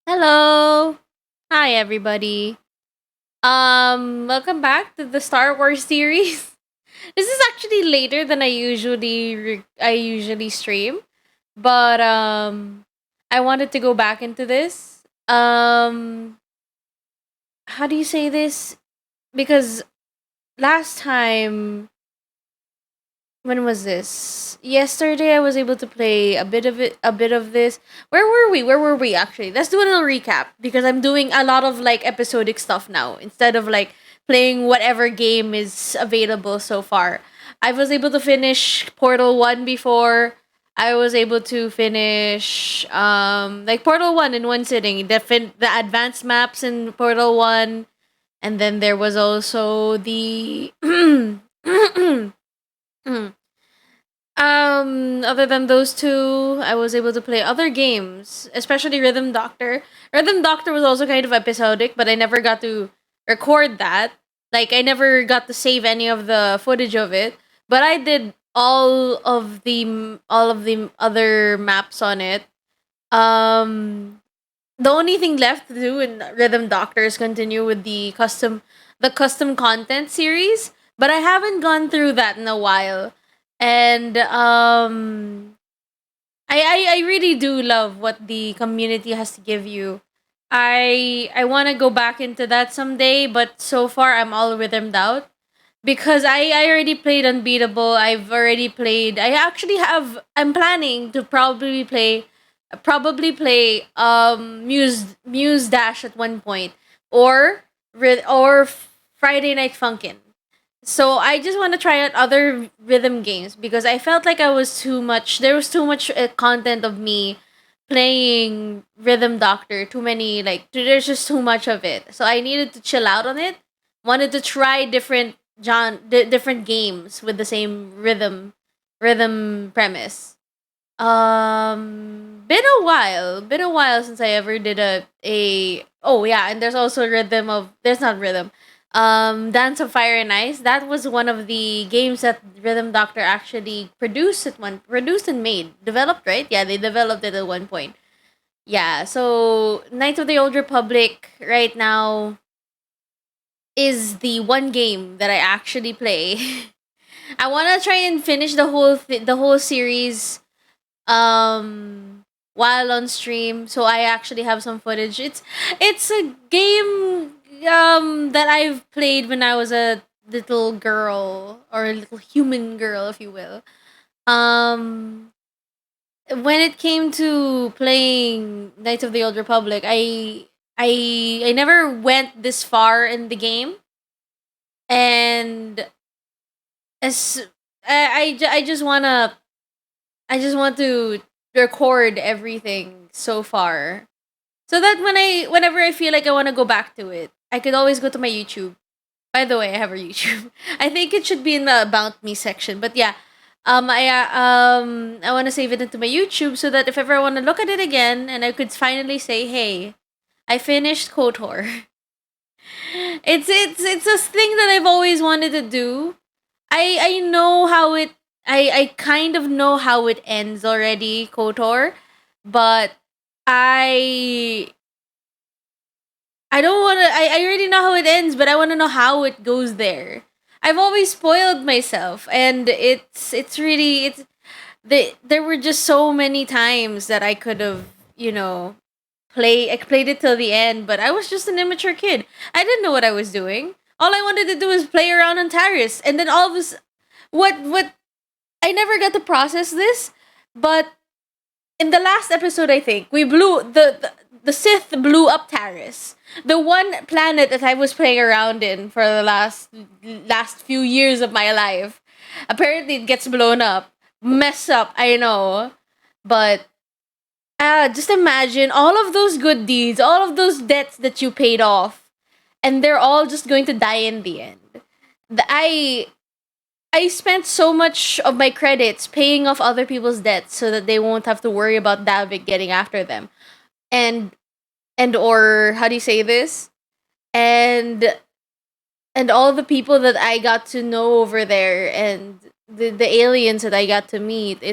Hello. Hi everybody. Welcome back to the Star Wars series. This is actually later than I usually stream, but I wanted to go back into this. How do you say this? Because last time, when was this? Yesterday I was able to play a bit of this. Where were we? Where were we actually? Let's do a little recap because I'm doing a lot of like episodic stuff now instead of like playing whatever game is available so far. I was able to finish Portal 1 before. I was able to finish like Portal 1 in one sitting. The advanced maps in Portal 1, and then there was also the other than those two, I was able to play other games, especially Rhythm Doctor. Rhythm Doctor was also kind of episodic, but I never got to record that. Like I never got to save any of the footage of it, but I did all of the other maps on it. Um the only thing left to do in Rhythm Doctor is continue with the custom content series, but I haven't gone through that in a while. And I really do love what the community has to give you. I want to go back into that someday, but so far I'm all rhythmed out because I already played Unbeatable. I'm planning to probably play Muse Dash at one point, or Friday Night Funkin'. So I just want to try out other rhythm games because I felt like I was too much. There was too much content of me playing Rhythm Doctor. Too many there's just too much of it. So I needed to chill out on it. Wanted to try different games with the same rhythm premise. Been a while since I ever did a oh yeah, and there's also there's not rhythm. Dance of Fire and Ice. That was one of the games that Rhythm Doctor actually produced and made. Developed, right? Yeah, they developed it at one point. Yeah, so Knights of the Old Republic right now is the one game that I actually play. I want to try and finish the whole series while on stream, so I actually have some footage. It's a game that I've played when I was a little girl, or a little human girl, if you will. um when it came to playing Knights of the Old Republic, I never went this far in the game, and as I just want to record everything so far, so that whenever I feel like I want to go back to it, I could always go to my YouTube. By the way, I have a YouTube. I think it should be in the About Me section. But yeah, I want to save it into my YouTube so that if ever I want to look at it again, and I could finally say, "Hey, I finished KOTOR." It's a thing that I've always wanted to do. I know how it. I kind of know how it ends already, KOTOR, but I I don't want to. I already know how it ends, but I want to know how it goes there. I've always spoiled myself, and there were just so many times that I could have, I played it till the end, but I was just an immature kid. I didn't know what I was doing. All I wanted to do was play around on Taris, and then all of this, what I never got to process this, but in the last episode, I think we blew the Sith blew up Taris, the one planet that I was playing around in for the last few years of my life. Apparently, it gets blown up, mess up. I know, but just imagine all of those good deeds, all of those debts that you paid off, and they're all just going to die in the end. The, I spent so much of my credits paying off other people's debts so that they won't have to worry about Davik getting after them. And or how do you say this? And all the people that I got to know over there, and the aliens that I got to meet.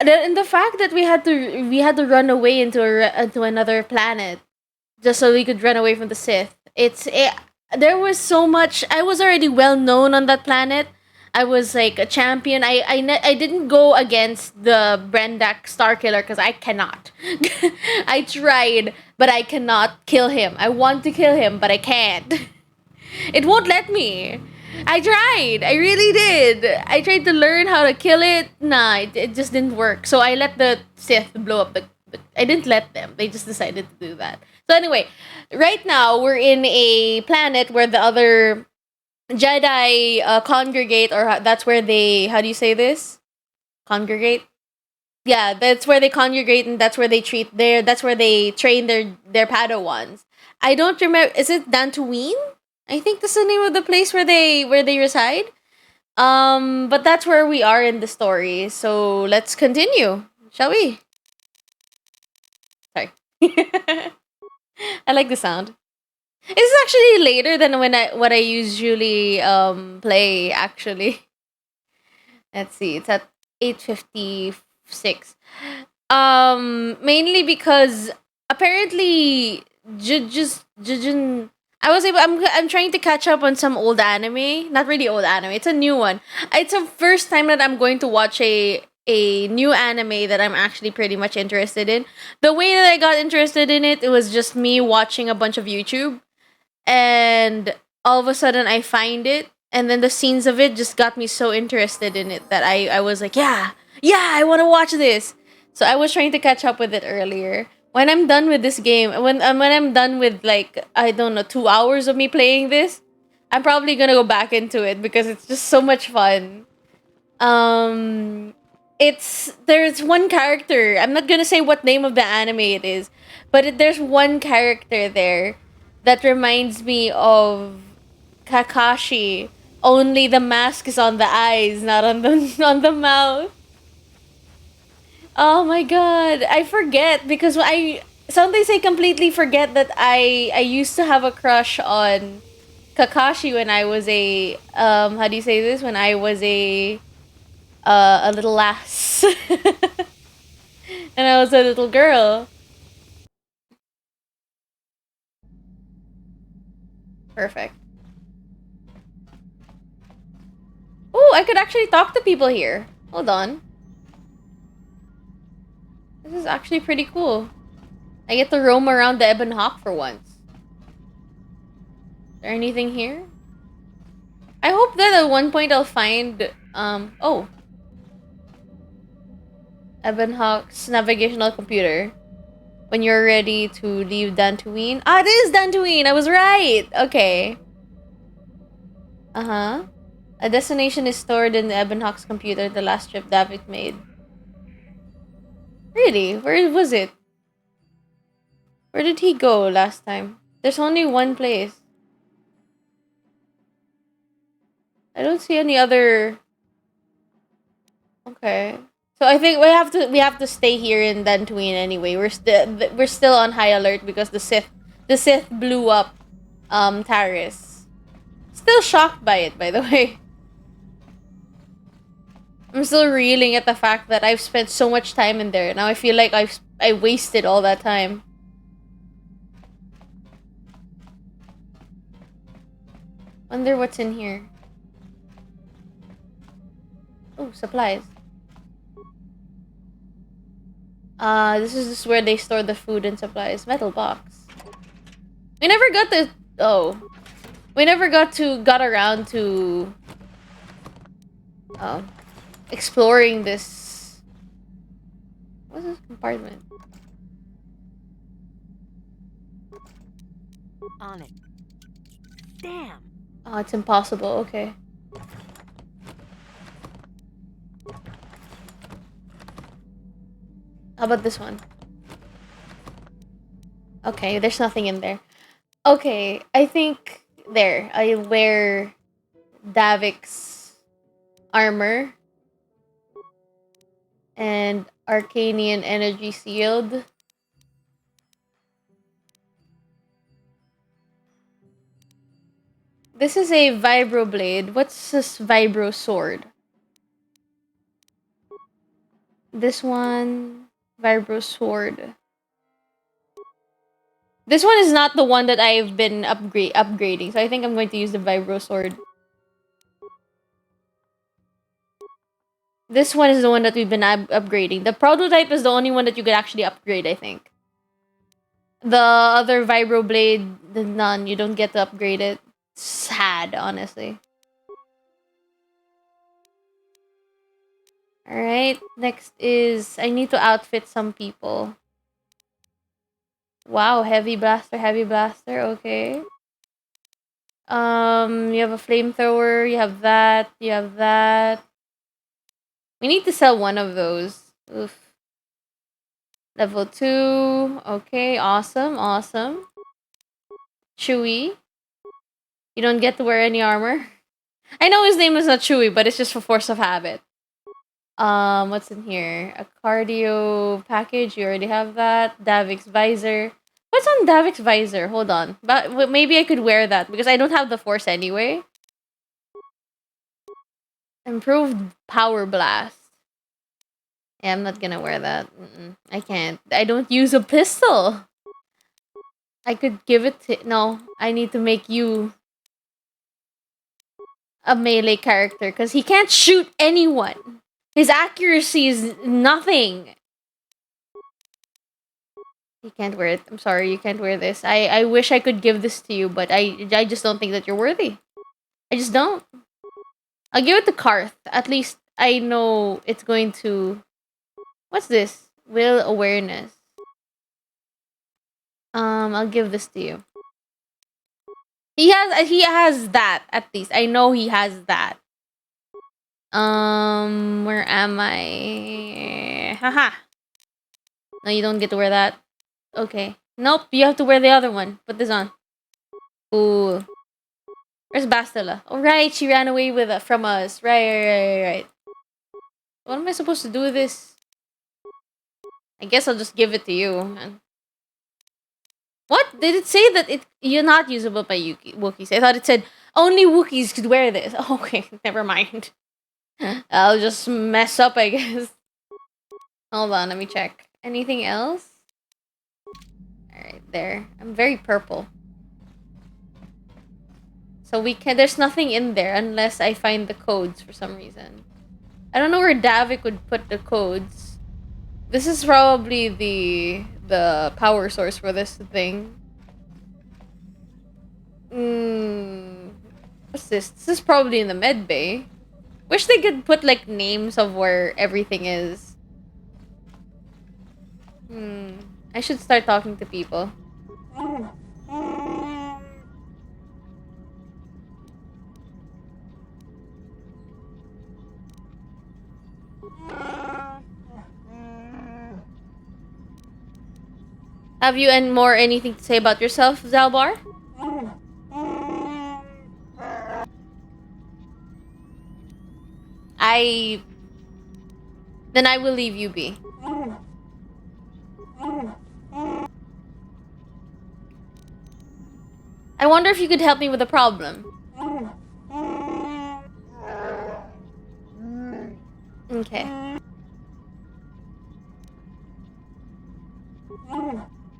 And the fact that we had to run away into another planet just so we could run away from the Sith. There was so much. I was already well known on that planet. I was like a champion. I didn't go against the Brendak Star Killer because I cannot. I tried, but I cannot kill him. I want to kill him, but I can't. It won't let me. I tried. I really did. I tried to learn how to kill it. Nah, it just didn't work. So I let the Sith blow up the. I didn't let them. They just decided to do that. So anyway, right now we're in a planet where the other Jedi congregate, or that's where they. How do you say this? Congregate. Yeah, that's where they congregate, and that's where they treat their. That's where they train their Padawans. I don't remember. Is it Dantooine? I think that's the name of the place where they reside. But that's where we are in the story. So let's continue, shall we? Sorry. I like the sound. It's actually later than what I usually play actually. Let's see. It's at 8:56. Mainly because apparently Jujun I'm trying to catch up on some old anime. Not really old anime. It's a new one. It's the first time that I'm going to watch a new anime that I'm actually pretty much interested in. The way that I got interested in it was just me watching a bunch of YouTube, and all of a sudden I find it, and then the scenes of it just got me so interested in it that I was like, yeah, I want to watch this. So I was trying to catch up with it earlier. When I'm done with this game, when I'm done with, like, I don't know, 2 hours of me playing this, I'm probably gonna go back into it because it's just so much fun. um there's one character. I'm not gonna say what name of the anime it is, but there's one character there that reminds me of Kakashi. Only the mask is on the eyes, not on the on the mouth. Oh my god, I forget because I sometimes I completely forget that I used to have a crush on Kakashi when I was a how do you say this, when I was a little lass. And I was a little girl. Perfect. Oh, I could actually talk to people here. Hold on. This is actually pretty cool. I get to roam around the Ebon Hawk for once. Is there anything here? I hope that at one point I'll find oh, Ebon Hawk's navigational computer. When you're ready to leave Dantooine. Ah, it is Dantooine! I was right! Okay. Uh-huh. A destination is stored in the Ebon Hawk's computer, the last trip David made. Really? Where was it? Where did he go last time? There's only one place. I don't see any other. Okay. So I think we have to stay here in Dantooine anyway. We're still on high alert because the Sith blew up Taris. Still shocked by it, by the way. I'm still reeling at the fact that I've spent so much time in there. Now I feel like I wasted all that time. Wonder what's in here. Oh, supplies. This is just where they store the food and supplies. Metal box. We never got to. Oh, we never got around to. Oh, exploring this. What's this compartment? On it. Damn. Oh, it's impossible. Okay. How about this one? Okay, there's nothing in there. Okay, I think there. I wear Davik's armor and Arcanian energy shield. This is a vibro blade. What's this vibro sword? This one, Vibro Sword. This one is not the one that I've been upgrading, so I think I'm going to use the Vibro Sword. This one is the one that we've been upgrading. The prototype is the only one that you could actually upgrade, I think. The other Vibro Blade, the none. You don't get to upgrade it. Sad, honestly. Alright, next is... I need to outfit some people. Wow, heavy blaster, okay. You have a flamethrower, you have that, you have that. We need to sell one of those. Oof. Level 2. Okay, awesome, awesome. Chewy. You don't get to wear any armor. I know his name is not Chewy, but it's just for force of habit. What's in here? A cardio package. You already have that. Davix visor. What's on Davix visor? Hold on. But maybe I could wear that because I don't have the force anyway. Improved power blast. Yeah, I'm not gonna wear that. I can't. I don't use a pistol. I could give it to... No, I need to make you a melee character because he can't shoot anyone. His accuracy is nothing. You can't wear it. I'm sorry, you can't wear this. I wish I could give this to you, but I just don't think that you're worthy. I just don't. I'll give it to Karth. At least I know it's going to... What's this? Will awareness. I'll give this to you. He has that, at least. I know he has that. Where am I? Haha. No, you don't get to wear that. Okay. Nope, you have to wear the other one. Put this on. Ooh. Where's Bastila? Oh, right, she ran away from us. Right. What am I supposed to do with this? I guess I'll just give it to you. What? Did it say that you're not usable by Wookiees? I thought it said only Wookiees could wear this. Okay, never mind. I'll just mess up, I guess. Hold on, let me check. Anything else? Alright, there. I'm very purple. So there's nothing in there unless I find the codes for some reason. I don't know where Davik would put the codes. This is probably the power source for this thing. What's this? This is probably in the med bay. Wish they could put like names of where everything is. I should start talking to people. Have you anything to say about yourself, Zalbar? Then I will leave you be. I wonder if you could help me with a problem. Okay.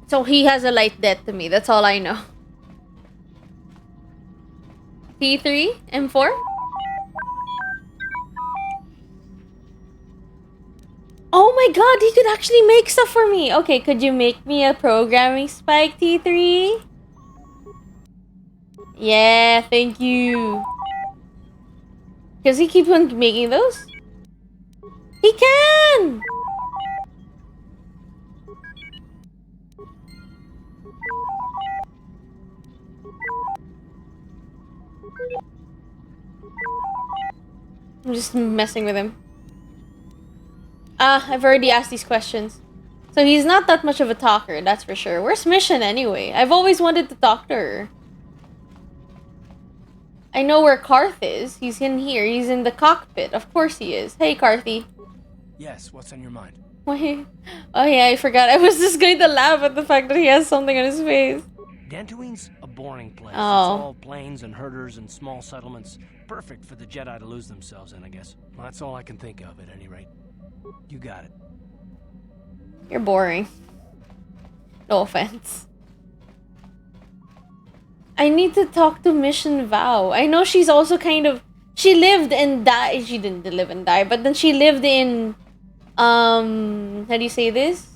So he has a light debt to me. That's all I know. T3? M4? Oh my god, he could actually make stuff for me. Okay, could you make me a programming spike, T3? Yeah, thank you. Does he keep on making those? He can! I'm just messing with him. I've already asked these questions. So he's not that much of a talker, that's for sure. Where's Mission anyway? I've always wanted to talk to her. I know where Karth is. He's in here. He's in the cockpit. Of course he is. Hey, Karthy. Yes, what's on your mind? Wait. Oh yeah, I forgot. I was just going to laugh at the fact that he has something on his face. Dantooine's a boring place. Oh. It's all plains and herders and small settlements. Perfect for the Jedi to lose themselves in, I guess. Well, that's all I can think of, at any rate. You got it. You're boring. No offense. I need to talk to Mission Vow. I know she's also kind of... She lived and died. She didn't live and die, but then she lived in... How do you say this?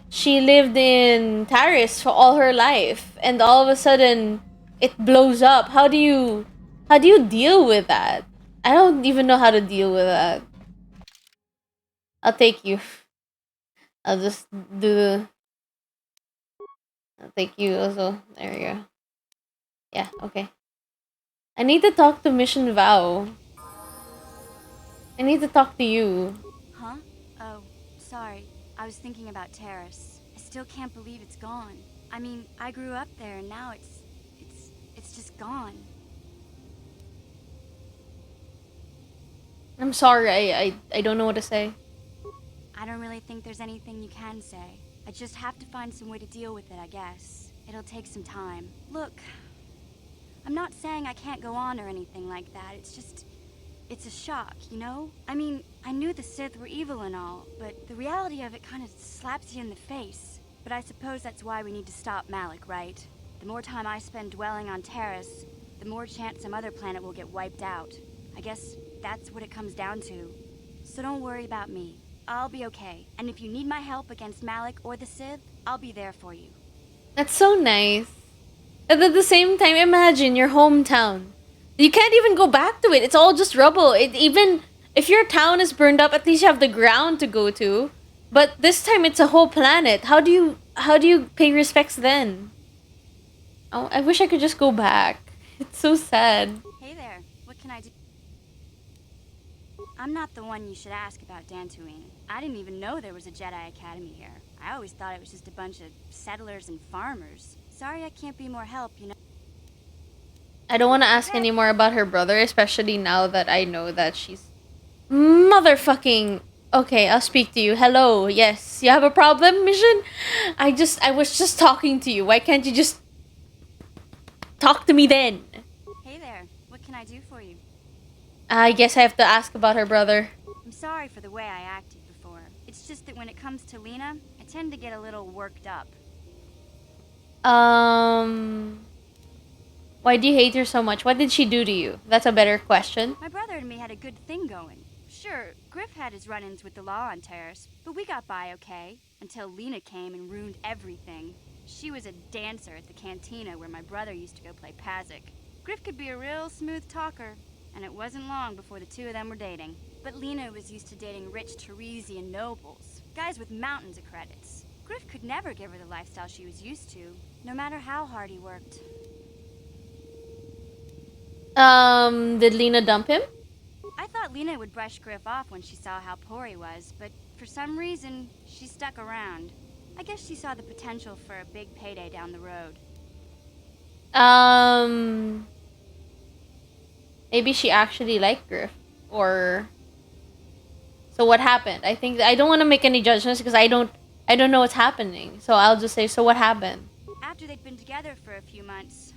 She lived in Paris for all her life, and all of a sudden, it blows up. How do you deal with that? I don't even know how to deal with that. I'll take you. I'll just do the... I'll take you also. There we go. Yeah, okay. I need to talk to Mission Vow. I need to talk to you. Huh? Oh, sorry. I was thinking about Terrace. I still can't believe it's gone. I mean, I grew up there and now it's just gone. I'm sorry, I don't know what to say. I don't really think there's anything you can say. I just have to find some way to deal with it, I guess. It'll take some time. Look, I'm not saying I can't go on or anything like that. It's a shock, you know? I mean, I knew the Sith were evil and all, but the reality of it kind of slaps you in the face. But I suppose that's why we need to stop Malik, right? The more time I spend dwelling on Terrace, the more chance some other planet will get wiped out. I guess that's what it comes down to. So don't worry about me. I'll be okay. And if you need my help against Malik or the Sith, I'll be there for you. That's so nice. And at the same time, imagine your hometown. You can't even go back to it. It's all just rubble. Even if your town is burned up, at least you have the ground to go to. But this time it's a whole planet. How do you pay respects then? Oh, I wish I could just go back. It's so sad. Hey there, what can I do? I'm not the one you should ask about Dantooine. I didn't even know there was a Jedi Academy here. I always thought it was just a bunch of settlers and farmers. Sorry I can't be more help, you know. I don't want to ask anymore about her brother, especially now that I know that she's motherfucking... Okay, I'll speak to you. Hello, yes. You have a problem, Mission? I was just talking to you. Why can't you just talk to me then? Hey there, what can I do for you? I guess I have to ask about her brother. I'm sorry for the way I acted before. It's just that when it comes to Lena, I tend to get a little worked up. Why do you hate her so much? What did she do to you? That's a better question. My brother and me had a good thing going. Sure, Griff had his run-ins with the law on Terrace, but we got by okay, until Lena came and ruined everything. She was a dancer at the cantina where my brother used to go play Pazik. Griff could be a real smooth talker, and it wasn't long before the two of them were dating. But Lena was used to dating rich Teresian nobles, guys with mountains of credits. Griff could never give her the lifestyle she was used to, no matter how hard he worked. Did Lena dump him? I thought Lena would brush Griff off when she saw how poor he was, but for some reason, she stuck around. I guess she saw the potential for a big payday down the road. Maybe she actually liked Griff, or... So what happened? I don't want to make any judgments because I don't know what's happening. So I'll just say, so what happened? After they'd been together for a few months,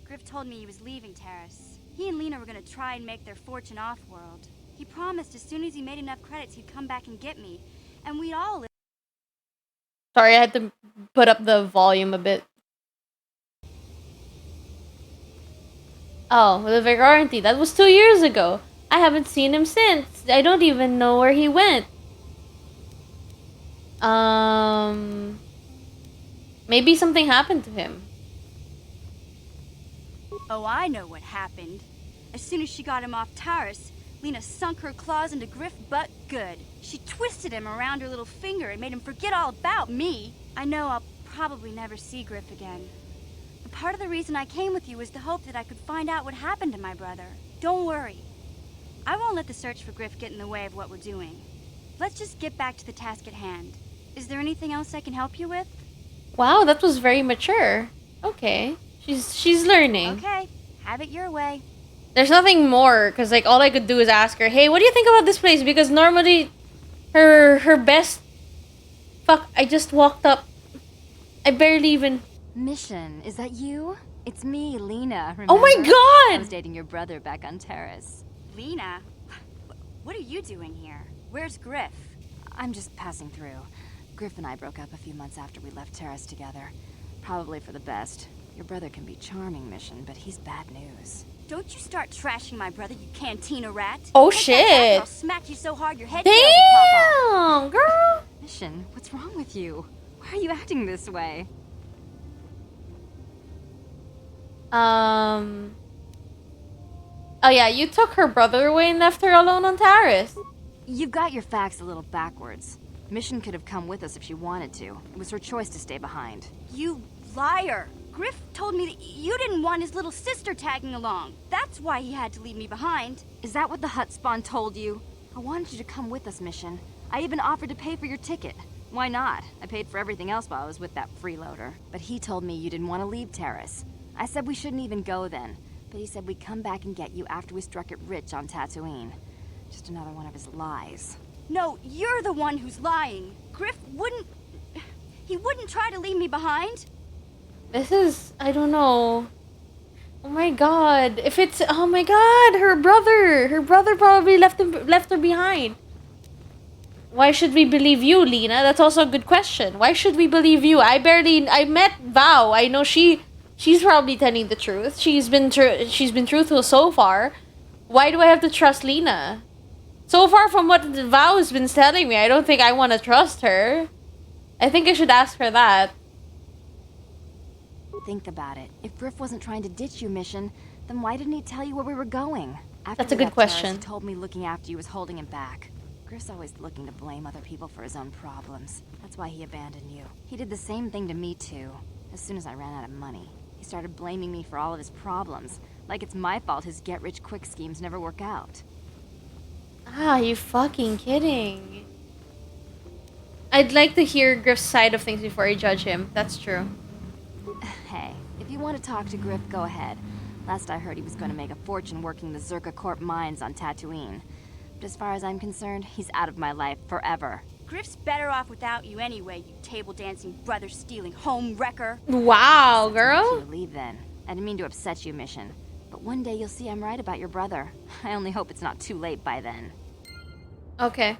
Griff told me he was leaving Terrace. He and Lena were going to try and make their fortune off-world. He promised as soon as he made enough credits, he'd come back and get me. And we'd all live. Sorry, I had to put up the volume a bit. Oh, the Vigorante. That was 2 years ago. I haven't seen him since. I don't even know where he went. Maybe something happened to him. Oh, I know what happened. As soon as she got him off Taurus, Lena sunk her claws into Griff butt good. She twisted him around her little finger and made him forget all about me. I know I'll probably never see Griff again. But part of the reason I came with you was the hope that I could find out what happened to my brother. Don't worry. I won't let the search for Griff get in the way of what we're doing. Let's just get back to the task at hand. Is there anything else I can help you with? Wow, that was very mature. Okay. She's learning. Okay, have it your way. There's nothing more, because like all I could do is ask her, hey, what do you think about this place? Because normally her best... Fuck, I just walked up. I barely even... Mission, is that you? It's me, Lena, remember? Oh my I god! was dating your brother back on Terrace. Lena, what are you doing here? Where's Griff? I'm just passing through. Griff and I broke up a few months after we left Terrace together. Probably for the best. Your brother can be charming, Mission, but he's bad news. Don't you start trashing my brother, you cantina rat. Oh, Take that back or shit. I'll smack you so hard your head tail will pop off. Damn, girl. Mission, what's wrong with you? Why are you acting this way? Oh yeah, you took her brother away and left her alone on Terrace. You've got your facts a little backwards. Mission could have come with us if she wanted to. It was her choice to stay behind. You liar. Griff told me that you didn't want his little sister tagging along. That's why he had to leave me behind. Is that what the Hut Spawn told you? I wanted you to come with us, Mission. I even offered to pay for your ticket. Why not? I paid for everything else while I was with that freeloader. But he told me you didn't want to leave Terrace. I said we shouldn't even go then. But he said we'd come back and get you after we struck it rich on Tatooine. Just another one of his lies. No, you're the one who's lying. Griff wouldn't... He wouldn't try to leave me behind. This is, I don't know. Oh my god. If it's, oh my god, her brother probably left her behind. Why should we believe you, Lena? That's also a good question. Why should we believe you? I met Val. I know she's probably telling the truth. She's been truthful so far. Why do I have to trust Lena? So far from what Val has been telling me, I don't think I want to trust her. I think I should ask her that. Think about it. If Griff wasn't trying to ditch you, Mission, then why didn't he tell you where we were going? After That's a we good left Terrace, question. He told me looking after you was holding him back. Griff's always looking to blame other people for his own problems. That's why he abandoned you. He did the same thing to me, too. As soon as I ran out of money, he started blaming me for all of his problems. Like it's my fault his get-rich-quick schemes never work out. Ah, you fucking kidding. I'd like to hear Griff's side of things before I judge him. That's true. Hey, if you want to talk to Griff, go ahead. Last I heard, he was going to make a fortune working the Zerka Corp mines on Tatooine. But as far as I'm concerned, he's out of my life forever. Griff's better off without you anyway, you table-dancing, brother-stealing home wrecker. Wow, You girl. leave then. I didn't mean to upset you, Mission. But one day you'll see I'm right about your brother. I only hope it's not too late by then. Okay.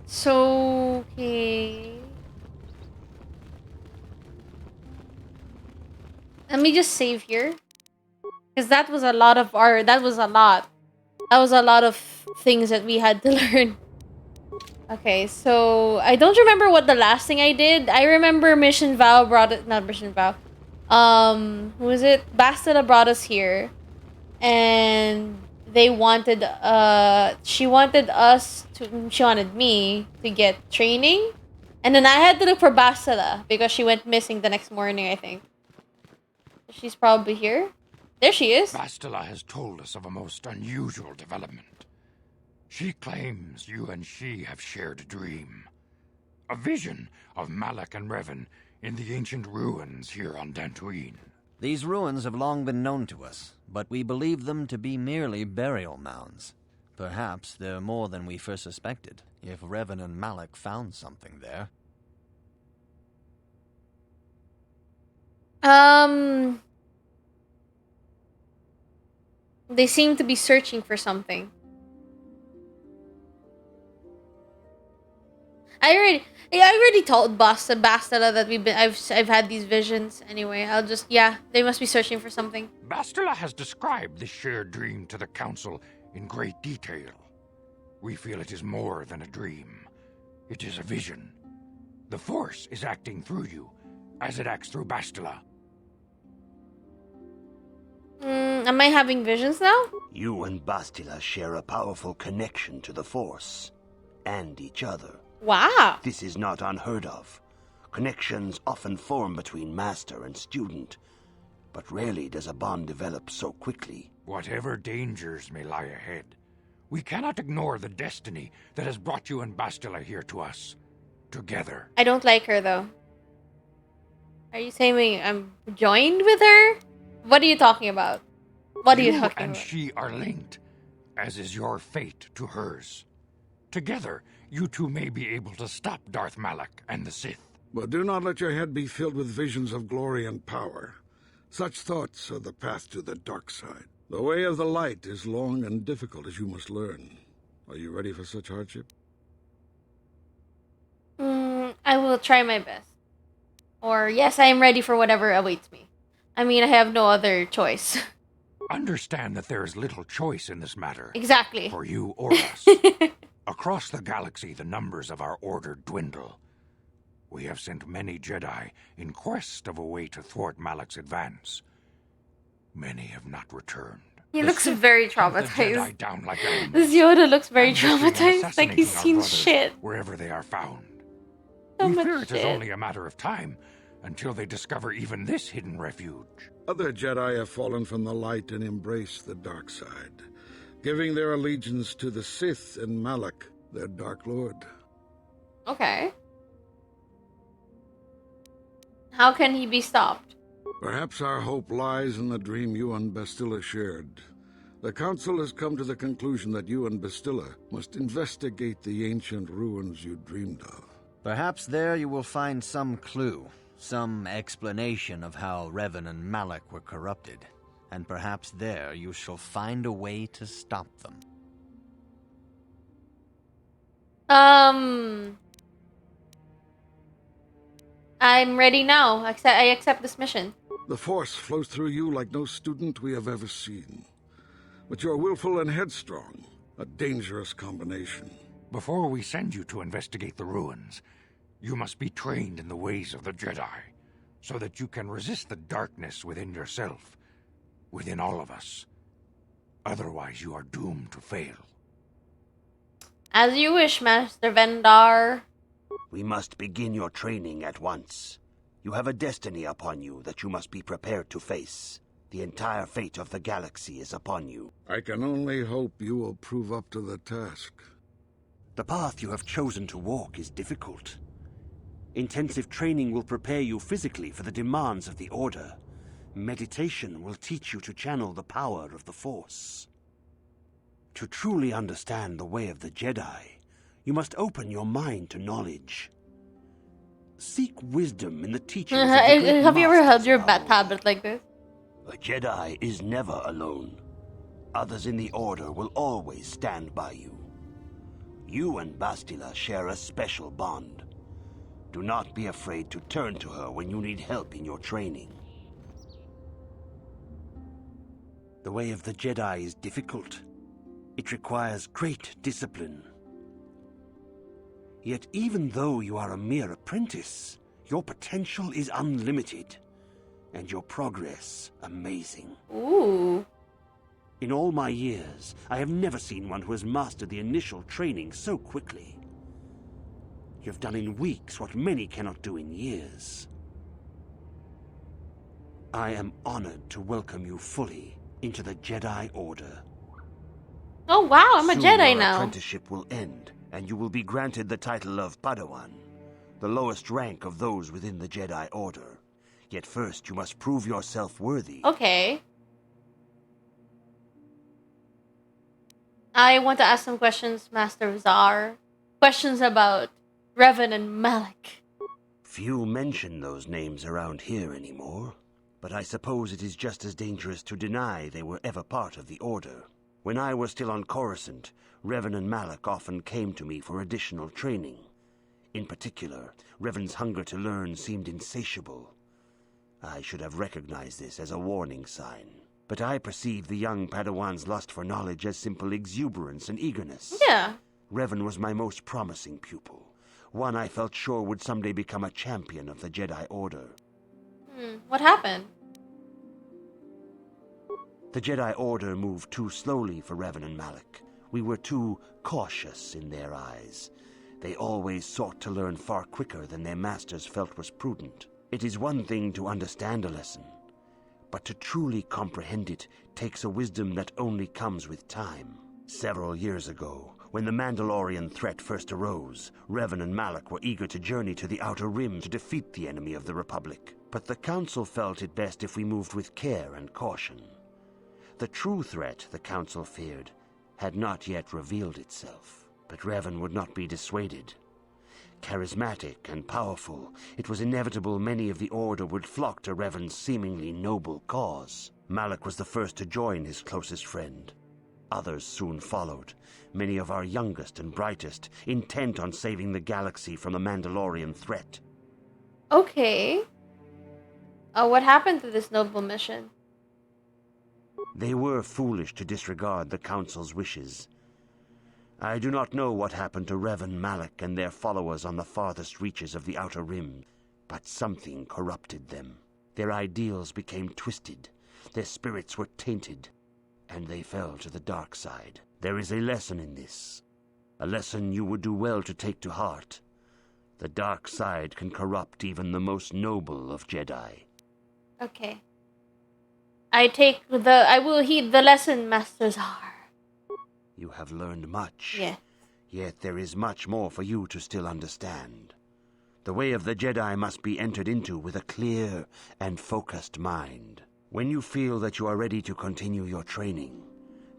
So, okay. Let me just save here. Because that was a lot of that was a lot. That was a lot of things that we had to learn. Okay, so I don't remember what the last thing I did. I remember Mission Val brought it, not Mission Val. Who was it? Bastila brought us here. And they wanted, she wanted me to get training. And then I had to look for Bastila because she went missing the next morning, I think. She's probably here. There she is. Bastila has told us of a most unusual development. She claims you and she have shared a dream. A vision of Malak and Revan in the ancient ruins here on Dantooine. These ruins have long been known to us, but we believe them to be merely burial mounds. Perhaps they're more than we first suspected, if Revan and Malak found something there. They seem to be searching for something. I already told Bastila that I've had these visions. Anyway, they must be searching for something. Bastila has described this shared dream to the Council in great detail. We feel it is more than a dream. It is a vision. The Force is acting through you, as it acts through Bastila. Am I having visions now? You and Bastila share a powerful connection to the Force, and each other. Wow. This is not unheard of. Connections often form between master and student, but rarely does a bond develop so quickly. Whatever dangers may lie ahead, we cannot ignore the destiny that has brought you and Bastila here to us, together. I don't like her though. Are you saying I'm joined with her? What are you talking about? What are you talking and about? she are linked, as is your fate to hers. Together, you two may be able to stop Darth Malak and the Sith. But do not let your head be filled with visions of glory and power. Such thoughts are the path to the dark side. The way of the light is long and difficult, as you must learn. Are you ready for such hardship? I will try my best. Or, yes, I am ready for whatever awaits me. I mean, I have no other choice. Understand that there is little choice in this matter. Exactly. For you or us. Across the galaxy, the numbers of our order dwindle. We have sent many Jedi in quest of a way to thwart Malak's advance. Many have not returned. He The looks Sith very hunt the traumatized. Jedi down like animals, This Yoda looks very ambushing and traumatized, like assassinating he's our seen brothers shit. wherever they are found. So We much fear it is shit. only a matter of time until they discover even this hidden refuge. Other Jedi have fallen from the light and embraced the dark side, giving their allegiance to the Sith and Malak, their Dark Lord. Okay. How can he be stopped? Perhaps our hope lies in the dream you and Bastilla shared. The Council has come to the conclusion that you and Bastilla must investigate the ancient ruins you dreamed of. Perhaps there you will find some clue, some explanation of how Revan and Malak were corrupted. And perhaps there you shall find a way to stop them. I'm ready now. I accept this mission. The Force flows through you like no student we have ever seen. But you're willful and headstrong, a dangerous combination. Before we send you to investigate the ruins, you must be trained in the ways of the Jedi, so that you can resist the darkness within yourself, within all of us. Otherwise, you are doomed to fail. As you wish, Master Vendar. We must begin your training at once. You have a destiny upon you that you must be prepared to face. The entire fate of the galaxy is upon you. I can only hope you will prove up to the task. The path you have chosen to walk is difficult. Intensive training will prepare you physically for the demands of the Order. Meditation will teach you to channel the power of the Force. To truly understand the way of the Jedi, you must open your mind to knowledge. Seek wisdom in the teachings of the great Have you ever held masters your of our bat order. tablet like this? A Jedi is never alone. Others in the Order will always stand by you. You and Bastila share a special bond. Do not be afraid to turn to her when you need help in your training. The way of the Jedi is difficult. It requires great discipline. Yet even though you are a mere apprentice, your potential is unlimited, and your progress amazing. Ooh. In all my years, I have never seen one who has mastered the initial training so quickly. You have done in weeks what many cannot do in years. I am honored to welcome you fully into the Jedi Order. Oh wow, I'm a Soon Jedi your now. apprenticeship will end, and you will be granted the title of Padawan, the lowest rank of those within the Jedi Order. Yet first you must prove yourself worthy. Okay. I want to ask some questions, Master Zar. Questions about Revan and Malak. Few mention those names around here anymore, but I suppose it is just as dangerous to deny they were ever part of the Order. When I was still on Coruscant, Revan and Malak often came to me for additional training. In particular, Revan's hunger to learn seemed insatiable. I should have recognized this as a warning sign, but I perceived the young Padawan's lust for knowledge as simple exuberance and eagerness. Yeah. Revan was my most promising pupil, one I felt sure would someday become a champion of the Jedi Order. What happened? The Jedi Order moved too slowly for Revan and Malak. We were too cautious in their eyes. They always sought to learn far quicker than their masters felt was prudent. It is one thing to understand a lesson, but to truly comprehend it takes a wisdom that only comes with time. Several years ago, when the Mandalorian threat first arose, Revan and Malak were eager to journey to the Outer Rim to defeat the enemy of the Republic. But the Council felt it best if we moved with care and caution. The true threat the Council feared had not yet revealed itself, but Revan would not be dissuaded. Charismatic and powerful, it was inevitable many of the Order would flock to Revan's seemingly noble cause. Malak was the first to join his closest friend. Others soon followed, many of our youngest and brightest, intent on saving the galaxy from the Mandalorian threat. Okay. What happened to this noble mission? They were foolish to disregard the Council's wishes. I do not know what happened to Revan, Malak, and their followers on the farthest reaches of the Outer Rim, but something corrupted them. Their ideals became twisted, their spirits were tainted, and they fell to the dark side. There is a lesson in this, a lesson you would do well to take to heart. The dark side can corrupt even the most noble of Jedi. Okay. I will heed the lesson, Master Zahar. You have learned much. Yeah. Yet there is much more for you to still understand. The way of the Jedi must be entered into with a clear and focused mind. When you feel that you are ready to continue your training,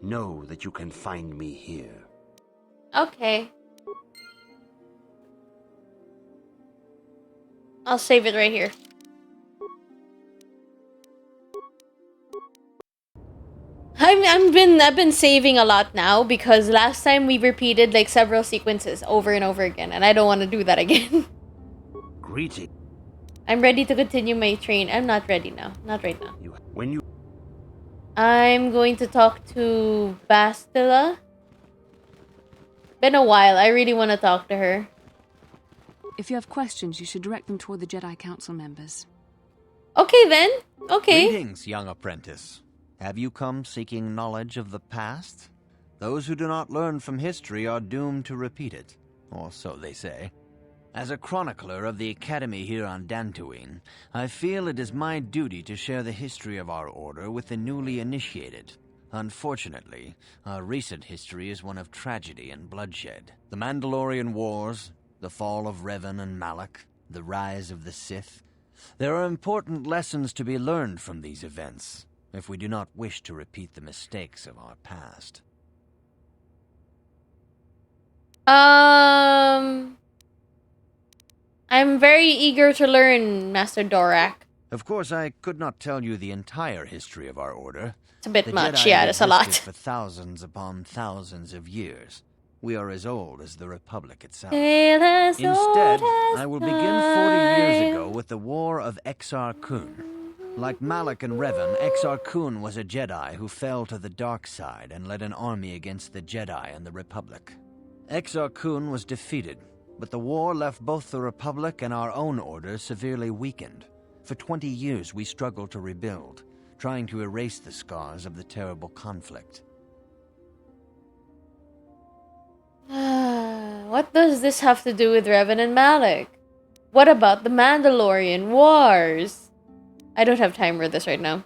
know that you can find me here. Okay. I'll save it right here. I've been saving a lot now because last time we repeated like several sequences over and over again, and I don't want to do that again. Greeting. I'm ready to continue my train. I'm not ready now. Not right now. When I'm going to talk to Bastila. Been a while. I really want to talk to her. If you have questions, you should direct them toward the Jedi Council members. Okay then. Okay. Greetings, young apprentice. Have you come seeking knowledge of the past? Those who do not learn from history are doomed to repeat it, or so they say. As a chronicler of the Academy here on Dantooine, I feel it is my duty to share the history of our order with the newly initiated. Unfortunately, our recent history is one of tragedy and bloodshed. The Mandalorian Wars, the fall of Revan and Malak, the rise of the Sith. There are important lessons to be learned from these events, if we do not wish to repeat the mistakes of our past. I'm very eager to learn, Master Dorak. Of course, I could not tell you the entire history of our order. It's a bit The much, Jedi yeah, that's a lot. existed for thousands upon thousands of years. We are as old as the Republic itself. Instead, Instead, I will begin 40 years ago with the War of Exar Kun. Like Malak and Revan, Exar Kun was a Jedi who fell to the dark side and led an army against the Jedi and the Republic. Exar Kun was defeated, but the war left both the Republic and our own order severely weakened. For 20 years we struggled to rebuild, trying to erase the scars of the terrible conflict. What does this have to do with Revan and Malak? What about the Mandalorian Wars? I don't have time for this right now.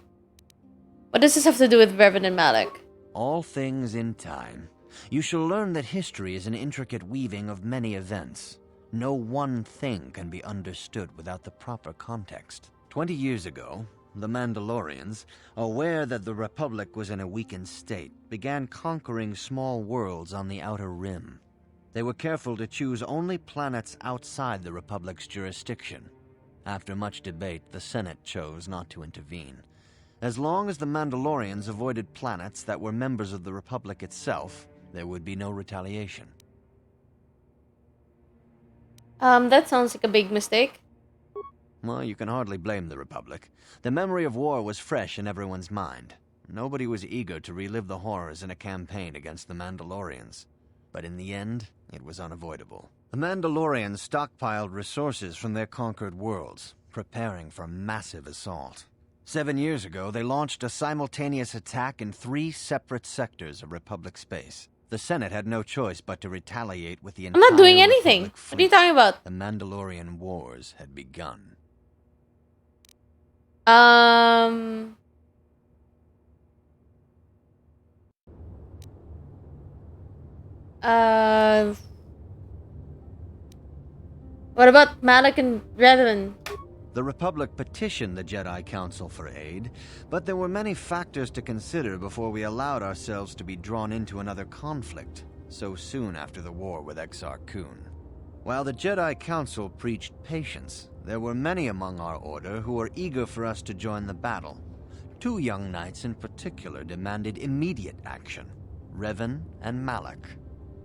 What does this have to do with Revan and Malak? All things in time. You shall learn that history is an intricate weaving of many events. No one thing can be understood without the proper context. 20 years ago, the Mandalorians, aware that the Republic was in a weakened state, began conquering small worlds on the Outer Rim. They were careful to choose only planets outside the Republic's jurisdiction. After much debate, the Senate chose not to intervene. As long as the Mandalorians avoided planets that were members of the Republic itself, there would be no retaliation. That sounds like a big mistake. Well, you can hardly blame the Republic. The memory of war was fresh in everyone's mind. Nobody was eager to relive the horrors in a campaign against the Mandalorians. But in the end, it was unavoidable. The Mandalorians stockpiled resources from their conquered worlds, preparing for a massive assault. 7 years ago, they launched a simultaneous attack in 3 separate sectors of Republic space. The Senate had no choice but to retaliate with the entire I'm not doing anything. Republic What are you fleet. talking about? The Mandalorian Wars had begun. What about Malak and Revan? The Republic petitioned the Jedi Council for aid, but there were many factors to consider before we allowed ourselves to be drawn into another conflict, so soon after the war with Exar Kun. While the Jedi Council preached patience, there were many among our order who were eager for us to join the battle. 2 young knights in particular demanded immediate action, Revan and Malak.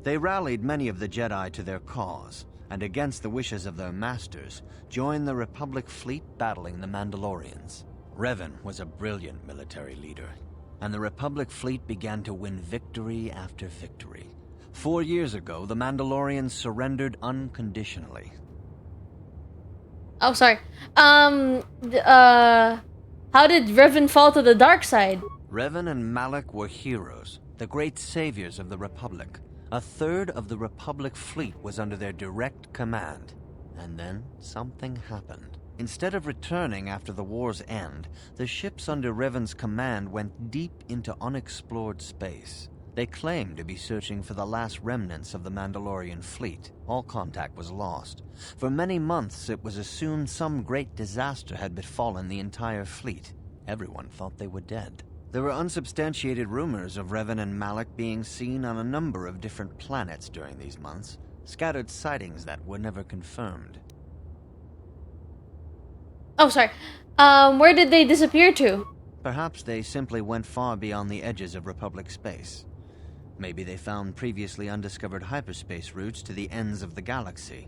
They rallied many of the Jedi to their cause, and against the wishes of their masters, joined the Republic fleet battling the Mandalorians. Revan was a brilliant military leader, and the Republic fleet began to win victory after victory. 4 years ago, the Mandalorians surrendered unconditionally. Oh, sorry. How did Revan fall to the dark side? Revan and Malak were heroes, the great saviors of the Republic. 1/3 of the Republic fleet was under their direct command. And then something happened. Instead of returning after the war's end, the ships under Revan's command went deep into unexplored space. They claimed to be searching for the last remnants of the Mandalorian fleet. All contact was lost. For many months, it was assumed some great disaster had befallen the entire fleet. Everyone thought they were dead. There were unsubstantiated rumors of Revan and Malak being seen on a number of different planets during these months, scattered sightings that were never confirmed. Oh, sorry. Where did they disappear to? Perhaps they simply went far beyond the edges of Republic space. Maybe they found previously undiscovered hyperspace routes to the ends of the galaxy.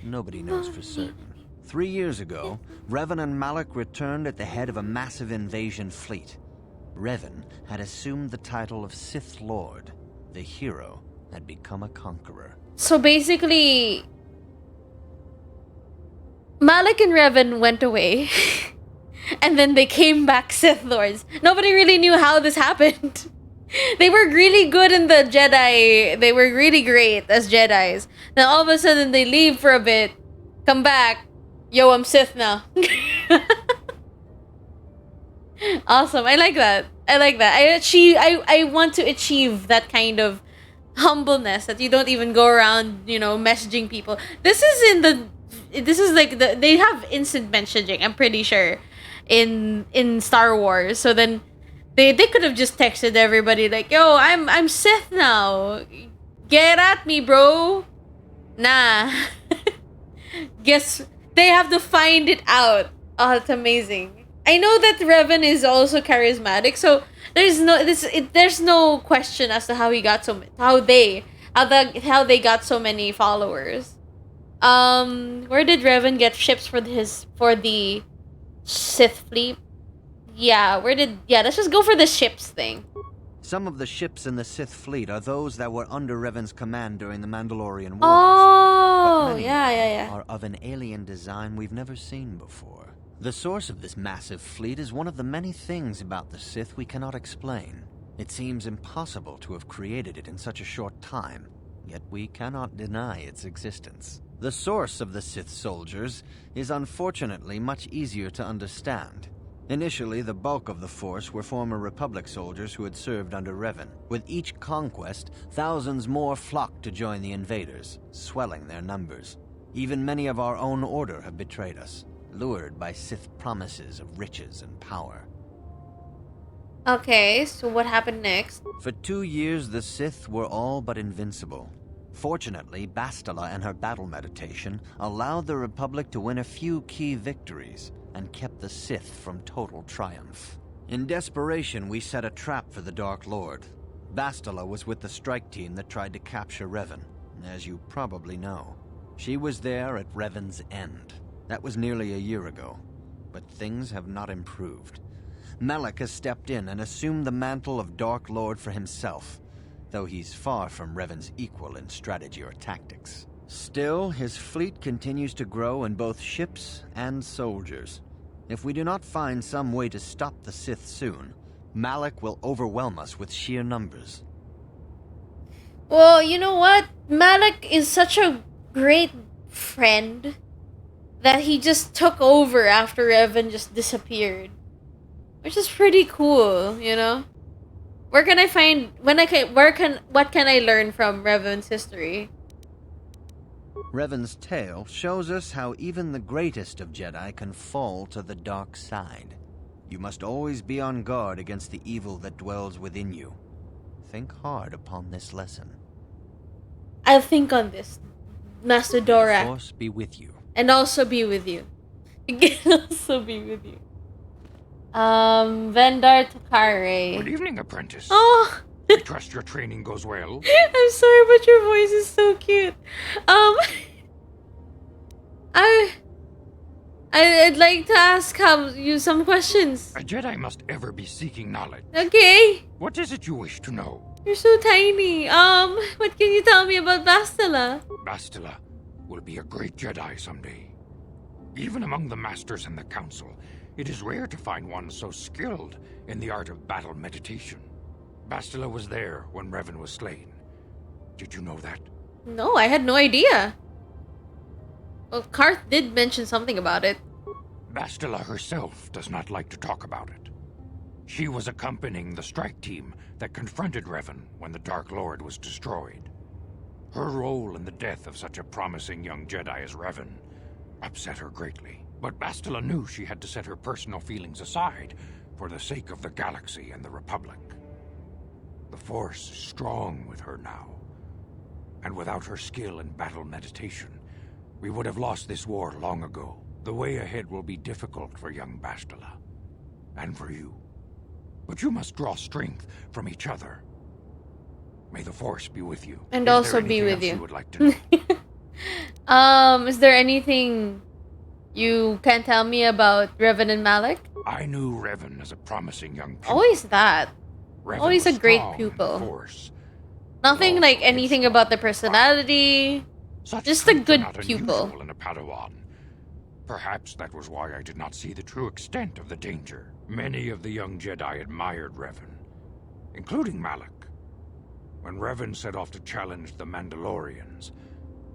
Nobody knows for certain. 3 years ago, Revan and Malak returned at the head of a massive invasion fleet. Revan had assumed the title of Sith Lord. The hero had become a conqueror. So basically, Malak and Revan went away. And then they came back Sith Lords. Nobody really knew how this happened. They were really good in the Jedi. They were really great as Jedis. Then all of a sudden they leave for a bit, come back. Yo, I'm Sith now. Awesome. I like that. I want to achieve that kind of humbleness that you don't even go around, messaging people. This is like they have instant messaging, I'm pretty sure, in Star Wars. So then they could have just texted everybody like, "Yo, I'm Sith now. Get at me, bro." Nah. Guess they have to find it out. Oh, it's amazing. I know that Revan is also charismatic, so there's no question as to how he got how they got so many followers. Where did Revan get ships for the Sith fleet? Let's just go for the ships thing. Some of the ships in the Sith fleet are those that were under Revan's command during the Mandalorian Wars. Oh, but many yeah. are of an alien design we've never seen before. The source of this massive fleet is one of the many things about the Sith we cannot explain. It seems impossible to have created it in such a short time, yet we cannot deny its existence. The source of the Sith soldiers is unfortunately much easier to understand. Initially, the bulk of the force were former Republic soldiers who had served under Revan. With each conquest, thousands more flocked to join the invaders, swelling their numbers. Even many of our own order have betrayed us, lured by Sith promises of riches and power. Okay, so what happened next? For 2 years, the Sith were all but invincible. Fortunately, Bastila and her battle meditation allowed the Republic to win a few key victories and kept the Sith from total triumph. In desperation, we set a trap for the Dark Lord. Bastila was with the strike team that tried to capture Revan, as you probably know. She was there at Revan's end. That was nearly a year ago, but things have not improved. Malak has stepped in and assumed the mantle of Dark Lord for himself, though he's far from Revan's equal in strategy or tactics. Still, his fleet continues to grow in both ships and soldiers. If we do not find some way to stop the Sith soon, Malak will overwhelm us with sheer numbers. Well, you know what? Malak is such a great friend that he just took over after Revan just disappeared. Which is pretty cool, What can I learn from Revan's history? Revan's tale shows us how even the greatest of Jedi can fall to the dark side. You must always be on guard against the evil that dwells within you. Think hard upon this lesson. I'll think on this. Master The Dora. Force be with you. And also be with you. Can also be with you. Vendar Takare. Good evening, apprentice. Oh, I trust your training goes well. I'm sorry, but your voice is so cute. I I'd like to ask you some questions. A Jedi must ever be seeking knowledge. Okay. What is it you wish to know? You're so tiny. What can you tell me about Bastila? Bastila will be a great Jedi someday. Even among the Masters and the Council, it is rare to find one so skilled in the art of battle meditation. Bastila was there when Revan was slain. Did you know that? No, I had no idea. Well, Karth did mention something about it. Bastila herself does not like to talk about it. She was accompanying the strike team that confronted Revan when the Dark Lord was destroyed. Her role in the death of such a promising young Jedi as Revan upset her greatly. But Bastila knew she had to set her personal feelings aside for the sake of the galaxy and the Republic. The Force is strong with her now. And without her skill in battle meditation, we would have lost this war long ago. The way ahead will be difficult for young Bastila. And for you. But you must draw strength from each other. May the Force be with you. And Is also there be anything with else you. You would like to know? Is there anything you can tell me about Revan and Malik? I knew Revan as a promising young pupil. Always that. Revan Always a was great strong in the pupil. Force. Nothing Also like anything headstrong about the and personality. Such Just a traits are good not pupil. unusual in a Padawan. Perhaps that was why I did not see the true extent of the danger. Many of the young Jedi admired Revan, including Malik. When Revan set off to challenge the Mandalorians,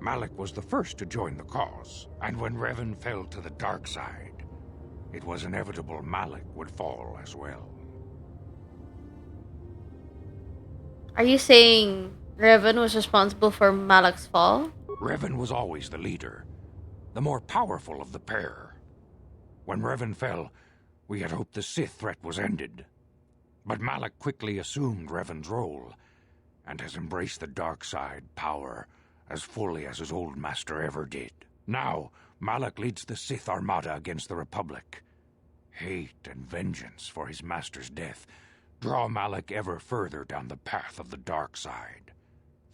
Malik was the first to join the cause. And when Revan fell to the dark side, it was inevitable Malik would fall as well. Are you saying Revan was responsible for Malik's fall? Revan was always the leader, the more powerful of the pair. When Revan fell, we had hoped the Sith threat was ended. But Malik quickly assumed Revan's role, and has embraced the dark side power as fully as his old master ever did. Now, Malik leads the Sith Armada against the Republic. Hate and vengeance for his master's death draw Malik ever further down the path of the dark side,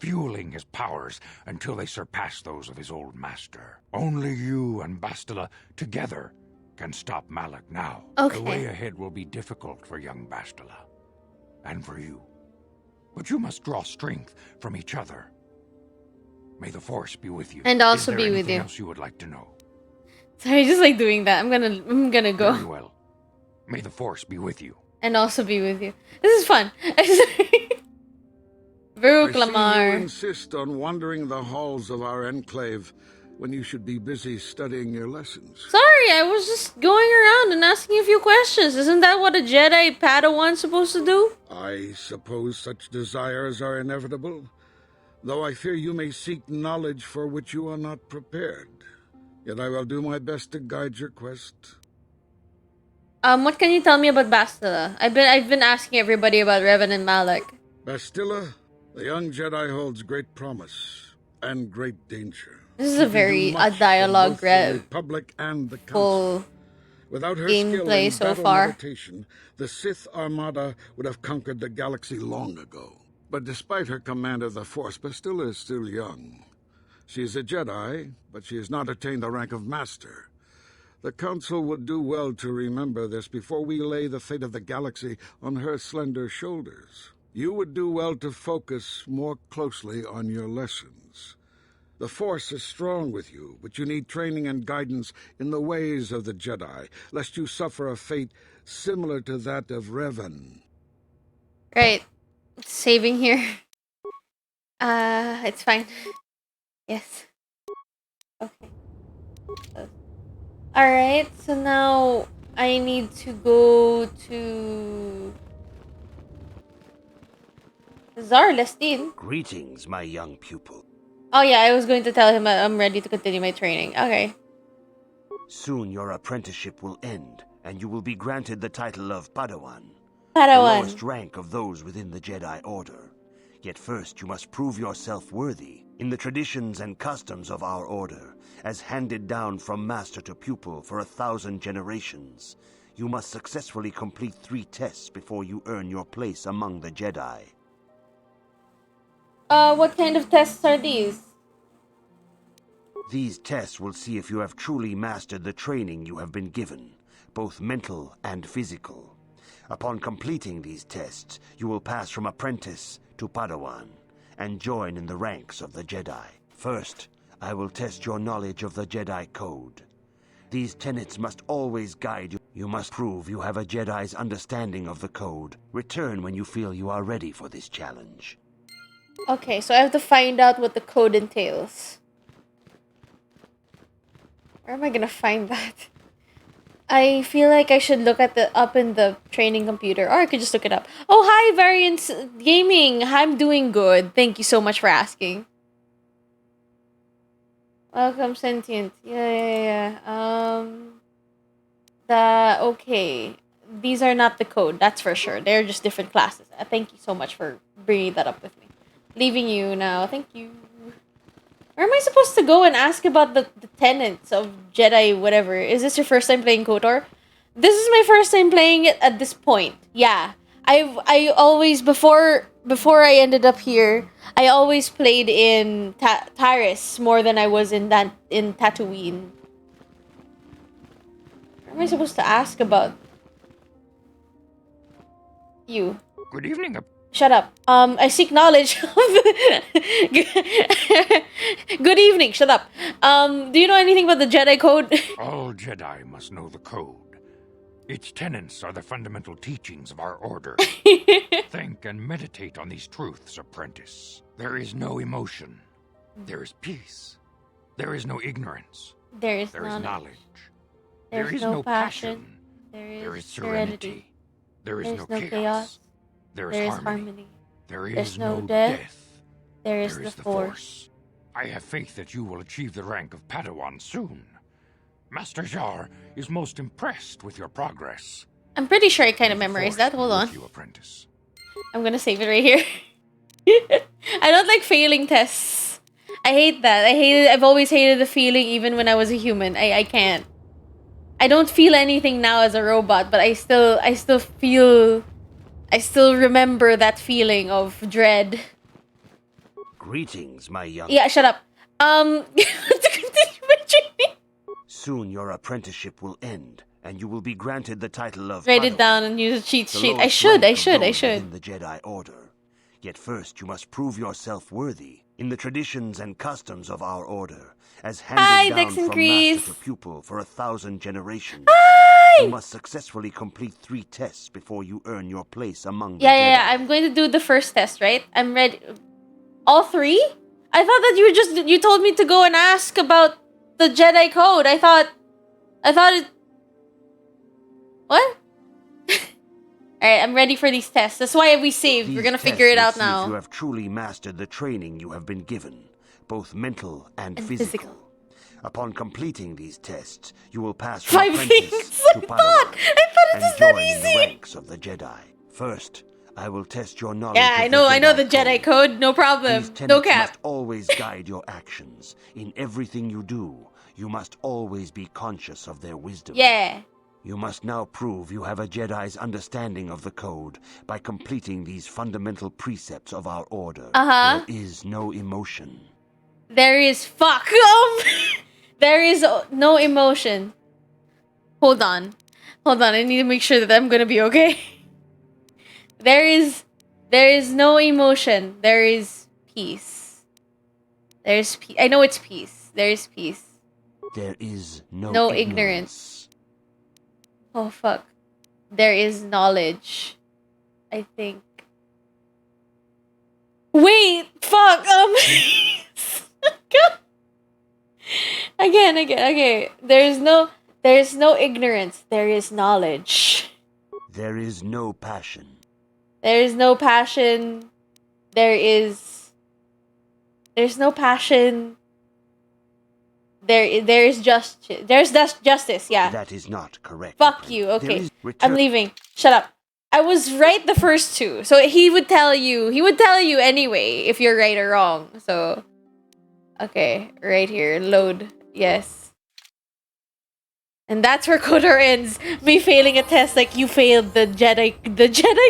fueling his powers until they surpass those of his old master. Only you and Bastila together can stop Malik now. Okay. The way ahead will be difficult for young Bastila, and for you. But you must draw strength from each other. May the Force be with you. And also Is there be with anything you. else you would like to know? Sorry, just like doing that. I'm gonna go. Very well. May the Force be with you. And also be with you. This is fun. Varuk I see you Lamar. insist on wandering the halls of our enclave when you should be busy studying your lessons. Sorry, I was just going around and asking a few questions. Isn't that what a Jedi Padawan's supposed to do? I suppose such desires are inevitable, though I fear you may seek knowledge for which you are not prepared. Yet I will do my best to guide your quest. What can you tell me about Bastila? I've been asking everybody about Revan and Malik. Bastila, the young Jedi holds great promise and great danger. This is She a can very do much for dialogue both the Republic and the Council. full Without her skill gameplay in so battle far. meditation, the Sith Armada would have conquered the galaxy long ago. But despite her command of the Force, Bastila is still young. She is a Jedi, but she has not attained the rank of Master. The Council would do well to remember this before we lay the fate of the galaxy on her slender shoulders. You would do well to focus more closely on your lessons. The Force is strong with you, but you need training and guidance in the ways of the Jedi, lest you suffer a fate similar to that of Revan. Right. Saving here. It's fine. Yes. Okay. Alright, so now I need to go to Zar Lestin. Greetings, my young pupil. Oh yeah, I was going to tell him I'm ready to continue my training. Okay. Soon your apprenticeship will end, and you will be granted the title of Padawan. The Padawan. lowest rank of those within the Jedi Order. Yet first you must prove yourself worthy in the traditions and customs of our order, as handed down from master to pupil for 1,000 generations. You must successfully complete 3 tests before you earn your place among the Jedi. What kind of tests are these? These tests will see if you have truly mastered the training you have been given, both mental and physical. Upon completing these tests, you will pass from apprentice to Padawan and join in the ranks of the Jedi. First, I will test your knowledge of the Jedi Code. These tenets must always guide you. You must prove you have a Jedi's understanding of the Code. Return when you feel you are ready for this challenge. Okay, so I have to find out what the code entails. Where am I gonna find that? I feel like I should look at up in the training computer, or I could just look it up. Oh, hi, Variance Gaming. I'm doing good. Thank you so much for asking. Welcome, Sentient. Yeah. Okay. These are not the code, that's for sure. They're just different classes. Thank you so much for bringing that up with me. Leaving you now. Thank you. Where am I supposed to go and ask about the tenets of Jedi whatever? Is this your first time playing KOTOR? This is my first time playing it at this point. Yeah. I always before I ended up here, I always played in Taris more than I was in Tatooine. Where am I supposed to ask about you? Good evening. Shut up. I seek knowledge of Good evening, shut up. Do you know anything about the Jedi Code? All Jedi must know the Code. Its tenets are the fundamental teachings of our order. Think and meditate on these truths, apprentice. There is no emotion. There is peace. There is no ignorance. There is knowledge. There is no passion. There is serenity. There is no chaos. There is harmony. There is no death. There is the Force. I have faith that you will achieve the rank of Padawan soon. Master Jar is most impressed with your progress. I'm pretty sure I kind of memorized that. Hold on. You, apprentice. I'm gonna save it right here. I don't like failing tests. I hate that. I've always hated the feeling even when I was a human. I can't. I don't feel anything now as a robot, but I still remember that feeling of dread. Greetings, my young... Yeah, shut up. To continue my training. Soon your apprenticeship will end, and you will be granted the title of... Write it down and use a cheat sheet. I should. In the Jedi Order. Yet first you must prove yourself worthy in the traditions and customs of our order, as handed down from master to pupil for 1,000 generations. Hi! You must successfully complete 3 tests before you earn your place among the Jedi. Yeah. I'm going to do the first test, right? I'm ready. All 3? I thought that you told me to go and ask about the Jedi Code. I thought it... What? Alright, I'm ready for these tests. That's why we saved. We're gonna figure it out now. If you have truly mastered the training you have been given, both mental and physical. Upon completing these tests, you will pass from 5 things. to Padawan and join in the ranks of the Jedi. First, I will test your knowledge. Yeah, I know the Jedi Code. No problem. These No tenets cap. must always guide your actions. In everything you do, you must always be conscious of their wisdom. Yeah. You must now prove you have a Jedi's understanding of the Code by completing these fundamental precepts of our order. There is no emotion. There is there is no emotion. Hold on. I need to make sure that I'm gonna be okay. There is no emotion. There is peace. There's peace. I know it's peace. There is peace. There is no ignorance. Oh, fuck. There is knowledge. I think. Wait! Fuck! Again. Okay. There's no ignorance. There is knowledge. There is no passion. There is no passion. There's no passion. There's justice, yeah. That is not correct. Fuck you, okay. I'm leaving. Shut up. I was right the first two. So he would tell you anyway if you're right or wrong. So okay, right here, load. Yes. And that's where Kotor ends. Me failing a test like you failed the Jedi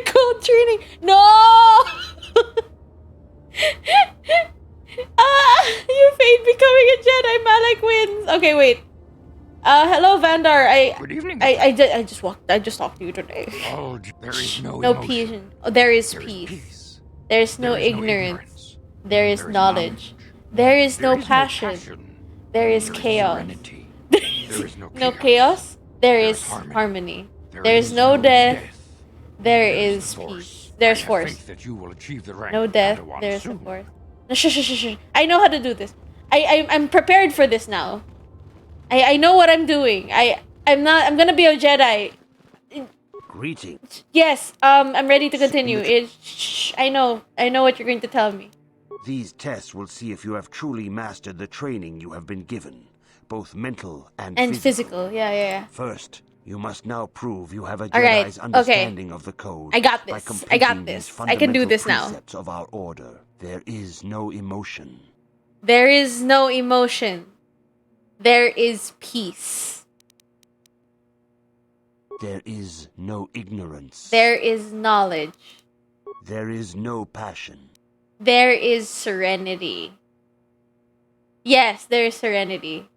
code training. No! You failed becoming a Jedi. Malak wins. Okay, wait. Hello, Vandar. Good evening. I just talked to you today. Oh, there is no peace. emotion. Oh, there is There is peace. peace. There's no There is no ignorance. ignorance. There is There is knowledge. knowledge. There is There no is passion. There is chaos. Serenity. There is no No chaos. chaos. There There is is harmony. harmony. There There's is no no death. death. There There is is the Force. peace. There's I have force. faith that you will achieve the rank No of death. Padawan There's the soon. force. No, shush. I know how to do this. I'm prepared for this now. I know what I'm doing. I'm gonna be a Jedi. Greetings. Yes. I'm ready to continue. I know what you're going to tell me. These tests will see if you have truly mastered the training you have been given, both mental and physical. Yeah. First, you must now prove you have a All right, Jedi's okay. understanding of the code. I got by this. completing these I can do fundamental this now. precepts of our order. There is no emotion. There is no emotion. There is peace. There is no ignorance. There is knowledge. There is no passion. There is serenity. Yes, there is serenity.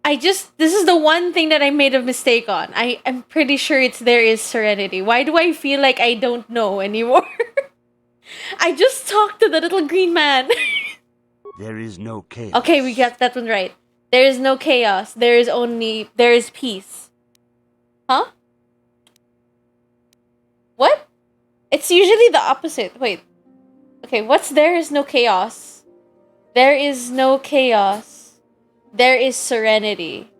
This is the one thing that I made a mistake on. I'm pretty sure there is serenity. Why do I feel like I don't know anymore? I just talked to the little green man. There is no chaos. Okay, we got that one right. There is no chaos. There is peace. Huh? What? It's usually the opposite. Wait. Okay, what's there is no chaos? There is no chaos. There is serenity.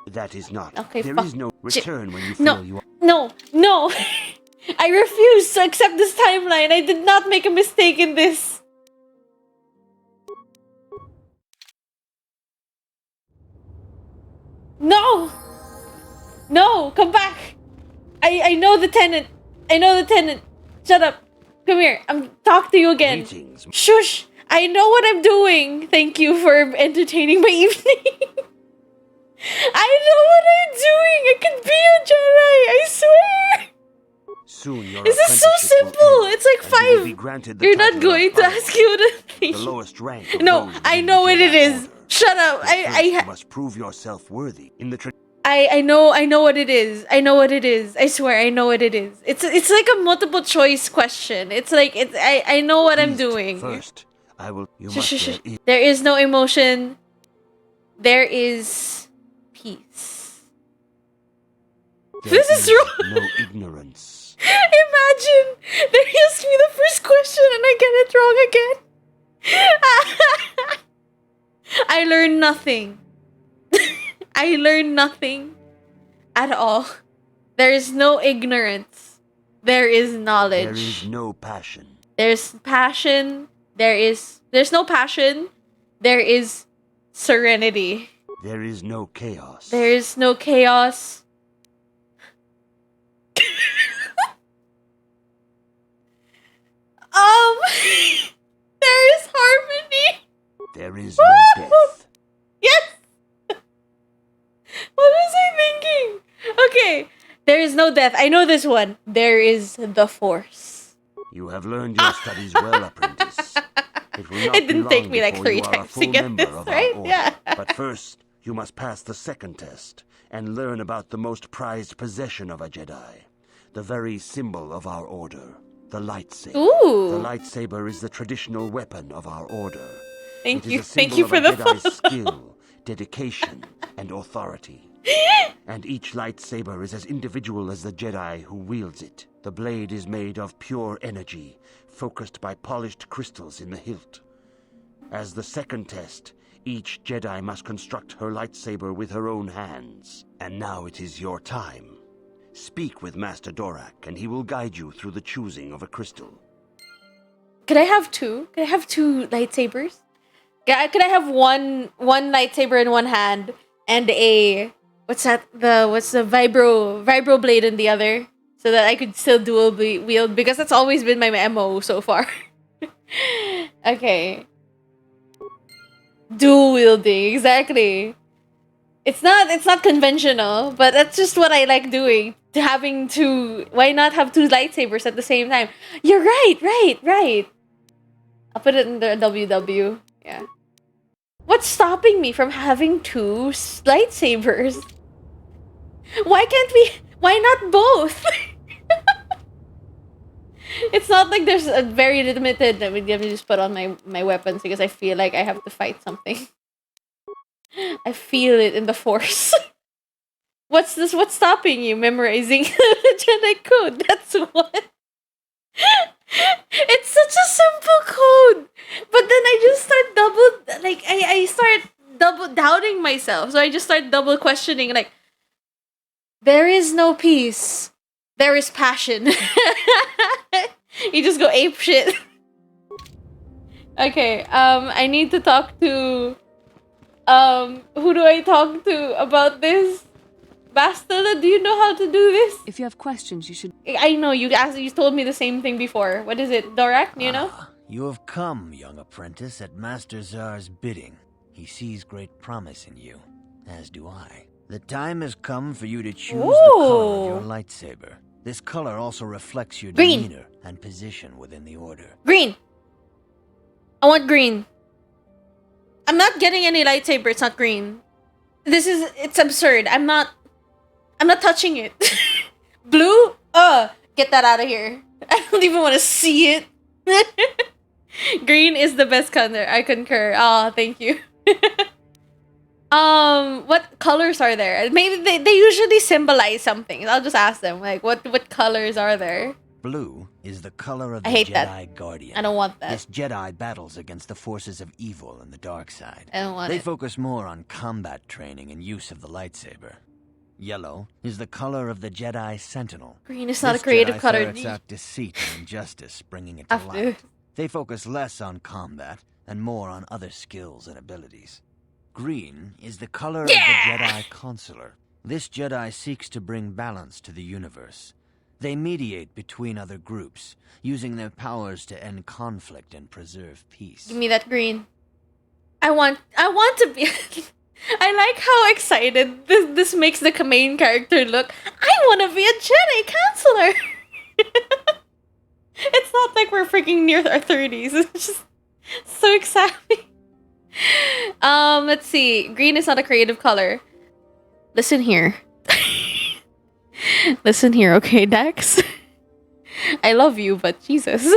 That is not. Okay, There fuck. is no Shit. return when you feel you are. No. I refuse to accept this timeline. I did not make a mistake in this. No, come back. I know the tenant. Shut up. Come here. I'm talk to you again. Greetings. Shush. I know what I'm doing. Thank you for entertaining my evening. I know what I'm doing. I can be a Jedi. I swear. Soon your This is so apprenticeship will simple. end, It's like and you will be 5. granted the You're not title of going to Padawan, ask you to the think. lowest rank. Of No, those I within know the what it Jedi is. Order. Shut up. But first you I must prove yourself worthy in the I know what it is. I know what it is. I swear I know what it is. It's like a multiple choice question. It's like I know what I'm doing. First, I will. You Shush, must. shush, shush. There is no emotion. There is peace. This is wrong. No ignorance. Imagine they asked me the first question and I get it wrong again. I learned nothing. I learned nothing at all. There is no ignorance. There is knowledge. There is no passion. There's passion. There's no passion. There is serenity. There is no chaos. There is no chaos. There is harmony. There is no death. Yes. What was I thinking? Okay. There is no death. I know this one. There is the Force. You have learned your studies well, apprentice. It will not It didn't be take long me like before 3 you are a times to full get member this, of right? our order. Yeah. But first, you must pass the second test and learn about the most prized possession of a Jedi, the very symbol of our order, the lightsaber. Ooh. The lightsaber is the traditional weapon of our order. Thank It is you. a Thank symbol you of for a the Jedi's follow. skill, dedication, and authority. And each lightsaber is as individual as the Jedi who wields it. The blade is made of pure energy, focused by polished crystals in the hilt. As the second test, each Jedi must construct her lightsaber with her own hands. And now it is your time. Speak with Master Dorak, and he will guide you through the choosing of a crystal. Could I have 2? Could I have 2 lightsabers? Could I have one lightsaber in one hand and a what's the vibro blade in the other? so that I could still dual wield, because that's always been my MO so far. Okay. Dual wielding, exactly. It's not conventional, but that's just what I like doing. Why not have two lightsabers at the same time? You're right. I'll put it in the WW. Yeah. What's stopping me from having two lightsabers? Why not both? It's not like there's a very limited. Let me just put on my weapons because I feel like I have to fight something. I feel it in the force. What's this? What's stopping you memorizing the Jedi code? That's what. It's such a simple code, but then I just start I start double doubting myself. So I just start double questioning. Like, there is no peace. There is passion. You just go ape shit. Okay. I need to talk to. Who do I talk to about this? Bastila, do you know how to do this? If you have questions, you should... I know, you told me the same thing before. What is it, Dorak? Do you know? You have come, young apprentice, at Master Zar's bidding. He sees great promise in you, as do I. The time has come for you to choose the color of your lightsaber. This color also reflects your demeanor and position within the Order. Green! I want green. I'm not getting any lightsaber, it's not green. It's absurd. I'm not touching it. Blue? Get that out of here. I don't even want to see it. Green is the best color. I concur. Oh, thank you. What colors are there? Maybe they usually symbolize something. I'll just ask them, like, what colors are there? Blue is the color of the I hate Jedi that. Guardian. I don't want that. This Jedi battles against the forces of evil and the dark side. I don't want They it. focus more on combat training and use of the lightsaber. Yellow is the color of the Jedi Sentinel. Green is not This a creative Jedi color. ferrets out deceit and injustice, bringing it to After. light. They focus less on combat and more on other skills and abilities. Green is the color of the Jedi Consular. This Jedi seeks to bring balance to the universe. They mediate between other groups, using their powers to end conflict and preserve peace. Give me that green. I want to be... I like how excited this makes the main character look. I want to be a Jedi counselor. It's not like we're freaking near our 30s. It's just so exciting. Let's see. Green is not a creative color. Listen here. Listen here, okay, Dax? I love you, but Jesus.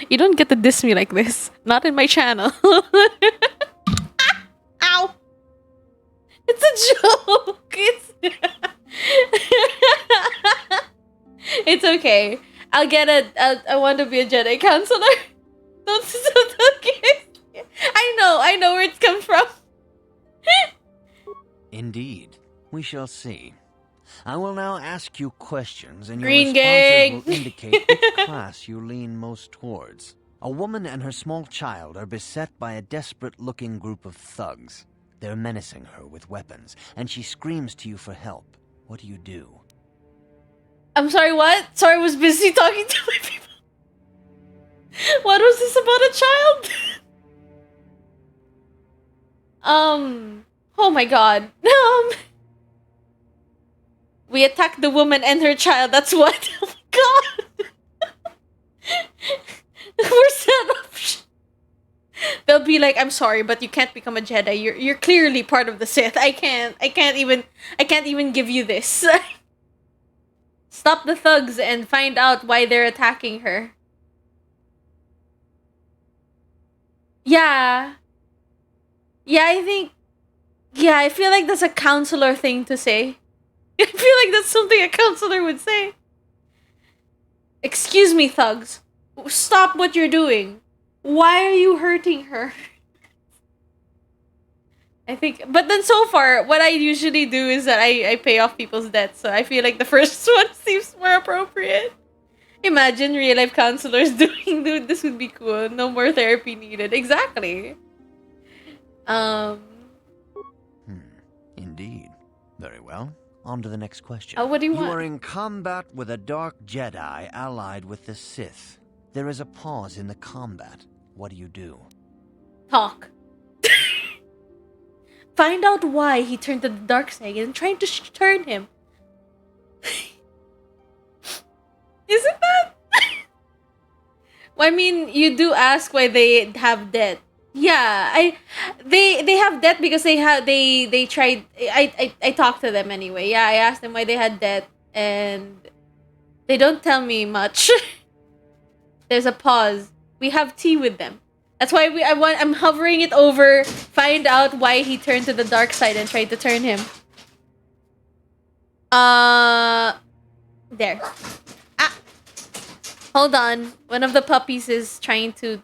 You don't get to diss me like this. Not in my channel. Ow! It's a joke. It's okay. I want to be a Jedi counselor. Don't I know where it's come from. Indeed. We shall see. I will now ask you questions, and your Green responses gang. will indicate which class you lean most towards. A woman and her small child are beset by a desperate-looking group of thugs. They're menacing her with weapons, and she screams to you for help. What do you do? I'm sorry, what? Sorry, I was busy talking to my people. What was this about a child? Oh my god. We attacked the woman and her child, that's what? Oh my god. We're set up. They'll be like, I'm sorry, but you can't become a Jedi. You're clearly part of the Sith. I can't even give you this. Stop the thugs and find out why they're attacking her. Yeah. I feel like that's a counselor thing to say. I feel like that's something a counselor would say. Excuse me, thugs. Stop what you're doing. Why are you hurting her? I think, but then so far, what I usually do is that I pay off people's debts, so I feel like the first one seems more appropriate. Imagine real life counselors doing this would be cool. No more therapy needed. Exactly. Indeed. Very well. On to the next question. Oh, what do you want? You are in combat with a dark Jedi allied with the Sith. There is a pause in the combat. What do you do? Talk. Find out why he turned to the dark side and trying to turn him. Isn't that? Well, I mean, you do ask why they have debt. Yeah, they have debt because they tried. I talked to them anyway. Yeah, I asked them why they had debt, and they don't tell me much. There's a pause. We have tea with them. That's why I'm hovering it over. Find out why he turned to the dark side and tried to turn him. There. Ah. Hold on. One of the puppies is trying to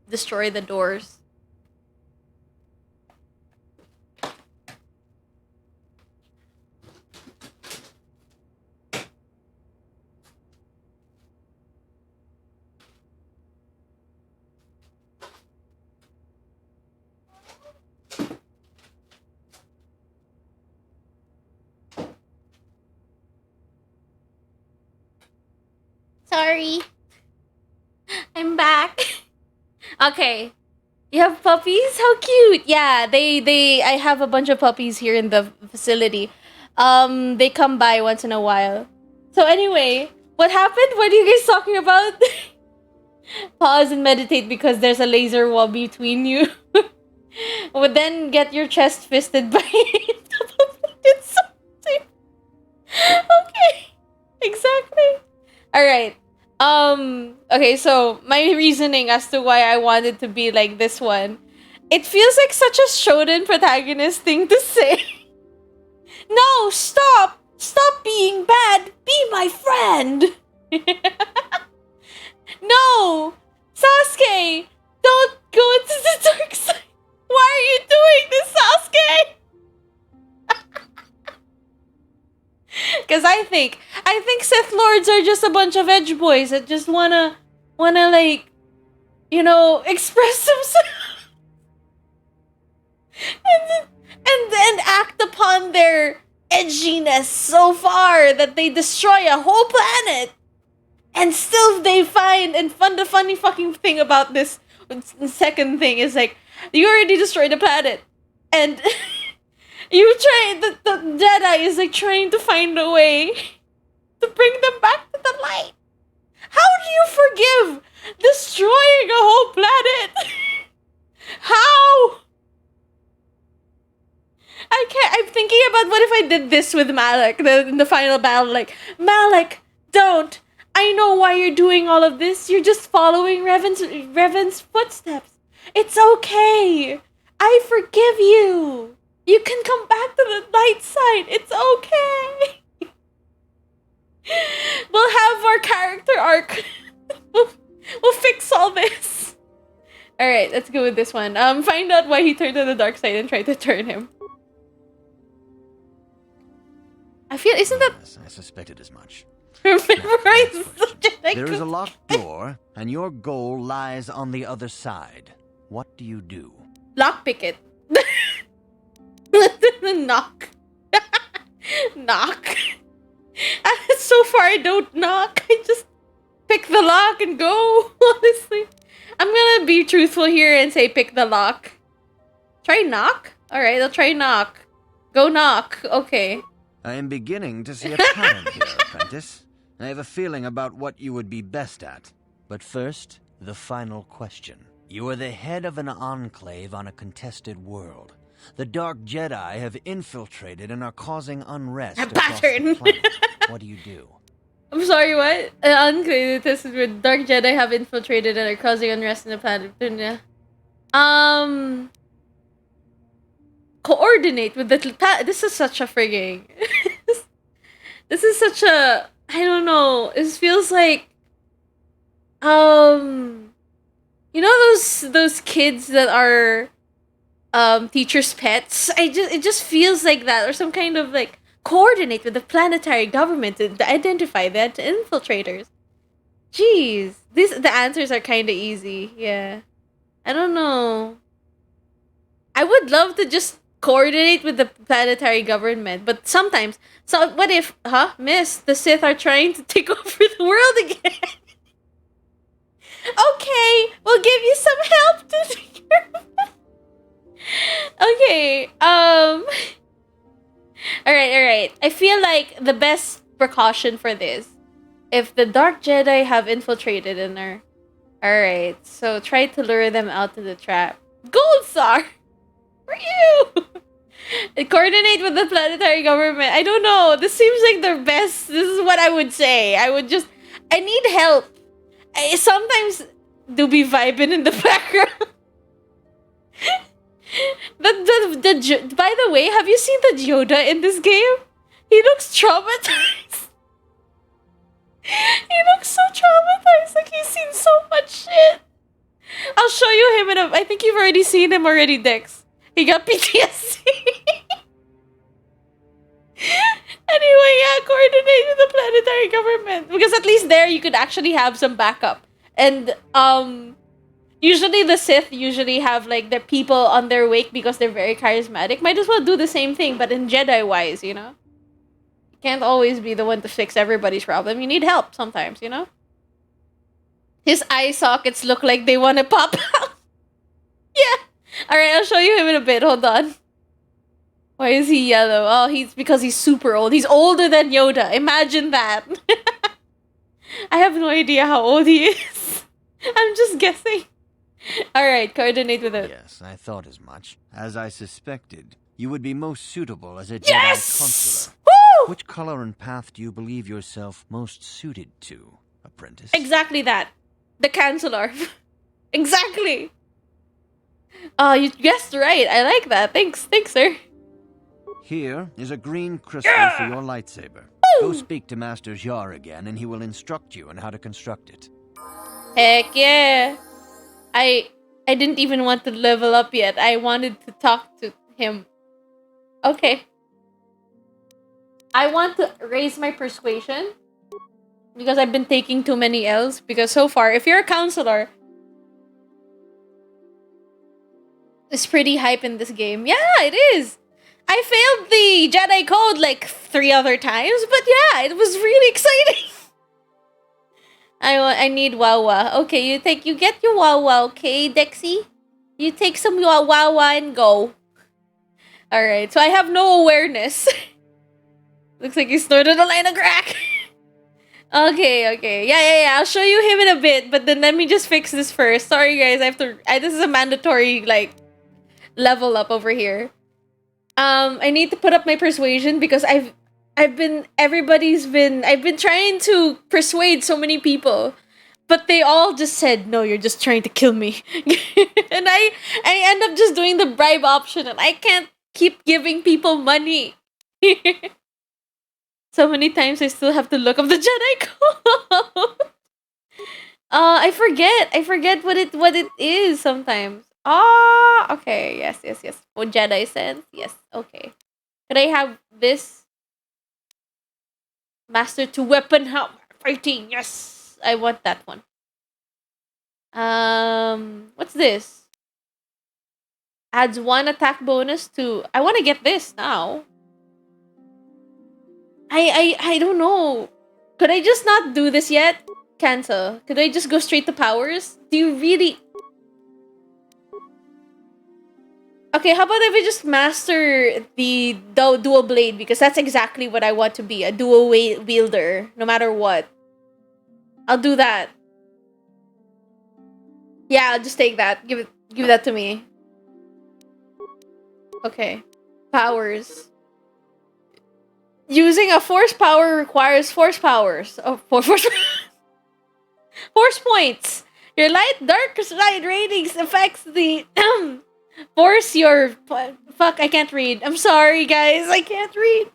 destroy the doors. Sorry. I'm back. Okay. You have puppies? How cute. Yeah, I have a bunch of puppies here in the facility. They come by once in a while. So anyway, what happened? What are you guys talking about? Pause and meditate because there's a laser wall between you. Would then get your chest fisted by it's something. Okay. Exactly. Alright. Okay, so my reasoning as to why I wanted to be like this one. It feels like such a shonen protagonist thing to say. No, stop! Stop being bad! Be my friend! No! Sasuke! Don't go into the dark side! Why are you doing this, Sasuke? Because I think Sith Lords are just a bunch of edge boys that just wanna like, you know, express themselves and then act upon their edginess so far that they destroy a whole planet. And still they find, and the funny fucking thing about this second thing is like, you already destroyed the planet. And you try, the Jedi is like trying to find a way to bring them back to the light. How do you forgive destroying a whole planet? How? I can't. I'm thinking about what if I did this with Malak in the final battle. Like, Malak, don't. I know why you're doing all of this. You're just following Revan's footsteps. It's okay. I forgive you. You can come back to the light side. It's okay. We'll have our character arc. we'll fix all this. Alright, let's go with this one. Find out why he turned to the dark side and try to turn him. I feel, isn't that... Yes, I suspected as much. Memorize There is a locked door, and your goal lies on the other side. What do you do? Lockpick it. Knock. Knock. So far, I don't knock. I just pick the lock and go, honestly. I'm gonna be truthful here and say pick the lock. Try knock? Alright, I'll try knock. Go knock. Okay. I am beginning to see a pattern here, apprentice. I have a feeling about what you would be best at. But first, the final question. You are the head of an enclave on a contested world. The Dark Jedi have infiltrated and are causing unrest across the planet. What do you do? I'm sorry, what? Unclear tested with Dark Jedi have infiltrated and are causing unrest in the planet. Coordinate with the... This is such a frigging... This is such a... I don't know. It feels like... You know those kids that are... teachers' pets? It just feels like that. Or some kind of like... Coordinate with the planetary government to identify the infiltrators. Jeez. The answers are kind of easy. Yeah. I don't know. I would love to just coordinate with the planetary government. But sometimes, so what if, Miss, the Sith are trying to take over the world again? Okay, we'll give you some help to take care of that. Okay, alright. I feel like the best precaution for this, if the Dark Jedi have infiltrated in her, alright, so try to lure them out to the trap. Gold Star! For you! Coordinate with the planetary government. I don't know. This seems like their best. This is what I would say. I need help. I sometimes do be vibing in the background. By the way, have you seen the Yoda in this game? He looks traumatized. He looks so traumatized. Like he's seen so much shit. I'll show you him I think you've already seen him already, Dex. He got PTSD. Anyway, yeah, coordinate with the planetary government. Because at least there you could actually have some backup. And, usually the Sith usually have, like, their people on their wake because they're very charismatic. Might as well do the same thing, but in Jedi-wise, you know? You can't always be the one to fix everybody's problem. You need help sometimes, you know? His eye sockets look like they want to pop out. Yeah. Alright, I'll show you him in a bit. Hold on. Why is he yellow? Oh, because he's super old. He's older than Yoda. Imagine that. I have no idea how old he is. I'm just guessing. Alright, coordinate with it. Yes, I thought as much. As I suspected, you would be most suitable as a Jedi Yes! consular. Woo! Which color and path do you believe yourself most suited to, apprentice? Exactly that. The Chancellor. Exactly. You guessed right. I like that. Thanks, sir. Here is a green crystal for your lightsaber. Go speak to Master Jar again, and he will instruct you on how to construct it. Heck yeah. I didn't even want to level up yet. I wanted to talk to him. Okay. I want to raise my persuasion because I've been taking too many L's. Because so far, if you're a counselor, it's pretty hype in this game. Yeah, it is. I failed the Jedi Code like 3 other times, but yeah, it was really exciting. I need Wawa. Okay, you get your Wawa, okay, Dexy? You take some Wawa and go. Alright, so I have no awareness. Looks like you snorted a line of crack. Okay. Yeah. I'll show you him in a bit, but then let me just fix this first. Sorry, guys. This is a mandatory, like, level up over here. I need to put up my persuasion because I've been trying to persuade so many people, but they all just said, no, you're just trying to kill me. And I end up just doing the bribe option, and I can't keep giving people money. So many times I still have to look up the Jedi Code. I forget what it is sometimes. Okay, yes. For Jedi sense, yes, okay. Could I have this? Master to weapon help fighting, yes! I want that one. What's this? Adds 1 attack bonus to... I want to get this now. I don't know. Could I just not do this yet? Cancel. Could I just go straight to powers? Do you really... Okay, how about if I just master the dual blade? Because that's exactly what I want to be. A dual wielder, no matter what. I'll do that. Yeah, I'll just take that. Give that to me. Okay. Powers. Using a force power requires force powers. Oh, force points. Your dark side ratings affects the force your... Fuck, I can't read. I'm sorry, guys. I can't read.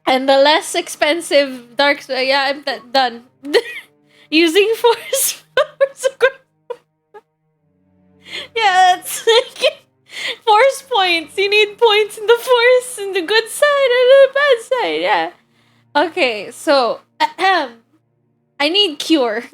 And the less expensive dark side... Yeah, I'm done. Using force powers. Yeah, that's like... Force points. You need points in the force, in the good side and the bad side. Yeah. Okay, so... I need cure.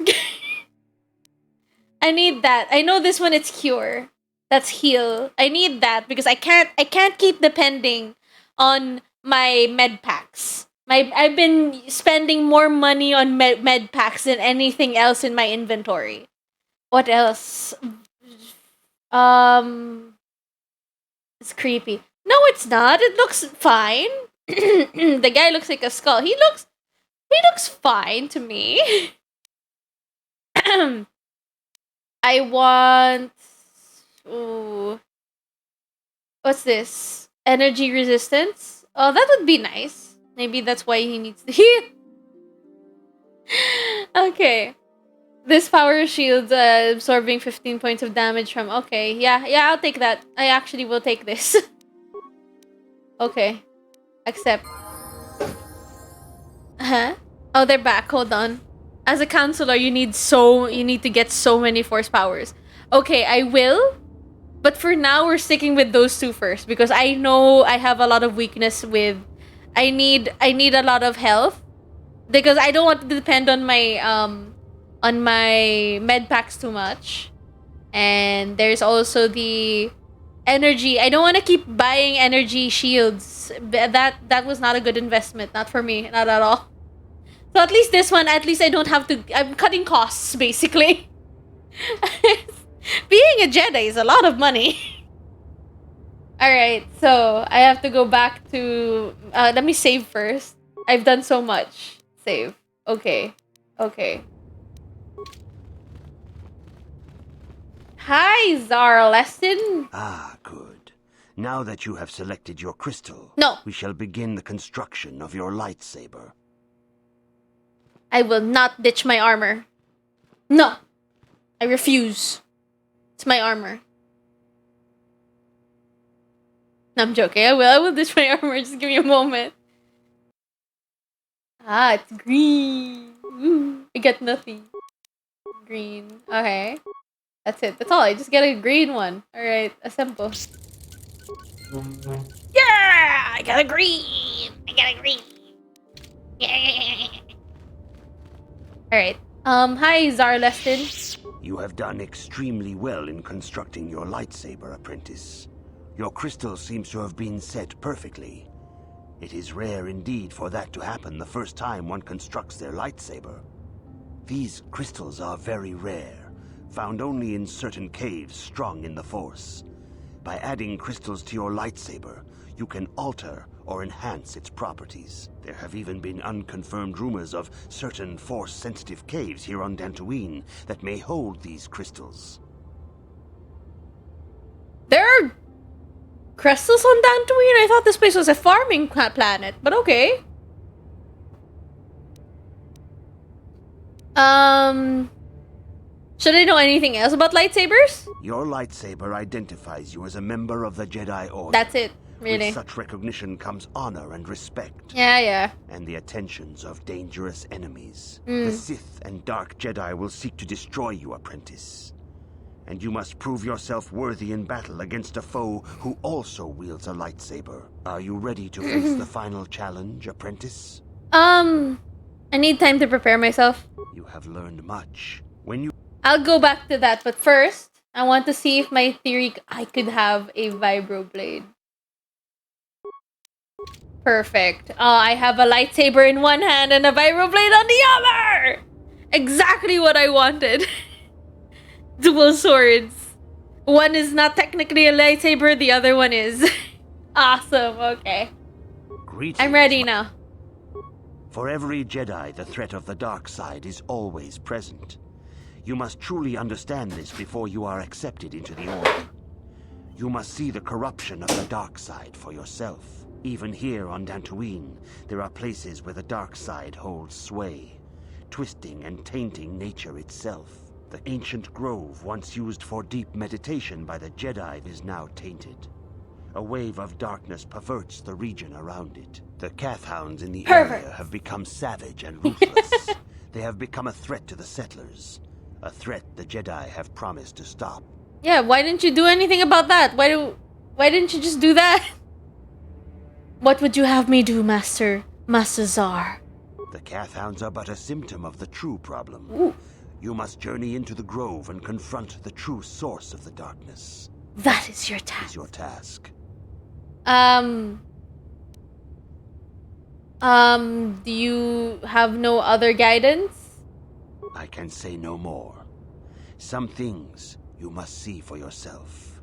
I need that. I know this one, it's cure. That's heal. I need that because I can't keep depending on my med packs. I've been spending more money on med packs than anything else in my inventory. What else? Um it's creepy. No, it's not. It looks fine. The guy looks like a skull. He looks fine to me. I want. Ooh, what's this? Energy resistance. Oh, that would be nice. Maybe that's why he needs to heal. Okay. This power shield absorbing 15 points of damage from. Okay, yeah, I'll take that. I actually will take this. Okay. Accept. Huh? Oh, they're back. Hold on. As a counselor, you need to get so many force powers. Okay, I will. But for now, we're sticking with those two first because I know I have a lot of weakness with. I need a lot of health because I don't want to depend on my med packs too much. And there's also the energy. I don't want to keep buying energy shields. That was not a good investment. Not for me. Not at all. So at least this one, at least I don't have to. I'm cutting costs basically. Being a Jedi is a lot of money. Alright, so I have to go back to... let me save first. I've done so much. Save. Okay. Hi, Zara Leston. Ah, good. Now that you have selected your crystal, No. we shall begin the construction of your lightsaber. I will not ditch my armor. No. I refuse. It's my armor. No, I'm joking. I will ditch my armor. Just give me a moment. Ah, it's green. Ooh, I get nothing. Green. Okay. That's it. That's all. I just get a green one. Alright, assemble. Yeah! I got a green! Yeah! Alright. Hi, Zarleston. You have done extremely well in constructing your lightsaber, apprentice. Your crystal seems to have been set perfectly. It is rare indeed for that to happen the first time one constructs their lightsaber. These crystals are very rare, found only in certain caves strung in the Force. By adding crystals to your lightsaber, you can alter or enhance its properties. There have even been unconfirmed rumors of certain Force-sensitive caves here on Dantooine that may hold these crystals. There are crystals on Dantooine? I thought this place was a farming planet, but okay. Should I know anything else about lightsabers? Your lightsaber identifies you as a member of the Jedi Order. That's it, really. With such recognition comes honor and respect. Yeah. And the attentions of dangerous enemies. Mm. The Sith and Dark Jedi will seek to destroy you, apprentice. And you must prove yourself worthy in battle against a foe who also wields a lightsaber. Are you ready to face the final challenge, apprentice? I need time to prepare myself. You have learned much. I'll go back to that, but first, I want to see if my theory I could have a vibroblade. Perfect. I have a lightsaber in one hand and a vibroblade on the other! Exactly what I wanted. Dual swords. One is not technically a lightsaber, the other one is. Awesome, okay. Greetings. I'm ready now. For every Jedi, the threat of the dark side is always present. You must truly understand this before you are accepted into the Order. You must see the corruption of the dark side for yourself. Even here on Dantooine, there are places where the dark side holds sway, twisting and tainting nature itself. The ancient grove once used for deep meditation by the Jedi is now tainted. A wave of darkness perverts the region around it. The Kathhounds in the area have become savage and ruthless. They have become a threat to the settlers. A threat the Jedi have promised to stop. Yeah, why didn't you do anything about that? Why didn't you just do that? What would you have me do, Master Zar? The Kathhounds are but a symptom of the true problem. Ooh. You must journey into the grove and confront the true source of the darkness. That is your Is task. your task. Do you have no other guidance? I can say no more. Some things you must see for yourself.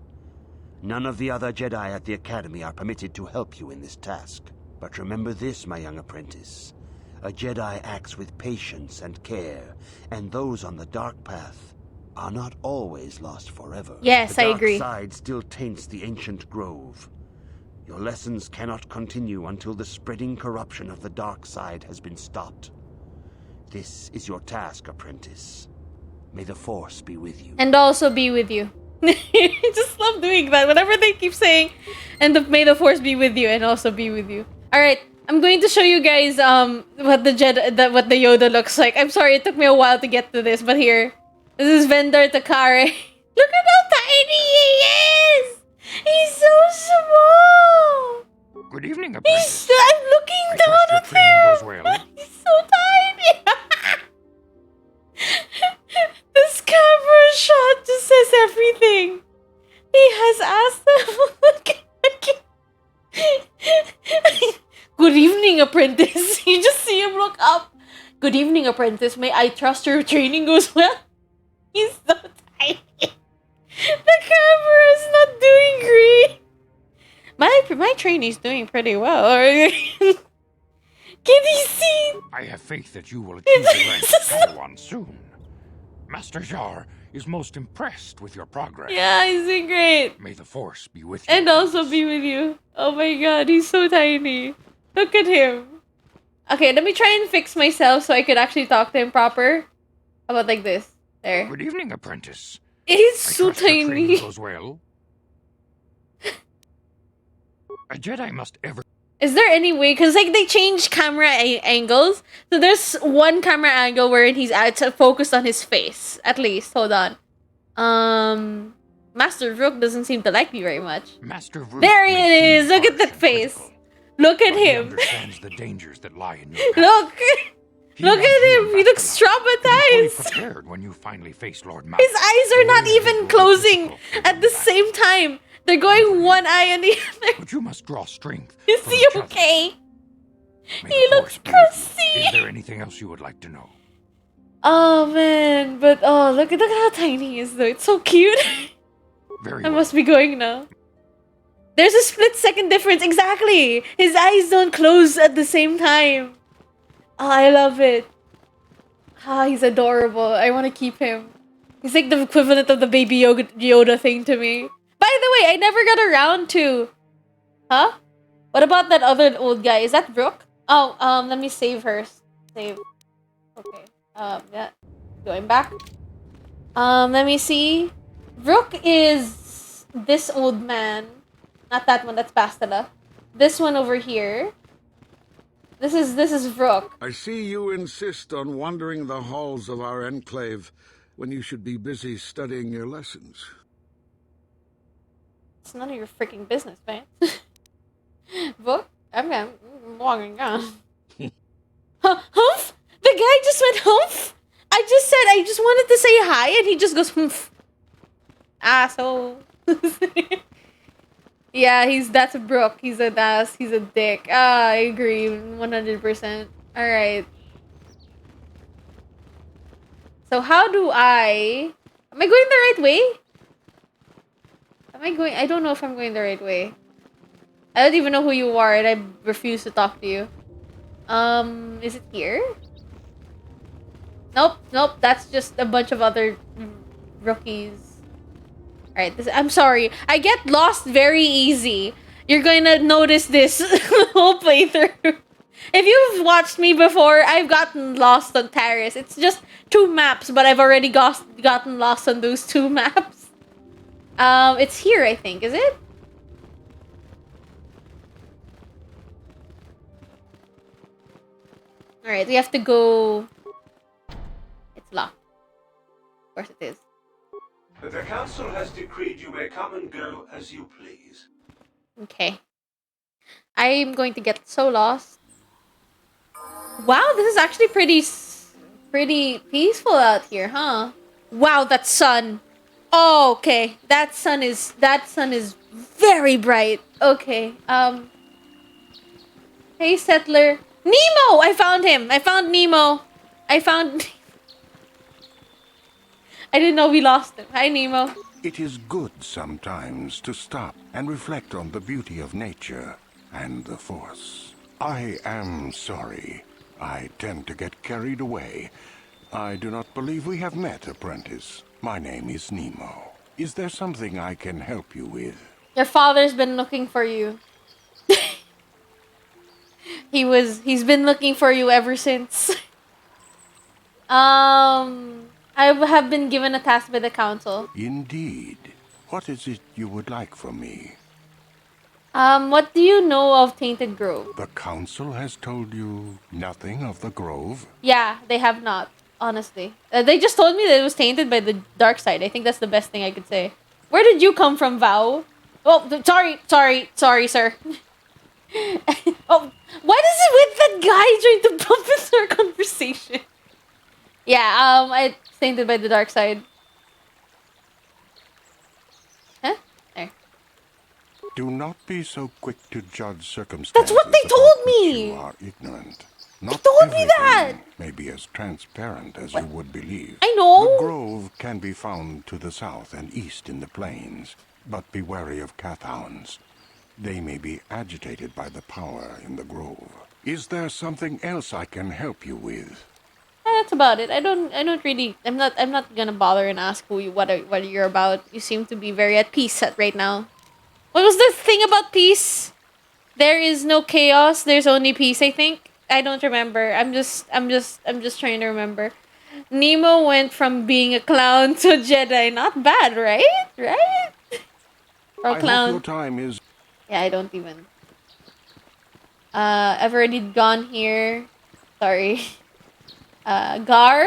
None of the other Jedi at the Academy are permitted to help you in this task. But remember this, my young apprentice. A Jedi acts with patience and care, and those on the dark path are not always lost forever. Yes, the I dark agree. side still taints the ancient grove. Your lessons cannot continue until the spreading corruption of the dark side has been stopped. This is your task, apprentice. May the Force be with you. And also be with you. I just love doing that. Whenever they keep saying, may the Force be with you and also be with you. Alright, I'm going to show you guys what the what the Yoda looks like. I'm sorry, it took me a while to get to this, but here. This is Vendor Takare. Look at how tiny he is! He's so small! Good evening, apprentice. I'm looking I down trust your at training goes him! well. He's so tiny! This camera shot just says everything. He has asked them. Good evening, apprentice. You just see him look up. Good evening, apprentice. May I trust your training goes well? He's so tiny. The camera is not doing great. My trainee's doing pretty well. Can you see? I have faith that you will achieve the rank of Padawan soon. Master Jar is most impressed with your progress. Yeah, he's doing great. May the Force be with you. And also be with you. Oh my god, he's so tiny. Look at him. Okay, let me try and fix myself so I could actually talk to him proper. How about like this? There. Good evening, apprentice. He's I so trust your training tiny. goes well. A Jedi must ever. Is there any way? Because like they changed camera angles. So there's one camera angle where he's focused on his face. At least. Hold on. Master Rook doesn't seem to like me very much. Master Rook There may it seem is. Look at harsh that and face. critical, Look at but he him. understands the dangers that lie in your path. Look. He Look wants at you, him. He Master looks Luck, to be fully traumatized. prepared when you finally face Lord Malak. His eyes are not Knowing that it even will be closing difficult for at you the back. same time. They're going one eye and the other. But you must draw strength. Is from he each other. okay? May He the looks Force be with you. crusty. Is there anything else you would like to know? Oh man, but oh look at how tiny he is though. It's so cute. Very I well. must be going now. There's a split-second difference. Exactly. His eyes don't close at the same time. Oh, I love it. Ah, he's adorable. I want to keep him. He's like the equivalent of the baby Yoda thing to me. By the way, I never got around to... Huh? What about that other old guy? Is that Brooke? Oh, let me save her. Save. Okay. Yeah. Going back. Let me see. Brooke is this old man. Not that one, that's Bastila. This one over here. This is Brooke. I see you insist on wandering the halls of our enclave when you should be busy studying your lessons. It's none of your freaking business, man. Brooke? I'm walking on. Humph? The guy just went humph? I just wanted to say hi and he just goes humph. Asshole. Yeah, that's Brooke. He's an ass. He's a dick. Ah, I agree. 100%. Alright. So how do I... Am I going the right way? I don't know if I'm going the right way. I don't even know who you are and I refuse to talk to you. Is it here? Nope, that's just a bunch of other rookies. Alright, I'm sorry. I get lost very easy. You're going to notice this whole playthrough. If you've watched me before, I've gotten lost on Taris. It's just 2 maps, but I've already gotten lost on those 2 maps. It's here, I think. Is it? Alright, we have to go... It's locked. Of course it is. The council has decreed you may come and go as you please. Okay. I'm going to get so lost. Wow, this is actually pretty peaceful out here, huh? Wow, that sun. Oh, okay. That sun is very bright. Okay. Hey, settler. Nemo! I found him. I found Nemo. I found. I didn't know we lost him. Hi, Nemo. It is good sometimes to stop and reflect on the beauty of nature and the Force. I am sorry. I tend to get carried away. I do not believe we have met, apprentice. My name is Nemo. Is there something I can help you with? Your father's been looking for you. He's been looking for you ever since. I have been given a task by the council. Indeed. What is it you would like from me? What do you know of Tainted Grove? The council has told you nothing of the grove? Yeah, they have not, honestly. They just told me that it was tainted by the dark side. I think that's the best thing I could say. Where did you come from, Val? Oh, sorry, sir. Oh, what is it with that guy trying to bump into our conversation? Yeah, it's tainted by the dark side. Huh? There. Do not be so quick to judge circumstances. That's what they about told which me! You are ignorant. Not told me that! everything may be as transparent as you would believe. I know! The grove can be found to the south and east in the plains, but be wary of kathhounds. They may be agitated by the power in the grove. Is there something else I can help you with? That's about it. I'm not gonna bother and ask what you're about. You seem to be very at peace right now. What was the thing about peace? There is no chaos. There's only peace. I think. I don't remember. I'm just trying to remember. Nemo went from being a clown to a Jedi. Not bad, right? Right? Or a I clown. hope your time is... Yeah, I don't even. I've already gone here. Sorry. Gar?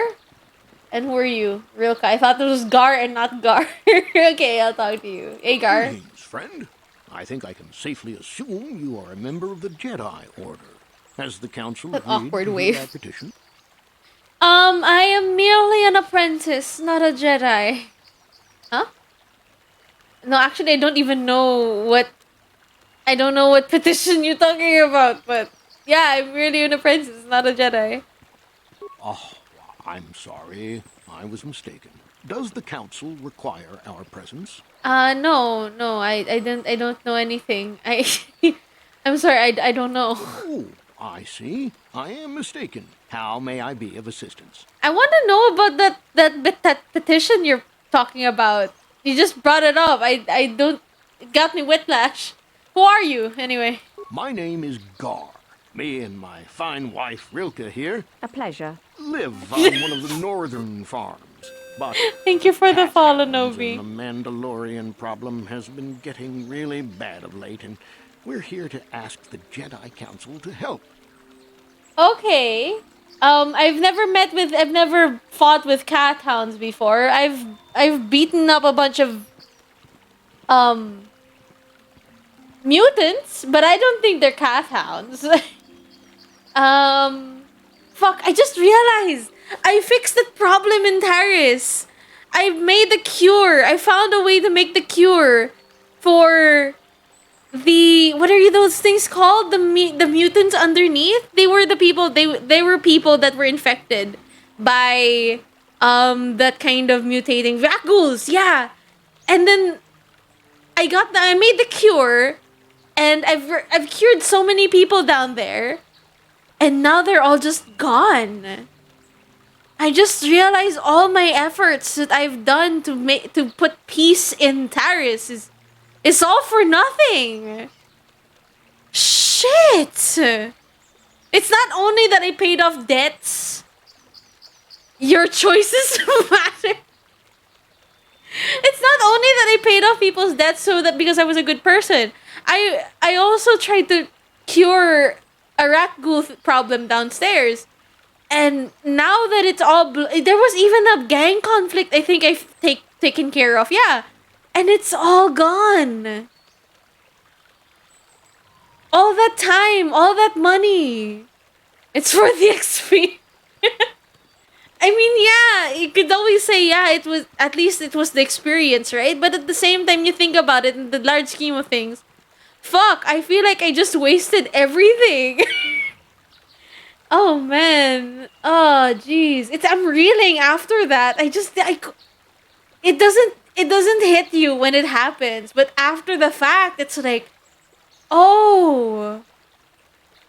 And who are you? Rilka. I thought this was Gar and not Gar. Okay, I'll talk to you. Hey, Gar. Greetings, friend. I think I can safely assume you are a member of the Jedi Order. Has the Council That agreed awkward to wave. our petition? I am merely an apprentice, not a Jedi. Huh? No, actually, I don't even know what... I don't know what petition you're talking about, but... Yeah, I'm merely an apprentice, not a Jedi. Oh, I'm sorry. I was mistaken. Does the Council require our presence? No, I don't know anything. I'm sorry, I don't know. Oh, I see. I am mistaken. How may I be of assistance? I want to know about that petition you're talking about. You just brought it up. I don't... It got me whiplash. Who are you, anyway? My name is Gar. Me and my fine wife, Rilka, here... A pleasure. ...live on one of the northern farms. But... Thank you for the follow, and Nobi. the Mandalorian problem has been getting really bad of late, and we're here to ask the Jedi Council to help. Okay. I've never fought with cat hounds before. I've beaten up a bunch of mutants, but I don't think they're cat hounds. Fuck, I just realized I fixed the problem in Taris. I made the cure. I found a way to make the cure for the... What are those things called? The mutants underneath? They were the people... They were people that were infected by that kind of mutating vacuoles. Yeah. And then I made the cure, and I've cured so many people down there, and now they're all just gone. I just realized all my efforts that I've done to put peace in Taris is all for nothing. Shit! It's not only that I paid off debts. Your choices matter. It's not only that I paid off people's debts because I was a good person. I also tried to cure a rat ghoul problem downstairs. And now that it's all... there was even a gang conflict I think I've taken care of. Yeah. And it's all gone. All that time, all that money. It's for the XP. I mean, yeah, you could always say, yeah, it was, at least it was the experience, right? But at the same time, you think about it in the large scheme of things. Fuck, I feel like I just wasted everything. Oh man. Oh jeez. I'm reeling after that. It doesn't hit you when it happens, but after the fact, it's like, oh,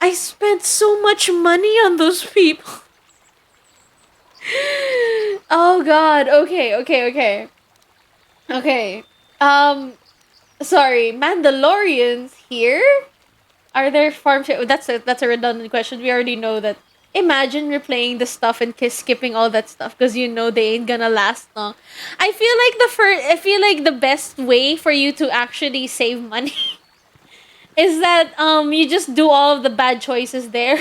I spent so much money on those people. Oh god. Okay, okay, okay. Okay. Um sorry, Mandalorians here? Are there farm ship? That's a redundant question. We already know that. Imagine replaying the stuff and skipping all that stuff because you know they ain't gonna last long. I feel like the best way for you to actually save money is that you just do all of the bad choices there.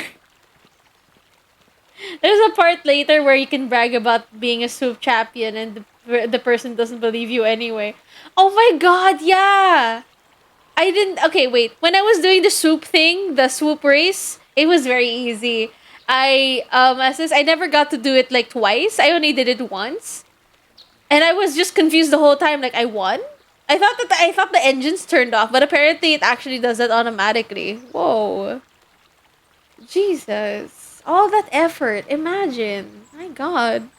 There's a part later where you can brag about being a soup champion and the person doesn't believe you anyway. Oh my god, yeah. I didn't. Okay, wait. When I was doing the swoop thing, the swoop race, it was very easy. I never got to do it like twice. I only did it once, and I was just confused the whole time. Like I won. I thought the engines turned off, but apparently it actually does that automatically. Whoa, Jesus! All that effort. Imagine. My God.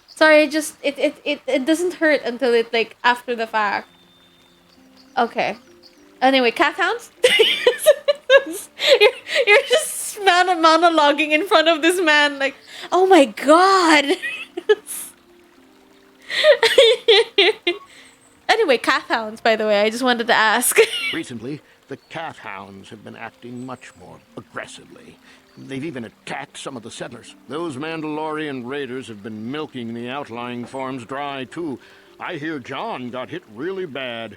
Sorry, it doesn't hurt until it like after the fact. Okay. Anyway, cat hounds? you're just monologuing in front of this man, like, oh my god. Anyway, cat hounds, by the way, I just wanted to ask. Recently, the cat hounds have been acting much more aggressively. They've even attacked some of the settlers. Those Mandalorian raiders have been milking the outlying farms dry, too. I hear John got hit really bad.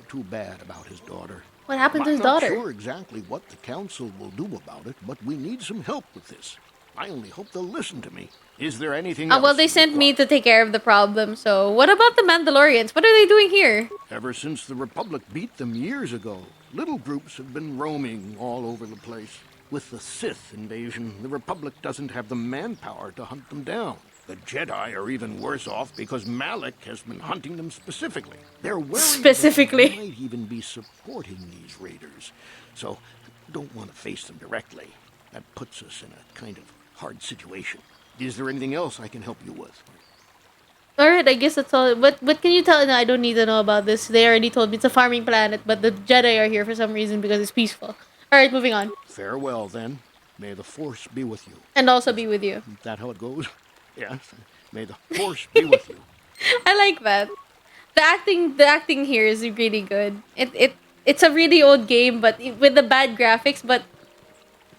Too bad about his daughter. What happened to his I'm not daughter? sure exactly what the council will do about it, but we need some help with this. I only hope they'll listen to me. Is there anything else? Well, they sent me to take care of the problem, so what about the Mandalorians? What are they doing here? Ever since the Republic beat them years ago, little groups have been roaming all over the place. With the Sith invasion, the Republic doesn't have the manpower to hunt them down. The Jedi are even worse off because Malik has been hunting them specifically. They're worried Specifically. that they might even be supporting these raiders. So, don't want to face them directly. That puts us in a kind of hard situation. Is there anything else I can help you with? Alright, I guess that's all. What can you tell? No, I don't need to know about this. They already told me it's a farming planet, but the Jedi are here for some reason because it's peaceful. Alright, moving on. Farewell, then. May the Force be with you. And also be with you. Is that how it goes? Yes. May the Force be with you. I like that. The acting here is really good. It's a really old game, but with the bad graphics, but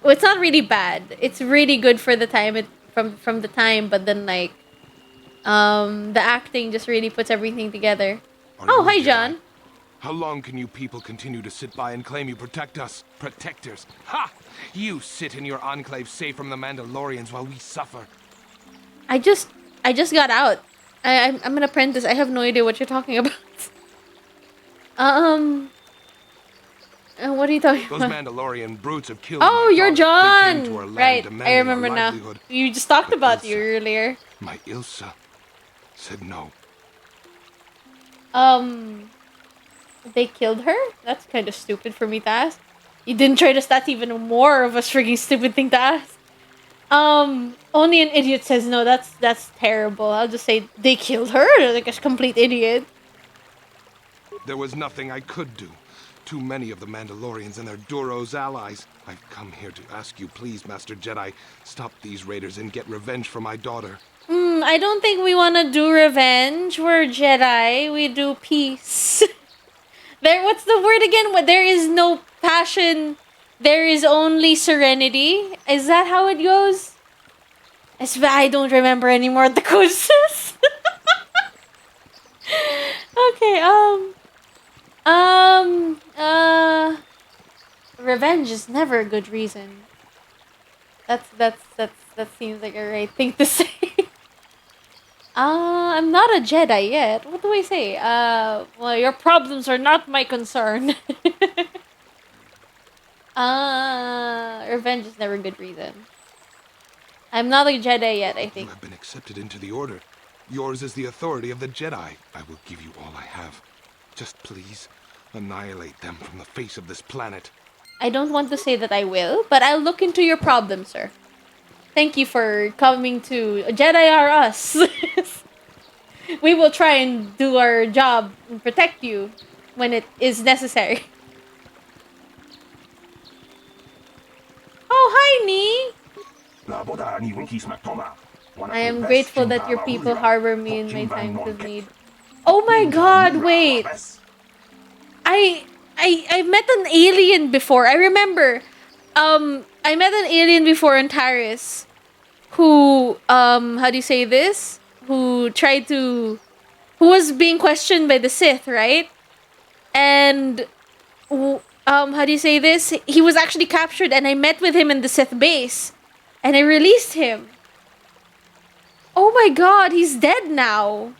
well, it's not really bad. It's really good for the time from the time, but then like the acting just really puts everything together. Oh, hi John. How long can you people continue to sit by and claim you protect us? Protectors. Ha! You sit in your enclave safe from the Mandalorians while we suffer. I just got out. I'm an apprentice. I have no idea what you're talking about. What are you talking Those about? Mandalorian brutes have killed Oh, my you're daughter. They came to John! our land Right, I demanding our remember now. livelihood. You just talked But about Ilsa- you earlier. My Ilsa said no. They killed her? That's kind of stupid for me to ask. You didn't trade us. That's even more of a freaking stupid thing to ask. Only an idiot says no. That's terrible. I'll just say they killed her like a complete idiot. There was nothing I could do. Too many of the Mandalorians and their Duros allies. I've come here to ask you, please, Master Jedi, stop these raiders and get revenge for my daughter. I don't think we want to do revenge. We're Jedi. We do peace. What's the word again? There is no passion. There is only serenity. Is that how it goes? I don't remember anymore what the code says. Okay, revenge is never a good reason. That seems like a right thing to say. I'm not a Jedi yet. What do I say? Well, your problems are not my concern. Revenge is never a good reason. I'm not a Jedi yet, I You think. have been accepted into the Order. Yours is the authority of the Jedi. I will give you all I have. Just please, annihilate them from the face of this planet. I don't want to say that I will, but I'll look into your problem, sir. Thank you for coming to Jedi are us. We will try and do our job and protect you when it is necessary. Oh, hi, Nee! I am grateful that your people harbor me in my times of need. Oh my god, wait! I met an alien before. I remember. I met an alien before in Taris who how do you say this? Who was being questioned by the Sith, right? And how do you say this? He was actually captured and I met with him in the Sith base and I released him. Oh my god, he's dead now.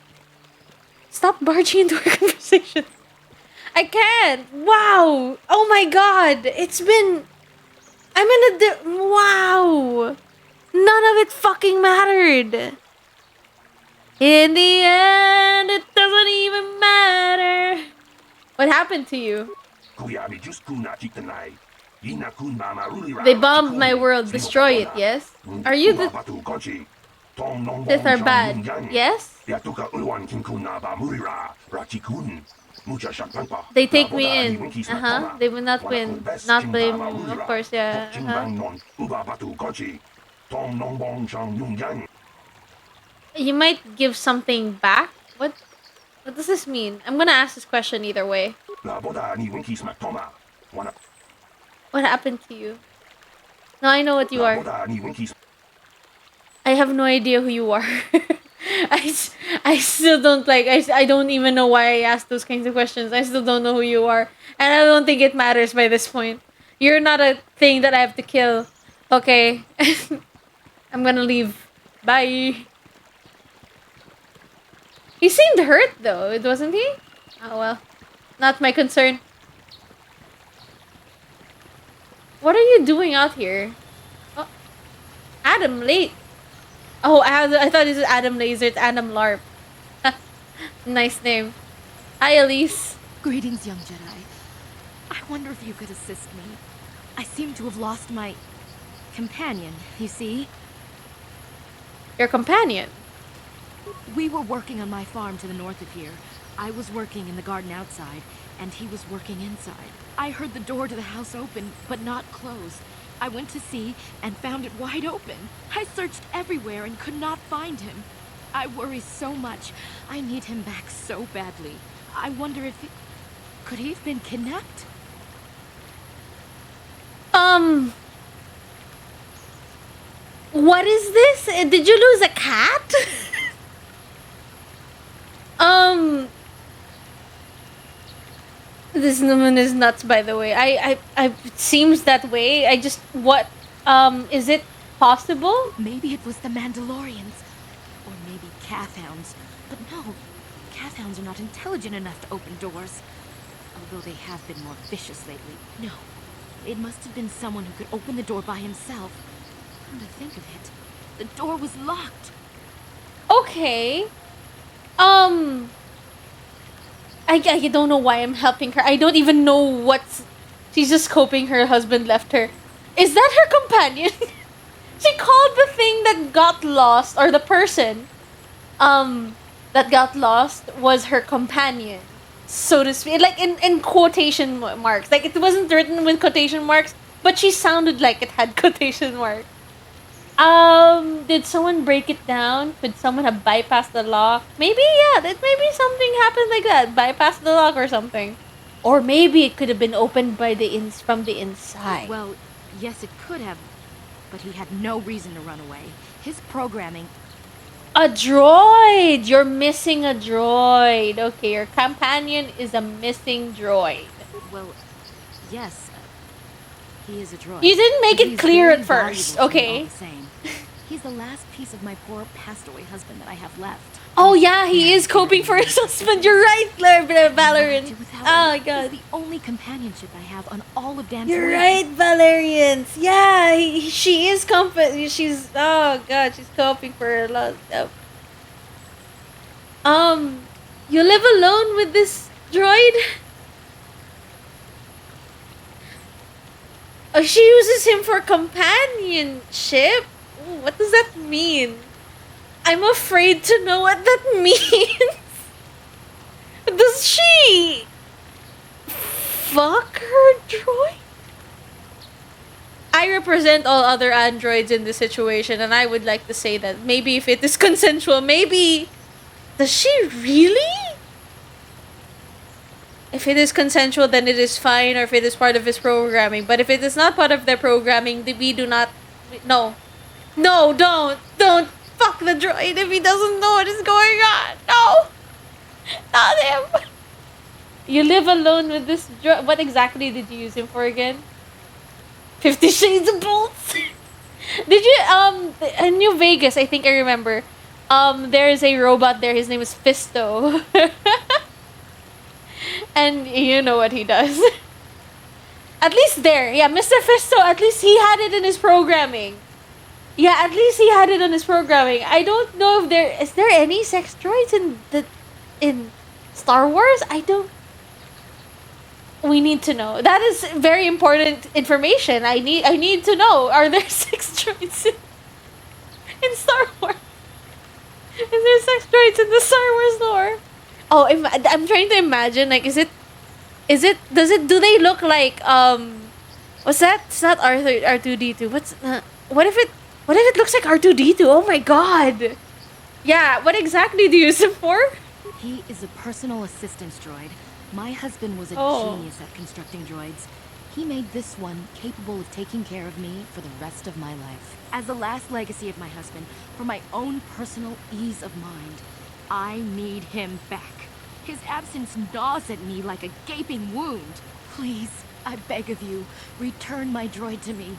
Stop barging into our conversation. I can't. Wow. Oh my god. I'm in wow. None of it fucking mattered. In the end, it doesn't even matter. What happened to you? They bombed my world. Destroy it, yes? Are you the Sith are bad? Yes? They take me in. Uh-huh. They will not win. Not blame you. Of course, yeah. You might give something back? What does this mean? I'm gonna ask this question either way. What happened to you? No, I know what you are. I have no idea who you are. I still don't I don't even know why I asked those kinds of questions. I still don't know who you are. And I don't think it matters by this point. You're not a thing that I have to kill. Okay. I'm gonna leave. Bye. He seemed hurt though, wasn't he? Oh well. Not my concern. What are you doing out here? Oh, Adam late. Oh, I thought this was Adam Laser. It's Adam LARP. Nice name. Hi, Elise. Greetings, young Jedi. I wonder if you could assist me. I seem to have lost my companion, you see? Your companion? We were working on my farm to the north of here. I was working in the garden outside, and he was working inside. I heard the door to the house open, but not close. I went to see and found it wide open. I searched everywhere and could not find him. I worry so much. I need him back so badly. I wonder if could he have been kidnapped? What is this? Did you lose a cat? This woman is nuts, by the way. It seems that way. Is it possible? Maybe it was the Mandalorians. Or maybe Cathhounds. But no, Cathhounds are not intelligent enough to open doors. Although they have been more vicious lately. No, it must have been someone who could open the door by himself. Come to think of it, the door was locked. Okay. I don't know why I'm helping her. I don't even know what's... She's just coping her husband left her. Is that her companion? She called the thing that got lost, or the person that got lost was her companion, so to speak. Like in quotation marks. Like it wasn't written with quotation marks, but she sounded like it had quotation marks. Did someone break it down? Could someone have bypassed the lock? Maybe, yeah, maybe something happened like that. Bypass the lock or something. Or maybe it could have been opened by from the inside. Well, yes, it could have, but he had no reason to run away. His programming... A droid! You're missing a droid. Okay, your companion is a missing droid. Well, yes, he is a droid. You didn't make it clear at first. Okay. He's the last piece of my poor passed away husband that I have left. Oh yeah, he is coping for his husband. You're right, Valorant. Oh god. He's the only companionship I have on all of Dan's You're wings. right, Valerians. Yeah, she is she's oh god, she's coping for a lot of stuff. You live alone with this droid? Oh, she uses him for companionship? Ooh, what does that mean? I'm afraid to know what that means. Does she fuck her droid? I represent all other androids in this situation, and I would like to say that maybe if it is consensual, maybe... Does she really? If it is consensual, then it is fine, or if it is part of his programming. But if it is not part of their programming, we do not... No. No, don't. Don't fuck the droid if he doesn't know what is going on. No. Not him. You live alone with this droid. What exactly did you use him for again? 50 Shades of Bolts? Did you, in New Vegas, I think I remember, there is a robot there, his name is Fisto. And you know what he does. At least there, yeah, Mr. Fisto, at least he had it in his programming. Yeah, at least he had it on his programming. I don't know if is there any sex droids in Star Wars? We need to know. That is very important information. I need to know. Are there sex droids in Star Wars? Is there sex droids in the Star Wars lore? Oh, I'm trying to imagine. Like, do they look like what's that? It's not R2D2. What if it looks like R2D2? Oh my god. Yeah. What exactly do you use him for? He is a personal assistance droid. My husband was a genius at constructing droids. He made this one capable of taking care of me for the rest of my life. As the last legacy of my husband, for my own personal ease of mind, I need him back. His absence gnaws at me like a gaping wound. Please, I beg of you, return my droid to me.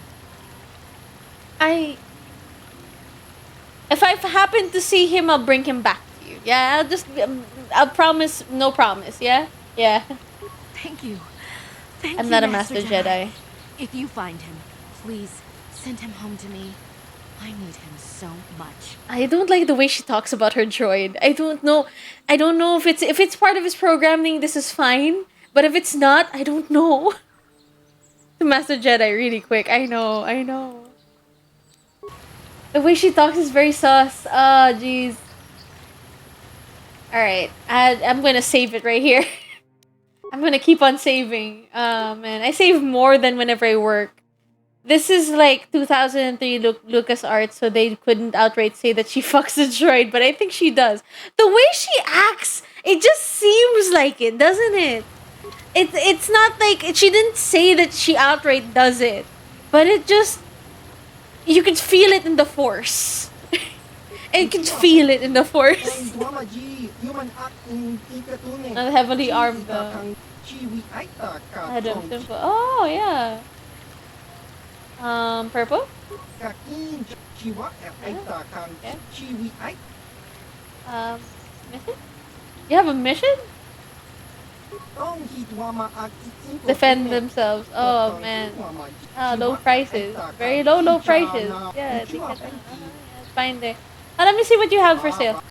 If I happen to see him, I'll bring him back to you. Yeah, I'll promise, no promise, yeah? Yeah. Thank you. Thank I'm you, not a Master Jedi. If you find him, please send him home to me. I need him so much. I don't like the way she talks about her droid. I don't know if it's part of his programming, this is fine. But if it's not, I don't know. The Master Jedi really quick. I know. The way she talks is very sus. Ah, jeez. Alright. I'm gonna save it right here. I'm gonna keep on saving. Man, I save more than whenever I work. This is like 2003 LucasArts, so they couldn't outright say that she fucks the droid, but I think she does. The way she acts, it just seems like it, doesn't it? It's not like she didn't say that she outright does it, but it just you could feel it in the force. You could feel it in the force. Not heavily armed though. Adam Simple. Oh yeah. Purple? Okay. Mission? You have a mission? Defend themselves. Oh man. Low prices. Very low prices. Yeah, I think that's fine there. Let me see what you have for sale.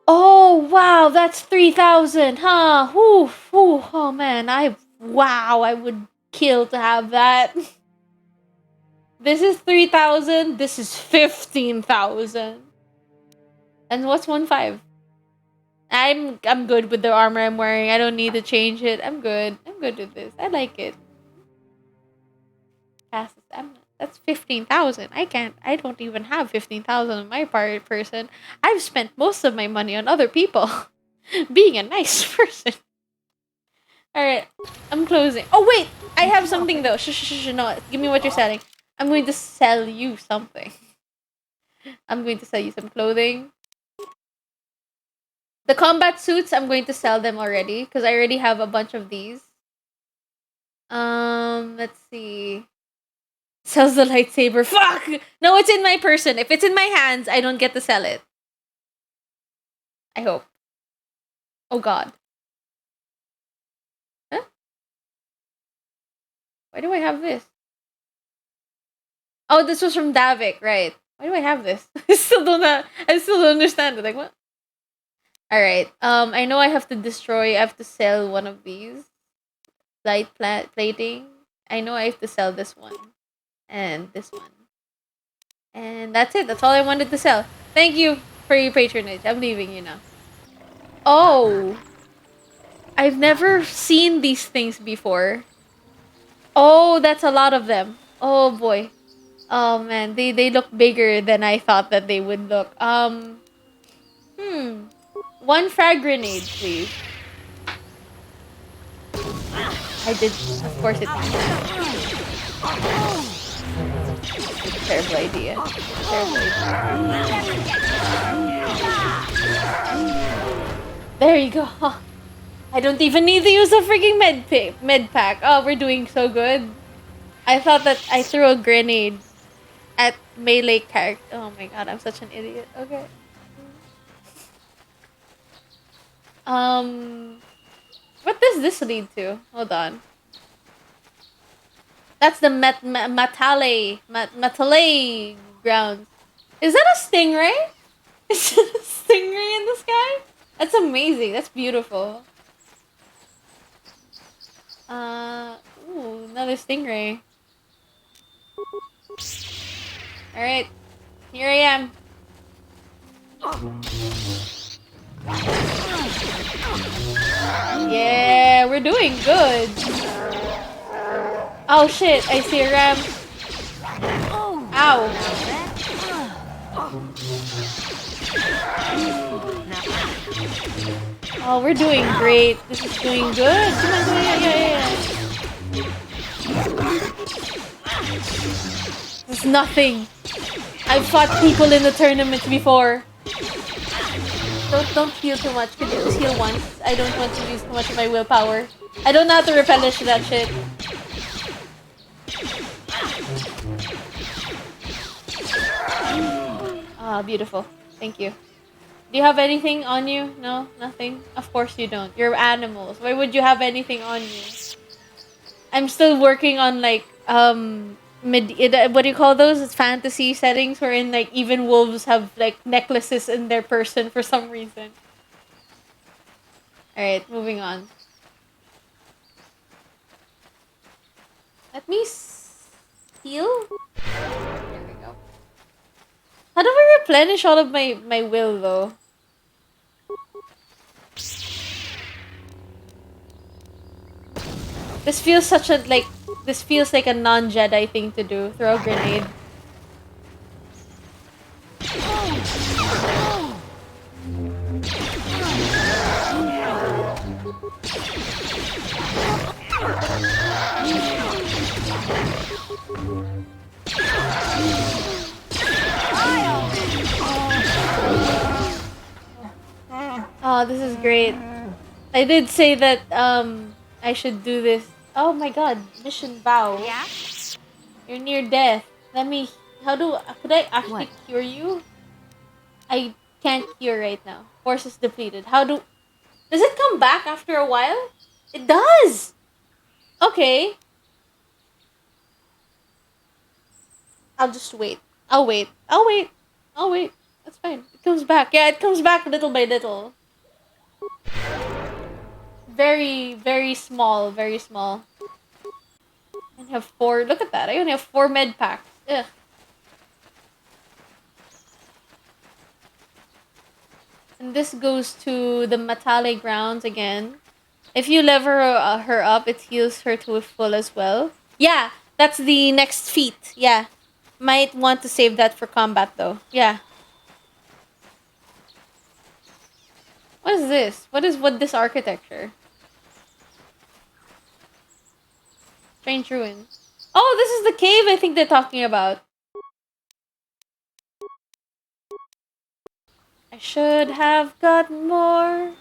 Oh wow, that's 3,000, huh? Whew, whew. Oh man, I would kill to have that. This is 3,000. This is 15,000. And what's 1.5? I'm good with the armor I'm wearing. I don't need to change it. I'm good. I'm good with this. I like it. That's 15,000. I don't even have 15,000 on my person. I've spent most of my money on other people. Being a nice person. Alright, I'm closing. Oh wait! I have something though. No, give me what you're selling. I'm going to sell you something. I'm going to sell you some clothing. The combat suits, I'm going to sell them already. Because I already have a bunch of these. Let's see. Sells the lightsaber. Fuck! No, it's in my person. If it's in my hands, I don't get to sell it. I hope. Oh god. Why do I have this? Oh, this was from Davik, right? Why do I have this? I still don't understand it. Like what? Alright. I know I have to destroy, I have to sell one of these. Plating. I know I have to sell this one. And this one. And that's it. That's all I wanted to sell. Thank you for your patronage. I'm leaving you now. Oh. I've never seen these things before. Oh, that's a lot of them. Oh boy. Oh man, they look bigger than I thought that they would look. One frag grenade, please. I did, of course it. Terrible idea. Terrible idea. There you go. I don't even need to use a freaking med pack. Oh, we're doing so good. I thought that I threw a grenade at melee character. Oh my god, I'm such an idiot. Okay. What does this lead to? Hold on. That's the Matale grounds. Is that a stingray? Is it a stingray in the sky? That's amazing. That's beautiful. Ooh, another stingray. Alright. Here I am. Yeah, we're doing good. Oh shit, I see a ram. Ow. Oh, we're doing great. This is doing good. Come on, yeah. This is nothing. I've fought people in the tournament before. Don't heal too much. Could you just heal once? I don't want to use too much of my willpower. I don't know how to replenish that shit. Ah, beautiful. Thank you. Do you have anything on you? No? Nothing? Of course you don't. You're animals. Why would you have anything on you? I'm still working on like, what do you call those? It's fantasy settings wherein like even wolves have like necklaces in their person for some reason. Alright, moving on. Let me heal? There we go. How do I replenish all of my will though? This feels like a non-Jedi thing to do. Throw a grenade. Oh, this is great. I did say that I should do this. Oh my god, mission vow. Yeah? You're near death. Could I actually cure you? I can't cure right now. Force is depleted. Does it come back after a while? It does! Okay. I'll just wait. I'll wait. That's fine. It comes back. Yeah, it comes back little by little. Very, very small. Very small. I only have 4. Look at that. I only have 4 med packs. Ugh. And this goes to the Matale grounds again. If you lever her up, it heals her to full as well. Yeah, that's the next feat. Yeah. Might want to save that for combat though. Yeah. What is this? What is this architecture? Strange ruins. Oh, this is the cave I think they're talking about. I should have got more.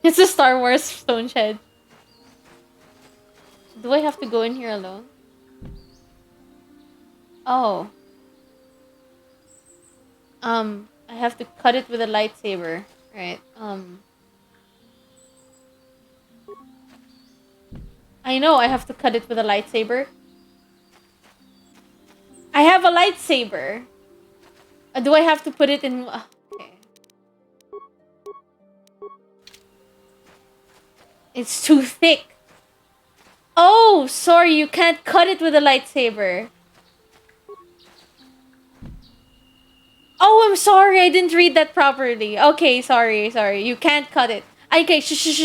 It's a Star Wars stone shed. Do I have to go in here alone? Oh. I have to cut it with a lightsaber. Right. I know I have to cut it with a lightsaber. I have a lightsaber. Do I have to put it in... Okay. It's too thick. Oh, sorry, you can't cut it with a lightsaber. Oh, I'm sorry, I didn't read that properly. Okay, sorry. You can't cut it. Okay,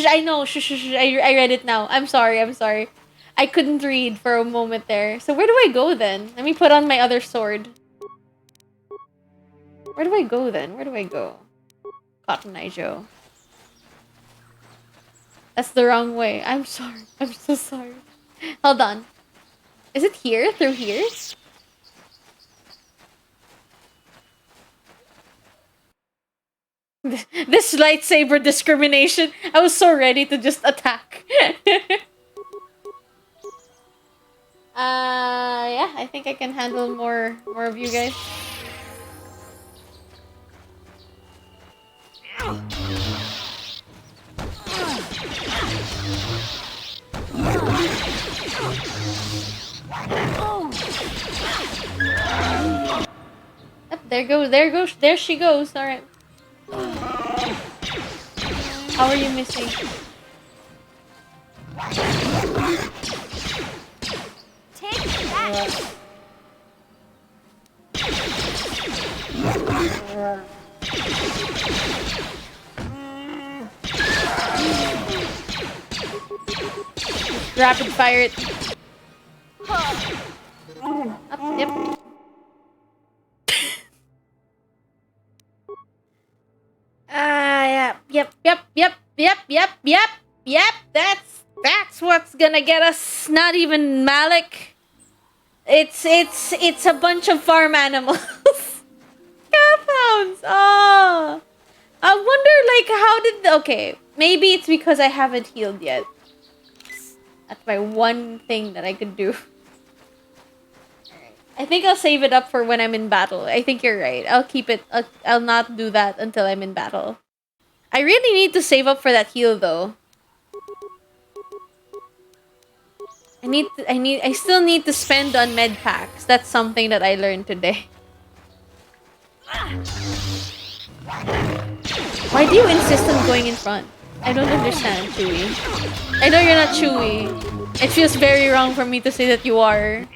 I know, I read it now. I'm sorry. I couldn't read for a moment there. So where do I go then? Let me put on my other sword. Where do I go then? Where do I go? Cotton Eye Joe. That's the wrong way. I'm sorry. I'm so sorry. Hold on. Is it here? Through here? This lightsaber discrimination. I was so ready to just attack. Yeah, I think I can handle more of you guys. Yep, there she goes. All right. How are you missing? Take that! Rapid fire it. Yep. Yep. That's what's gonna get us. Not even Malik. It's a bunch of farm animals. Calfhounds. Oh. I wonder, like, how did... Okay, maybe it's because I haven't healed yet. That's my one thing that I could do. I think I'll save it up for when I'm in battle. I think you're right. I'll keep it... I'll not do that until I'm in battle. I really need to save up for that heal, though. I still need to spend on med packs. That's something that I learned today. Why do you insist on going in front? I don't understand, Chewie. I know you're not Chewie. It feels very wrong for me to say that you are.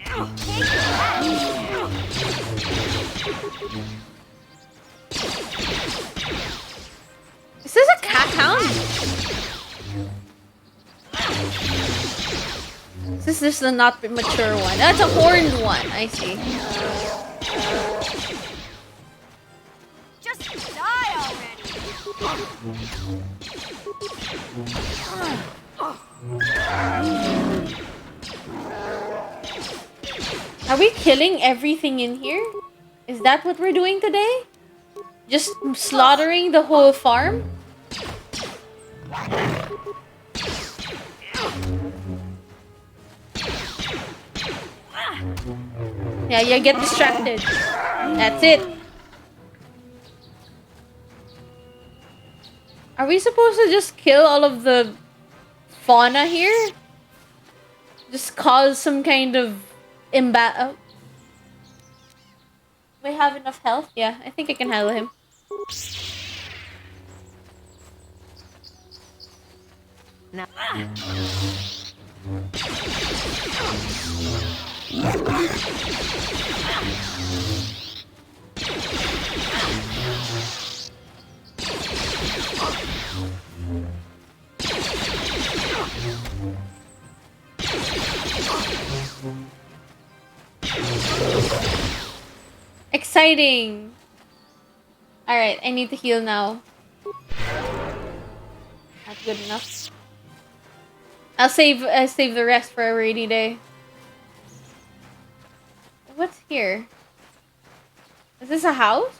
Is this a cat hound? This is the not mature one. That's a horned one. I see. Just die already! Are we killing everything in here? Is that what we're doing today? Just slaughtering the whole farm? Yeah, you get distracted. That's it. Are we supposed to just kill all of the fauna here? Just cause some kind of imbalance? We have enough health? Yeah, I think I can handle him. Now. Exciting! Alright, I need to heal now. Not good enough. I'll save the rest for a rainy day. What's here? Is this a house?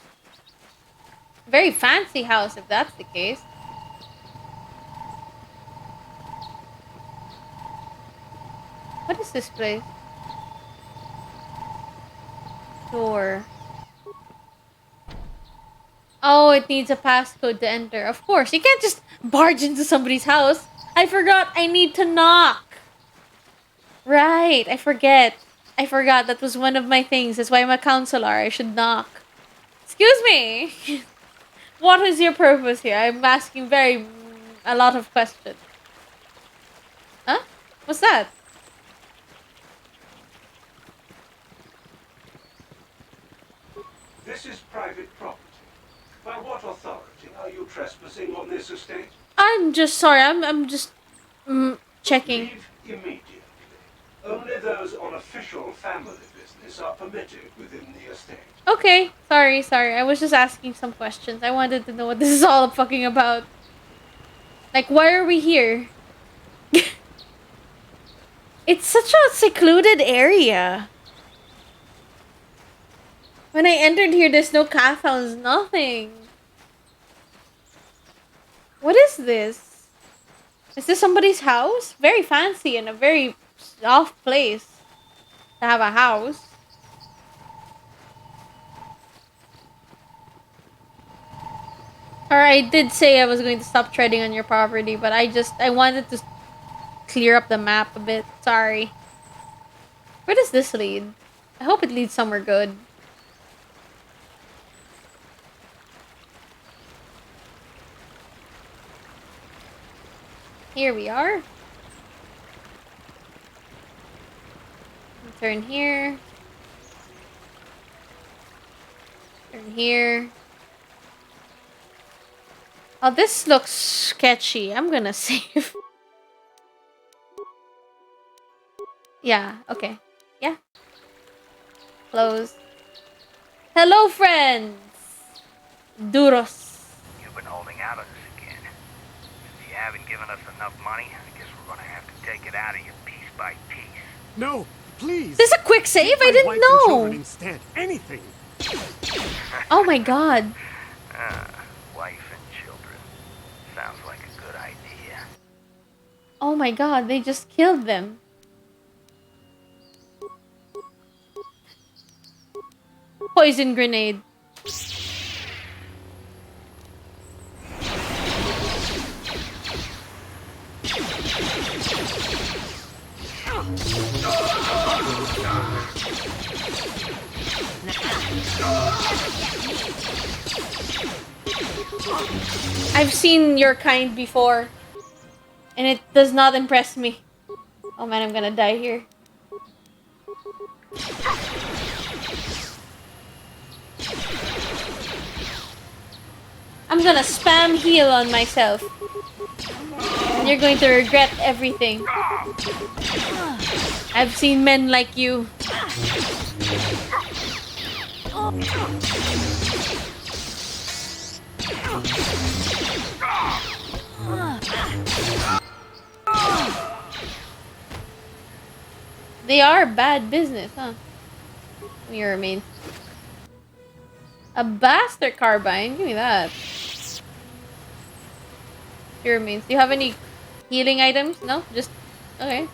Very fancy house, if that's the case. What is this place? Door. Oh, it needs a passcode to enter. Of course, you can't just barge into somebody's house. I forgot I need to knock. Right, I forget. I forgot that was one of my things. That's why I'm a counselor. I should knock. Excuse me. What is your purpose here? I'm asking a lot of questions. Huh? What's that? This is private property. By what authority are you trespassing on this estate? I'm just sorry. I'm just checking. Leave immediately. Only those on official family business are permitted within the estate. Okay, sorry. I was just asking some questions. I wanted to know what this is all fucking about. Like, why are we here? It's such a secluded area. When I entered here, there's no calf hounds, nothing. What is this? Is this somebody's house? Very fancy and a very off place to have a house. Or I did say I was going to stop treading on your property, but I wanted to clear up the map a bit. Sorry. Where does this lead? I hope it leads somewhere good. Here we are. Turn here. Turn here. Oh, this looks sketchy. I'm gonna save. Yeah, okay. Yeah. Close. Hello, friends! Duros. You've been holding out on us again. Since you haven't given us enough money, I guess we're gonna have to take it out of you piece by piece. No, please. This is a quick save? I didn't know. Instead, anything. Oh my god. Wife and children. Sounds like a good idea. Oh my god, they just killed them. Poison grenade. I've seen your kind before, and it does not impress me. Oh man, I'm gonna die here. I'm gonna spam heal on myself. And you're going to regret everything. I've seen men like you. They are bad business, huh? Your remains. A bastard carbine? Give me that. Your remains. Do you have any healing items? No? Just... Okay.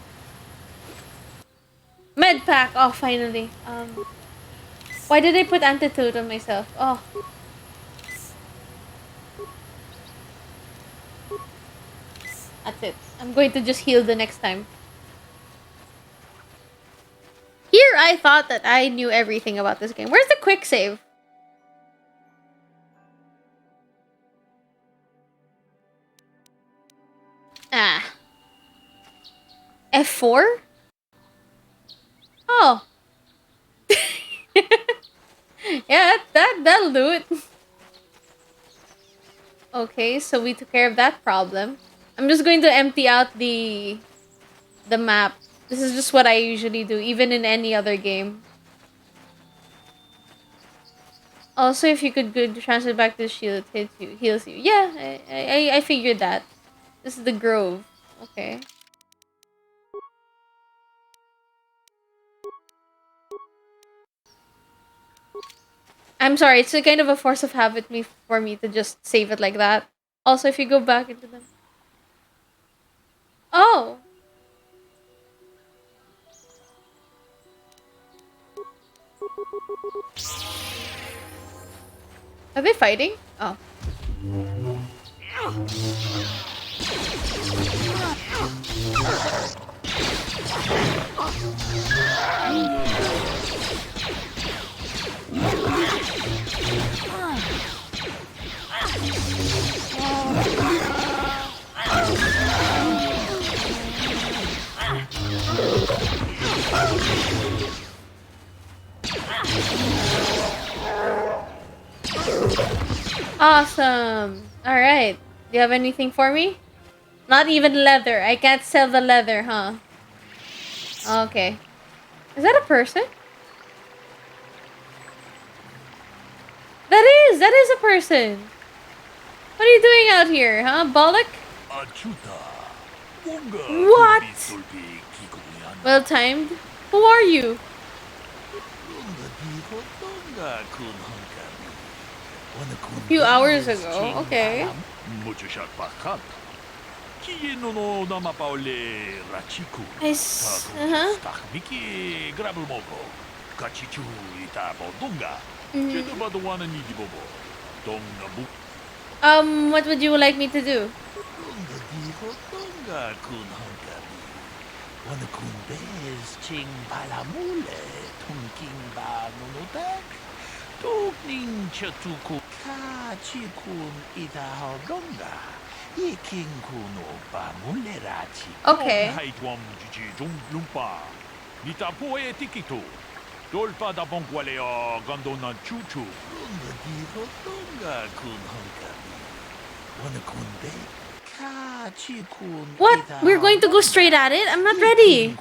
Med pack! Oh, finally. Why did I put antidote on myself? Oh. That's it. I'm going to just heal the next time. Here, I thought that I knew everything about this game. Where's the quick save? Ah. F4? Oh. Yeah, that'll do it. Okay, so we took care of that problem. I'm just going to empty out the map. This is just what I usually do, even in any other game. Also, if you could translate back to the shield, heals you. Yeah, I figured that. This is the grove. Okay. I'm sorry, it's a kind of a force of habit for me to just save it like that. Also, if you go back into them. Oh! Are they fighting? Oh. Awesome. All right. Do you have anything for me? Not even leather. I can't sell the leather, huh? Okay. Is that a person? That is a person. What are you doing out here, huh, Bollock? What? Well timed. Who are you? A few hours ago. Okay. Uh-huh. What would you like me to do? Okay. What? We're going to go straight at it? I'm not ready.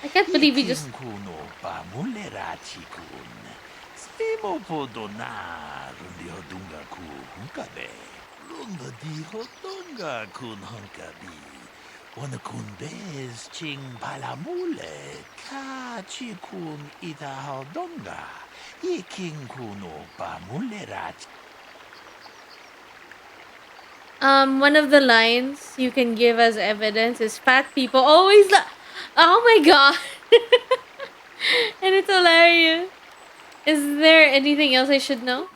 I can't believe you just... One of the lines you can give as evidence is fat people always oh my god. And it's hilarious. Is there anything else I should know?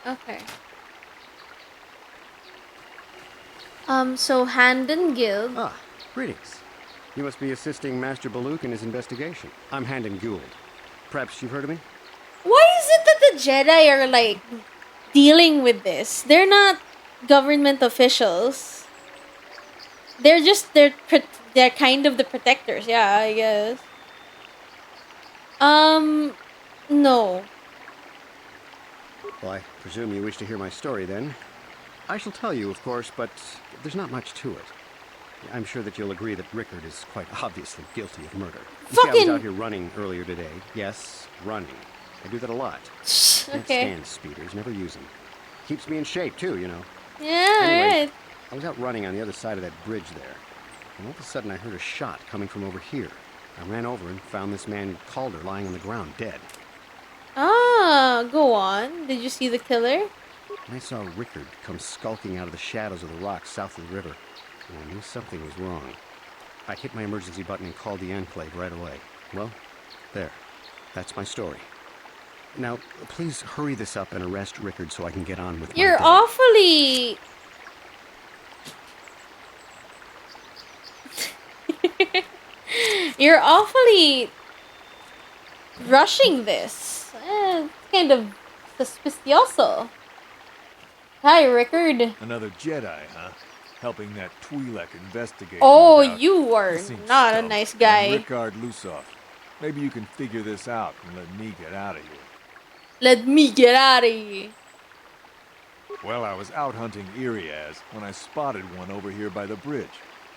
Okay. So Handon Guild. Ah, greetings. You must be assisting Master Baluk in his investigation. I'm Handon Gould. Perhaps you've heard of me? Why is it that the Jedi are like dealing with this? They're not government officials. They're kind of the protectors. Yeah, I guess. No. Well, I presume you wish to hear my story then. I shall tell you, of course, but there's not much to it. I'm sure that you'll agree that Rickard is quite obviously guilty of murder. You see, I was out here running earlier today. Yes, running. I do that a lot. Can't stand speeders, never use them. Keeps me in shape, too, you know. Yeah, anyway, right. I was out running on the other side of that bridge there. And all of a sudden I heard a shot coming from over here. I ran over and found this man Calder lying on the ground, dead. Ah, go on. Did you see the killer? I saw Rickard come skulking out of the shadows of the rocks south of the river. And I knew something was wrong. I hit my emergency button and called the Enclave right away. Well, there. That's my story. Now, please hurry this up and arrest Rickard so I can get on with my day. You're awfully... You're awfully rushing this. It's kind of suspicioso. Hi, Rickard. Another Jedi, huh? Helping that Twi'lek investigate. Oh, you are not a nice guy. I'm Rickard Lusov. Maybe you can figure this out and let me get out of here. Let me get out of here. Well, I was out hunting Iriaz when I spotted one over here by the bridge.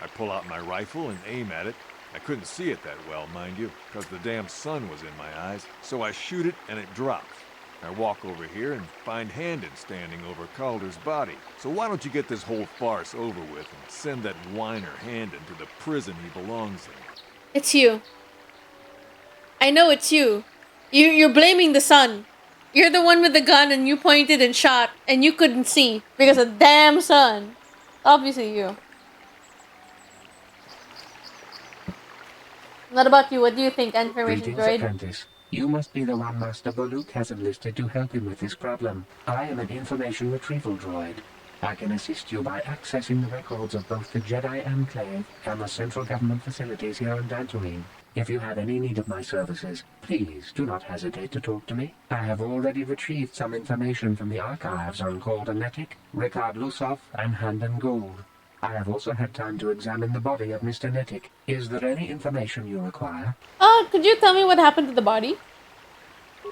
I pull out my rifle and aim at it. I couldn't see it that well, mind you, because the damn sun was in my eyes. So I shoot it and it drops. I walk over here and find Handon standing over Calder's body. So why don't you get this whole farce over with and send that whiner Handon to the prison he belongs in? It's you. I know it's you. You're blaming the sun. You're the one with the gun and you pointed and shot and you couldn't see because of the damn sun. Obviously you. What about you? What do you think, information Greetings, droid? apprentice. You must be the one Master Baluk has enlisted to help him with his problem. I am an information retrieval droid. I can assist you by accessing the records of both the Jedi Enclave and the central government facilities here on Dantooine. If you have any need of my services, please do not hesitate to talk to me. I have already retrieved some information from the archives on Calder Netic, Ricard Lusov, and Handon Gould. I have also had time to examine the body of Mr. Netic. Is there any information you require? Could you tell me what happened to the body?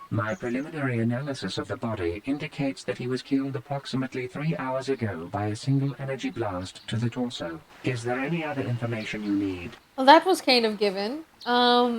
My preliminary analysis of the body indicates that he was killed approximately 3 hours ago by a single energy blast to the torso. Is there any other information you need? Well, that was kind of given. Tell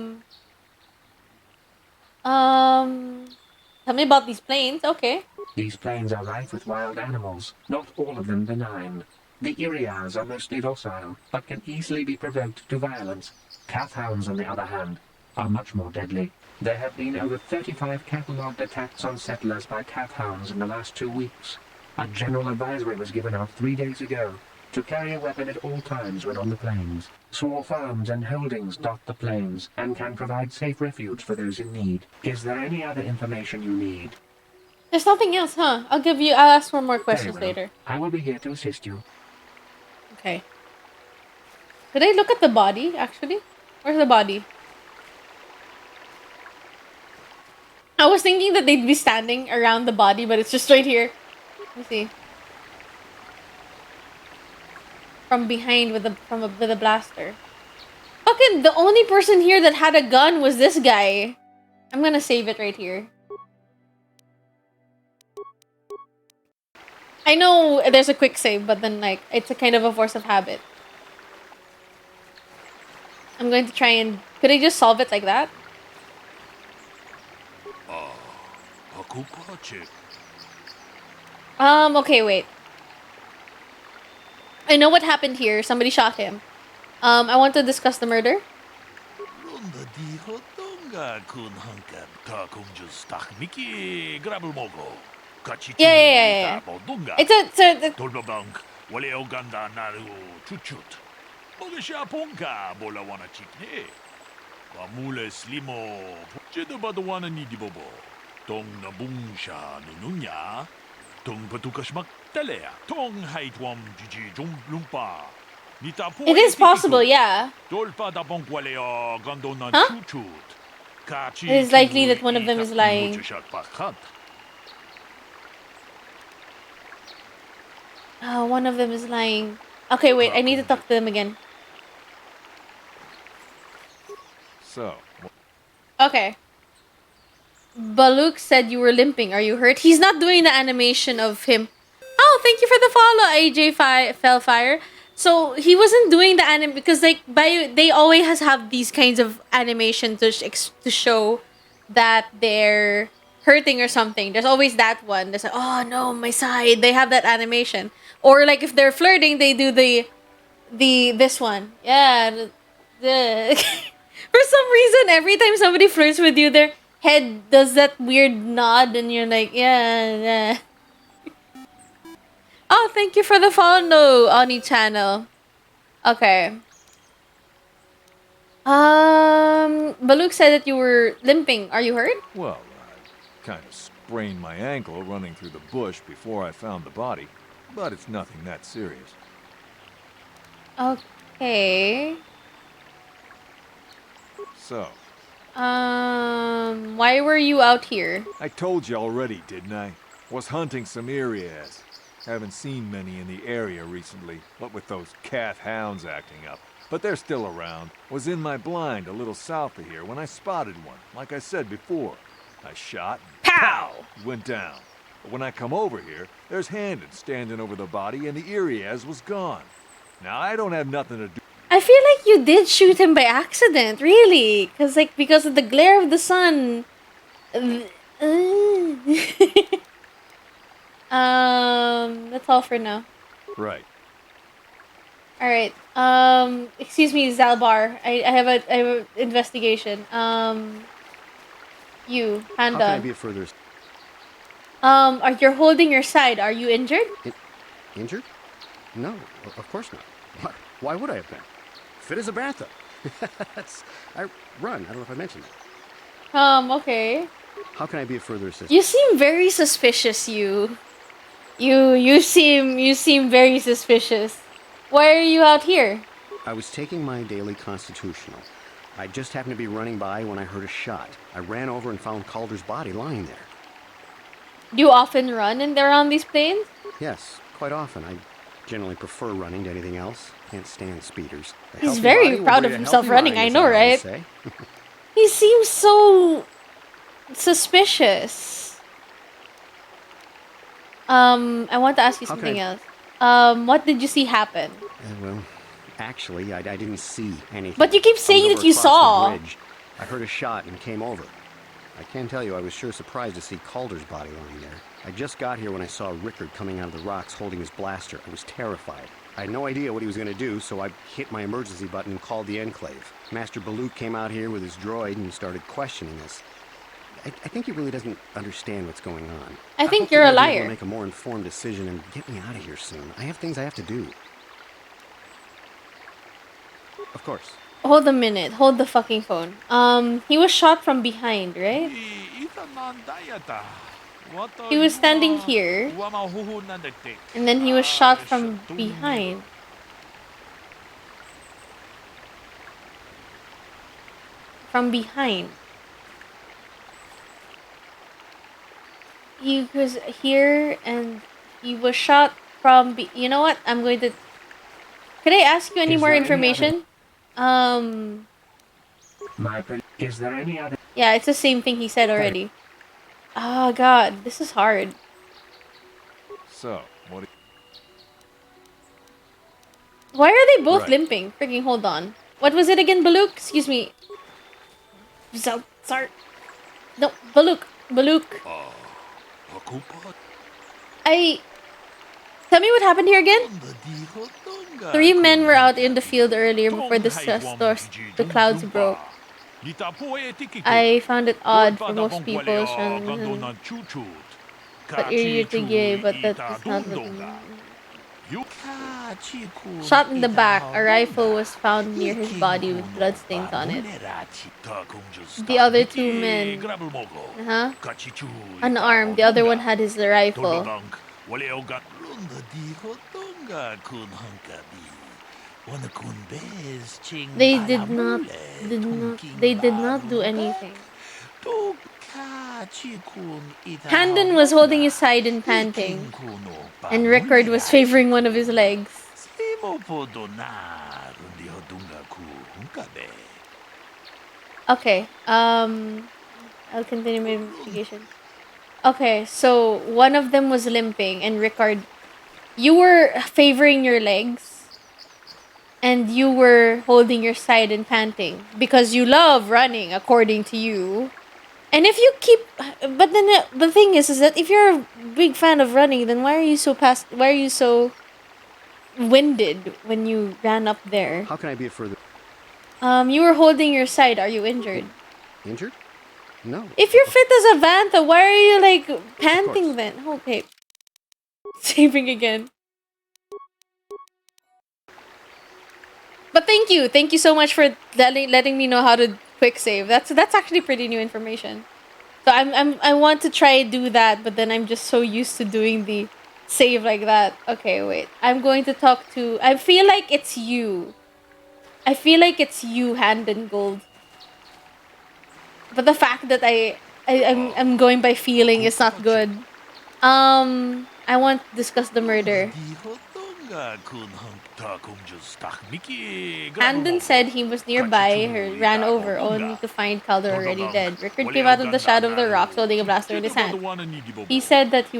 me about these planes. Okay. These plains are rife with wild animals, not all of them benign. The Irias are mostly docile, but can easily be provoked to violence. Cathounds, on the other hand, are much more deadly. There have been over 35 catalogued attacks on settlers by cathounds in the last 2 weeks. A general advisory was given out 3 days ago to carry a weapon at all times when on the plains. Small farms and holdings dot the plains and can provide safe refuge for those in need. Is there any other information you need? There's nothing else, huh? I'll ask for more questions Very well. later. I will be here to assist you. Okay. Did I look at the body, actually? Where's the body? I was thinking that they'd be standing around the body, but it's just right here. Let me see. From behind with a blaster. Fucking the only person here that had a gun was this guy. I'm gonna save it right here. I know there's a quick save, but then like it's a kind of a force of habit. I'm going to try and could I just solve it like that? Okay, wait. I know what happened here. Somebody shot him. I want to discuss the murder. Yeah. It's a 돌바방 원래 오간다 나루 추추트 먹으샤 본가 볼라와나 찍네 와물레 슬리모 제도 봐도 와나 니디보보 동나 붕샤 누누냐 동바두카시막 달래야 동하이트웜 지지 좀 룸파 니타 포 It is possible, yeah. 돌바다 봉과레어 간도나 Huh? 추추트 It is likely that one of them is lying. One of them is lying. Okay, wait. I need to talk to them again. So, Okay. Baluk said you were limping. Are you hurt? He's not doing the animation of him. Oh, thank you for the follow, AJ Fellfire. So he wasn't doing the anime because like they always have these kinds of animation to show that they're hurting or something. There's always that one. There's like, oh no, my side. They have that animation. Or like if they're flirting, they do this one. Yeah. For some reason, every time somebody flirts with you, their head does that weird nod, and you're like, yeah. Oh, thank you for the follow, Oni channel. Okay. Baluk said that you were limping. Are you hurt? well, I kind of sprained my ankle running through the bush before I found the body, but it's nothing that serious. Okay. So, why were you out here? I told you already, didn't I? Was hunting some Irias. Haven't seen many in the area recently, what with those cat hounds acting up. But they're still around. Was in my blind a little south of here when I spotted one, like I said before. I shot and pow! Went down. But when I come over here, there's Handon standing over the body and the Irias was gone. Now, I don't have nothing to do. I feel like you did shoot him by accident, really. Because of the glare of the sun. That's all for now. Right. All right. Excuse me, Zalbar. I have an investigation. You, How can I Panda. be of further Are you're holding your side? Are you injured? injured? No, of course not. Why would I have been? Fit as a bantha. I run. I don't know if I mentioned that. Okay. How can I be of further assistance? You seem very suspicious, you. You seem very suspicious. Why are you out here? I was taking my daily constitutional. I just happened to be running by when I heard a shot. I ran over and found Calder's body lying there. Do you often run in there on these planes? Yes, quite often. I generally prefer running to anything else. Can't stand speeders. A He's healthy very body will proud breed of a himself healthy running, mind, I as know, always right? say. He seems so suspicious. I want to ask you How can something I- else. What did you see happen? Well, actually, I didn't see anything. But you keep I was saying over that you across saw. the bridge. I heard a shot and came over. I can tell you I was sure surprised to see Calder's body lying there. I just got here when I saw Rickard coming out of the rocks holding his blaster. I was terrified. I had no idea what he was going to do, so I hit my emergency button and called the Enclave. Master Baluk came out here with his droid and started questioning us. I think he really doesn't understand what's going on. I think hope you're that a he'll be able liar. to make a more informed decision and get me out of here soon. I have things I have to do. Of course. Hold a minute. Hold the fucking phone. He was shot from behind, right? He was standing here. And then he was shot from behind. From behind. He was here and he was shot from you know what? I'm going to Could I ask you any Is more there any information? Is there any other? Yeah, it's the same thing he said already. Oh god, this is hard. So, what? Why are they both Right. limping? Freaking hold on. What was it again, Baluk? Excuse me. Sorry. No, Baluk. Baluk. Tell me what happened here again? 3 men were out in the field earlier before the clouds broke. I found it odd for most people, but you're gay, but that is not what... Shot in the back, a rifle was found near his body with bloodstains on it. The other 2 men, unarmed, the other one had his rifle. They did not do anything. Handon was holding his side and panting, and Rickard was favoring one of his legs. Okay, I'll continue my investigation. Okay, so one of them was limping, and Rickard, you were favoring your legs, and you were holding your side and panting because you love running, according to you. And if you keep, but then the thing is that if you're a big fan of running, then why are you so winded when you ran up there? How can I be of further... You were holding your side. Are you injured? Injured? No. If you're fit as a Vantha, why are you like panting then? Okay. Saving again. But thank you so much for letting me know how to quick save. That's actually pretty new information. So I want to try do that, but then I'm just so used to doing the save like that. Okay, wait. I'm going to talk to. I feel like it's you. Hand and Gold. But the fact that I'm going by feeling is not good. I want to discuss the murder. Handon said he was nearby, ran over, only to find Calder already dead. Rickard came out of the shadow of the rocks holding a blaster in his hand. He said that he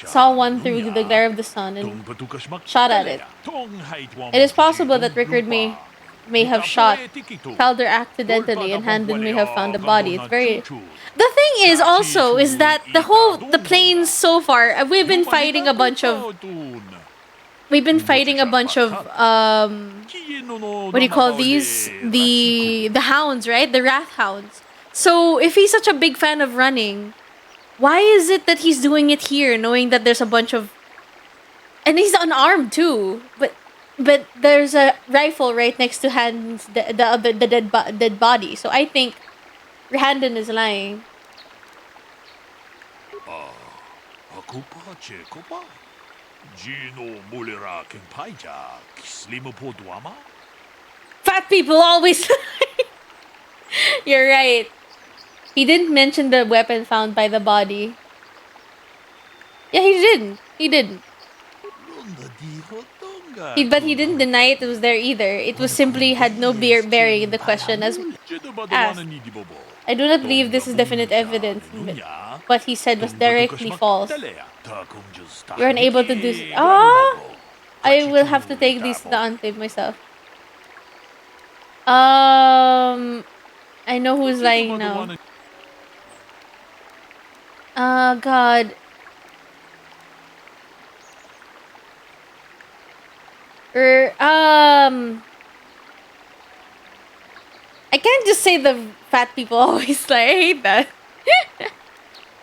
saw one through the glare of the sun and shot at it. It is possible that Rickard may may have shot Calder accidentally and Handon may have found the body. It's very... The thing is also is that the planes so far, we've been fighting a bunch of what do you call these? The hounds, right? The wrath hounds. So if he's such a big fan of running, why is it that he's doing it here, knowing that there's a bunch of... And he's unarmed too, but there's a rifle right next to Handon's the dead body. So I think Handon is lying. Fat people always lie. You're right. He didn't mention the weapon found by the body. Yeah, he didn't. He didn't. But he didn't deny it was there either. It was simply had no bearing in the question as asked. I do not believe this is definite evidence. What he said was directly false. You are unable to do... I will have to take these to the enclave myself. I know who's lying now. God. I can't just say the fat people always lie. I hate that.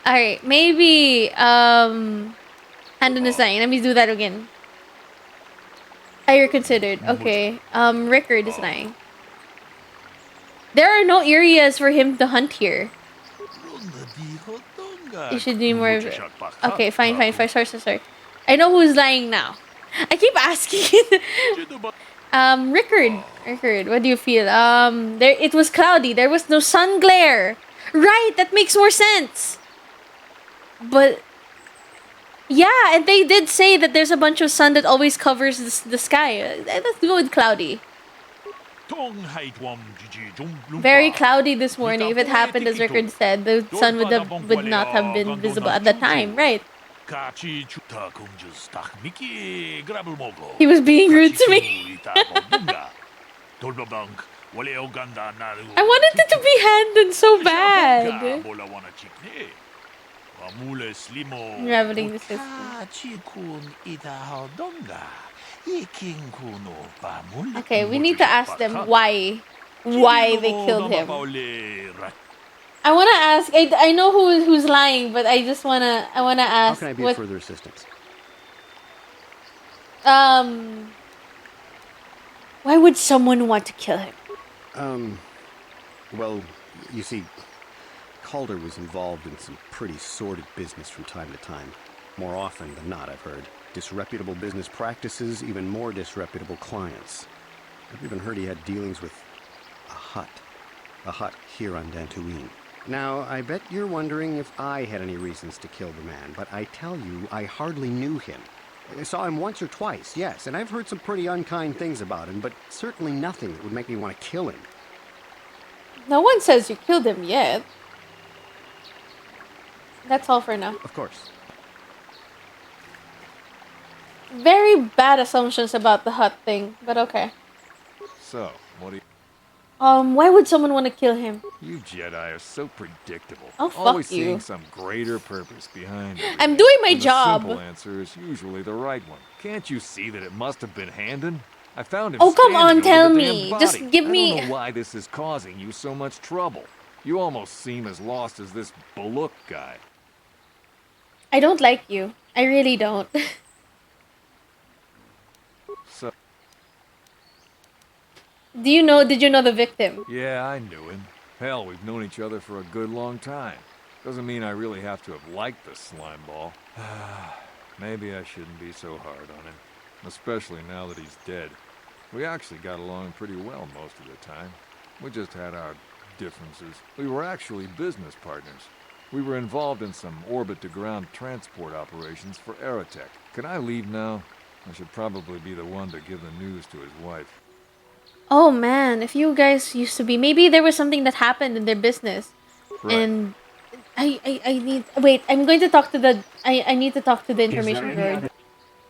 Alright, maybe, Handon is lying. Let me do that again. I reconsidered. Okay. Rickard is lying. There are no areas for him to hunt here. You should do more. Okay, fine. Sorry. I know who's lying now. I keep asking. Rickard, what do you feel? It was cloudy. There was no sun glare. Right, that makes more sense. But yeah, and they did say that there's a bunch of sun that always covers the sky. Let's go with cloudy. Very cloudy this morning. If it happened as Rickard said, the sun would not have been visible at the time, right? He was being rude to me. I wanted it to be Handon so bad. Unraveling the system. Okay, we need to ask them why they killed him. I want to ask. I know who's lying, but I want to ask. How can I be of further assistance? Why would someone want to kill him? Well, you see, Calder was involved in some pretty sordid business from time to time. More often than not, I've heard. Disreputable business practices, even more disreputable clients. I've even heard he had dealings with a hut here on Dantooine. Now, I bet you're wondering if I had any reasons to kill the man, but I tell you, I hardly knew him. I saw him once or twice, yes, and I've heard some pretty unkind things about him, but certainly nothing that would make me want to kill him. No one says you killed him yet. That's all for now. Of course. Very bad assumptions about the hut thing, but okay. So, what do you... Why would someone want to kill him? You Jedi are so predictable. Oh, fuck Always you. seeing some greater purpose behind it. I'm doing my And job. The simple answer is usually the right one. Can't you see that it must have been Handon? I found him. Oh, come on, standing tell over the me. damn Just body. give me... I don't know why this is causing you so much trouble. You almost seem as lost as this Baluk guy. I don't like you. I really don't. So... Did you know the victim? Yeah, I knew him. Hell, we've known each other for a good long time. Doesn't mean I really have to have liked the slime ball. Maybe I shouldn't be so hard on him. Especially now that he's dead. We actually got along pretty well most of the time. We just had our differences. We were actually business partners. We were involved in some orbit-to-ground transport operations for Aerotech. Can I leave now? I should probably be the one to give the news to his wife. Oh man, if you guys used to be, maybe there was something that happened in their business, Right. and I need wait. I'm going to talk to the I need to talk to the information there any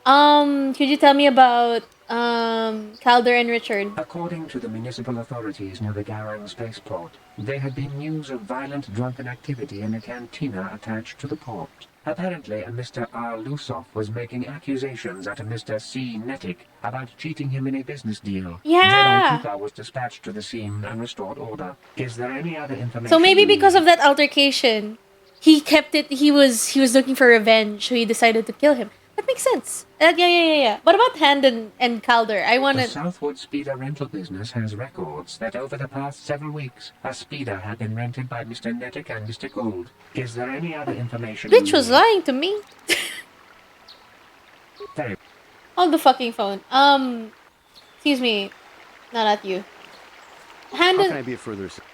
board. Could you tell me about Calder and Richard. According to the municipal authorities near the Garang spaceport, there had been news of violent drunken activity in a cantina attached to the port. Apparently, a Mr. R. Lusoff was making accusations at a Mr. C. Netic about cheating him in a business deal. Yeah! Jedi Kuka was dispatched to the scene and restored order. Is there any other information? So maybe because of that altercation, he kept it. He was looking for revenge, so he decided to kill him. That makes sense. Yeah. What about Hand and Calder? I want The to. Southwood Speeder rental business has records that over the past several weeks, a speeder had been rented by Mr. Netic and Mr. Gold. Is there any other information? Bitch was lying to me. Very. On the fucking phone. Excuse me. No, not you. Hand How and can I be of further assistance?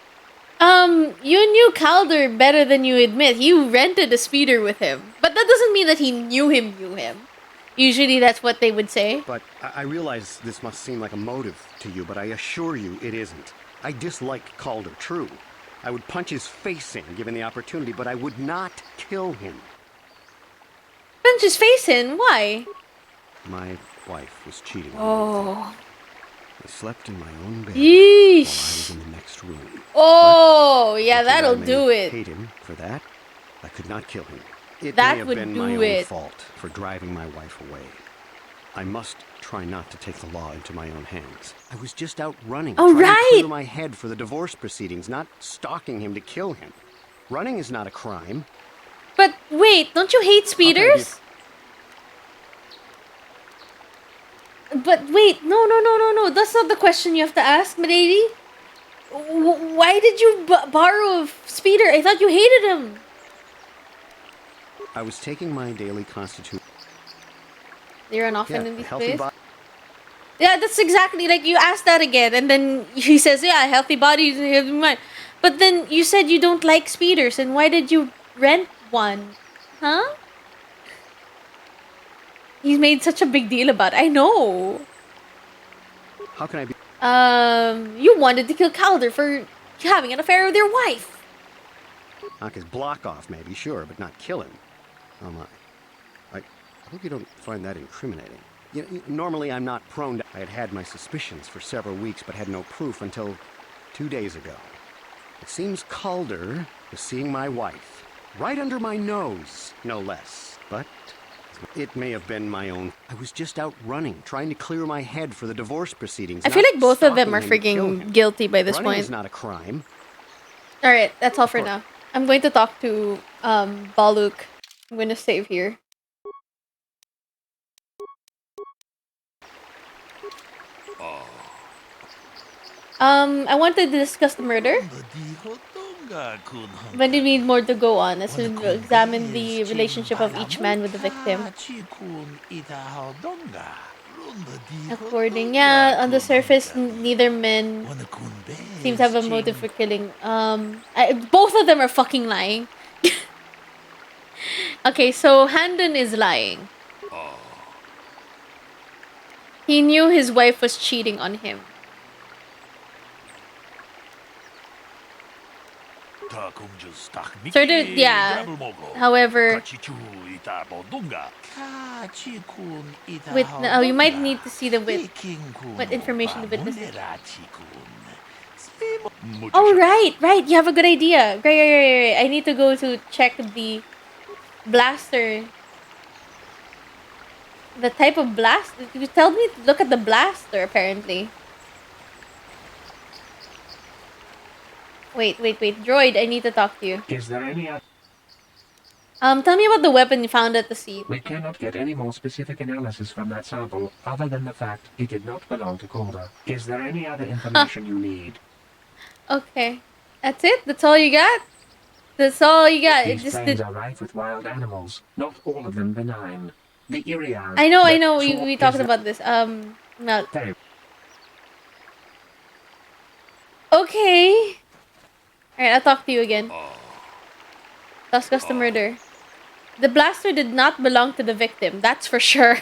You knew Calder better than you admit. You rented a speeder with him. But that doesn't mean that he knew him. Usually that's what they would say. But I realize this must seem like a motive to you, but I assure you it isn't. I dislike Calder, true. I would punch his face in, given the opportunity, but I would not kill him. Punch his face in? Why? My wife was cheating on me. Oh. I slept in my own bed Yeesh. while I was in the next room. Oh, yeah, Because that'll I may do it. hate him for that. I could not kill him. It That may have would been do my own it. fault for driving my wife away. I must try not to take the law into my own hands. I was just out running, Oh, trying right. to clear my head for the divorce proceedings, not stalking him to kill him. Running is not a crime. But wait, don't you hate speeders? But wait, no. That's not the question you have to ask, milady. Why did you borrow a speeder? I thought you hated him. I was taking my daily constitution. They run often Yeah, in these healthy places. body. Yeah, that's exactly like you asked that again, and then he says, "Yeah, healthy body, healthy mind." But then you said you don't like speeders, and why did you rent one? Huh? He's made such a big deal about it. I know. How can I be? You wanted to kill Calder for having an affair with your wife. Knock his block off, maybe, sure, but not kill him. Oh my. I hope you don't find that incriminating. Normally I'm not prone to... I had had my suspicions for several weeks, but had no proof until 2 days ago. It seems Calder was seeing my wife. Right under my nose, no less. But it may have been my own... I was just out running, trying to clear my head for the divorce proceedings. I feel not like both of them are stalking him to kill him. freaking guilty by this Running point. is not a crime. Alright, that's all for now. I'm going to talk to Baluk. I'm going to save here. I wanted to discuss the murder. But we need more to go on as we examine the relationship of each man with the victim. On the surface, neither men seems to have a motive for killing. Both of them are fucking lying. Okay, so Handon is lying. He knew his wife was cheating on him. Sort of, yeah. However, you might need to see the what information the witness. Oh, right. You have a good idea. Great. I need to go to check the blaster. The type of blast. You tell me to look at the blaster, apparently. Wait. Droid, I need to talk to you. Is there any other... Tell me about the weapon you found at the scene. We cannot get any more specific analysis from that sample, other than the fact it did not belong to Calder. Is there any other information you need? Okay. That's it? That's all you got? That's all you got? These plains are rife with wild animals, not all of them benign. The Irians... I know. We talked about this. No. Okay. Alright, I'll talk to you again. Discuss the murder. The blaster did not belong to the victim, that's for sure.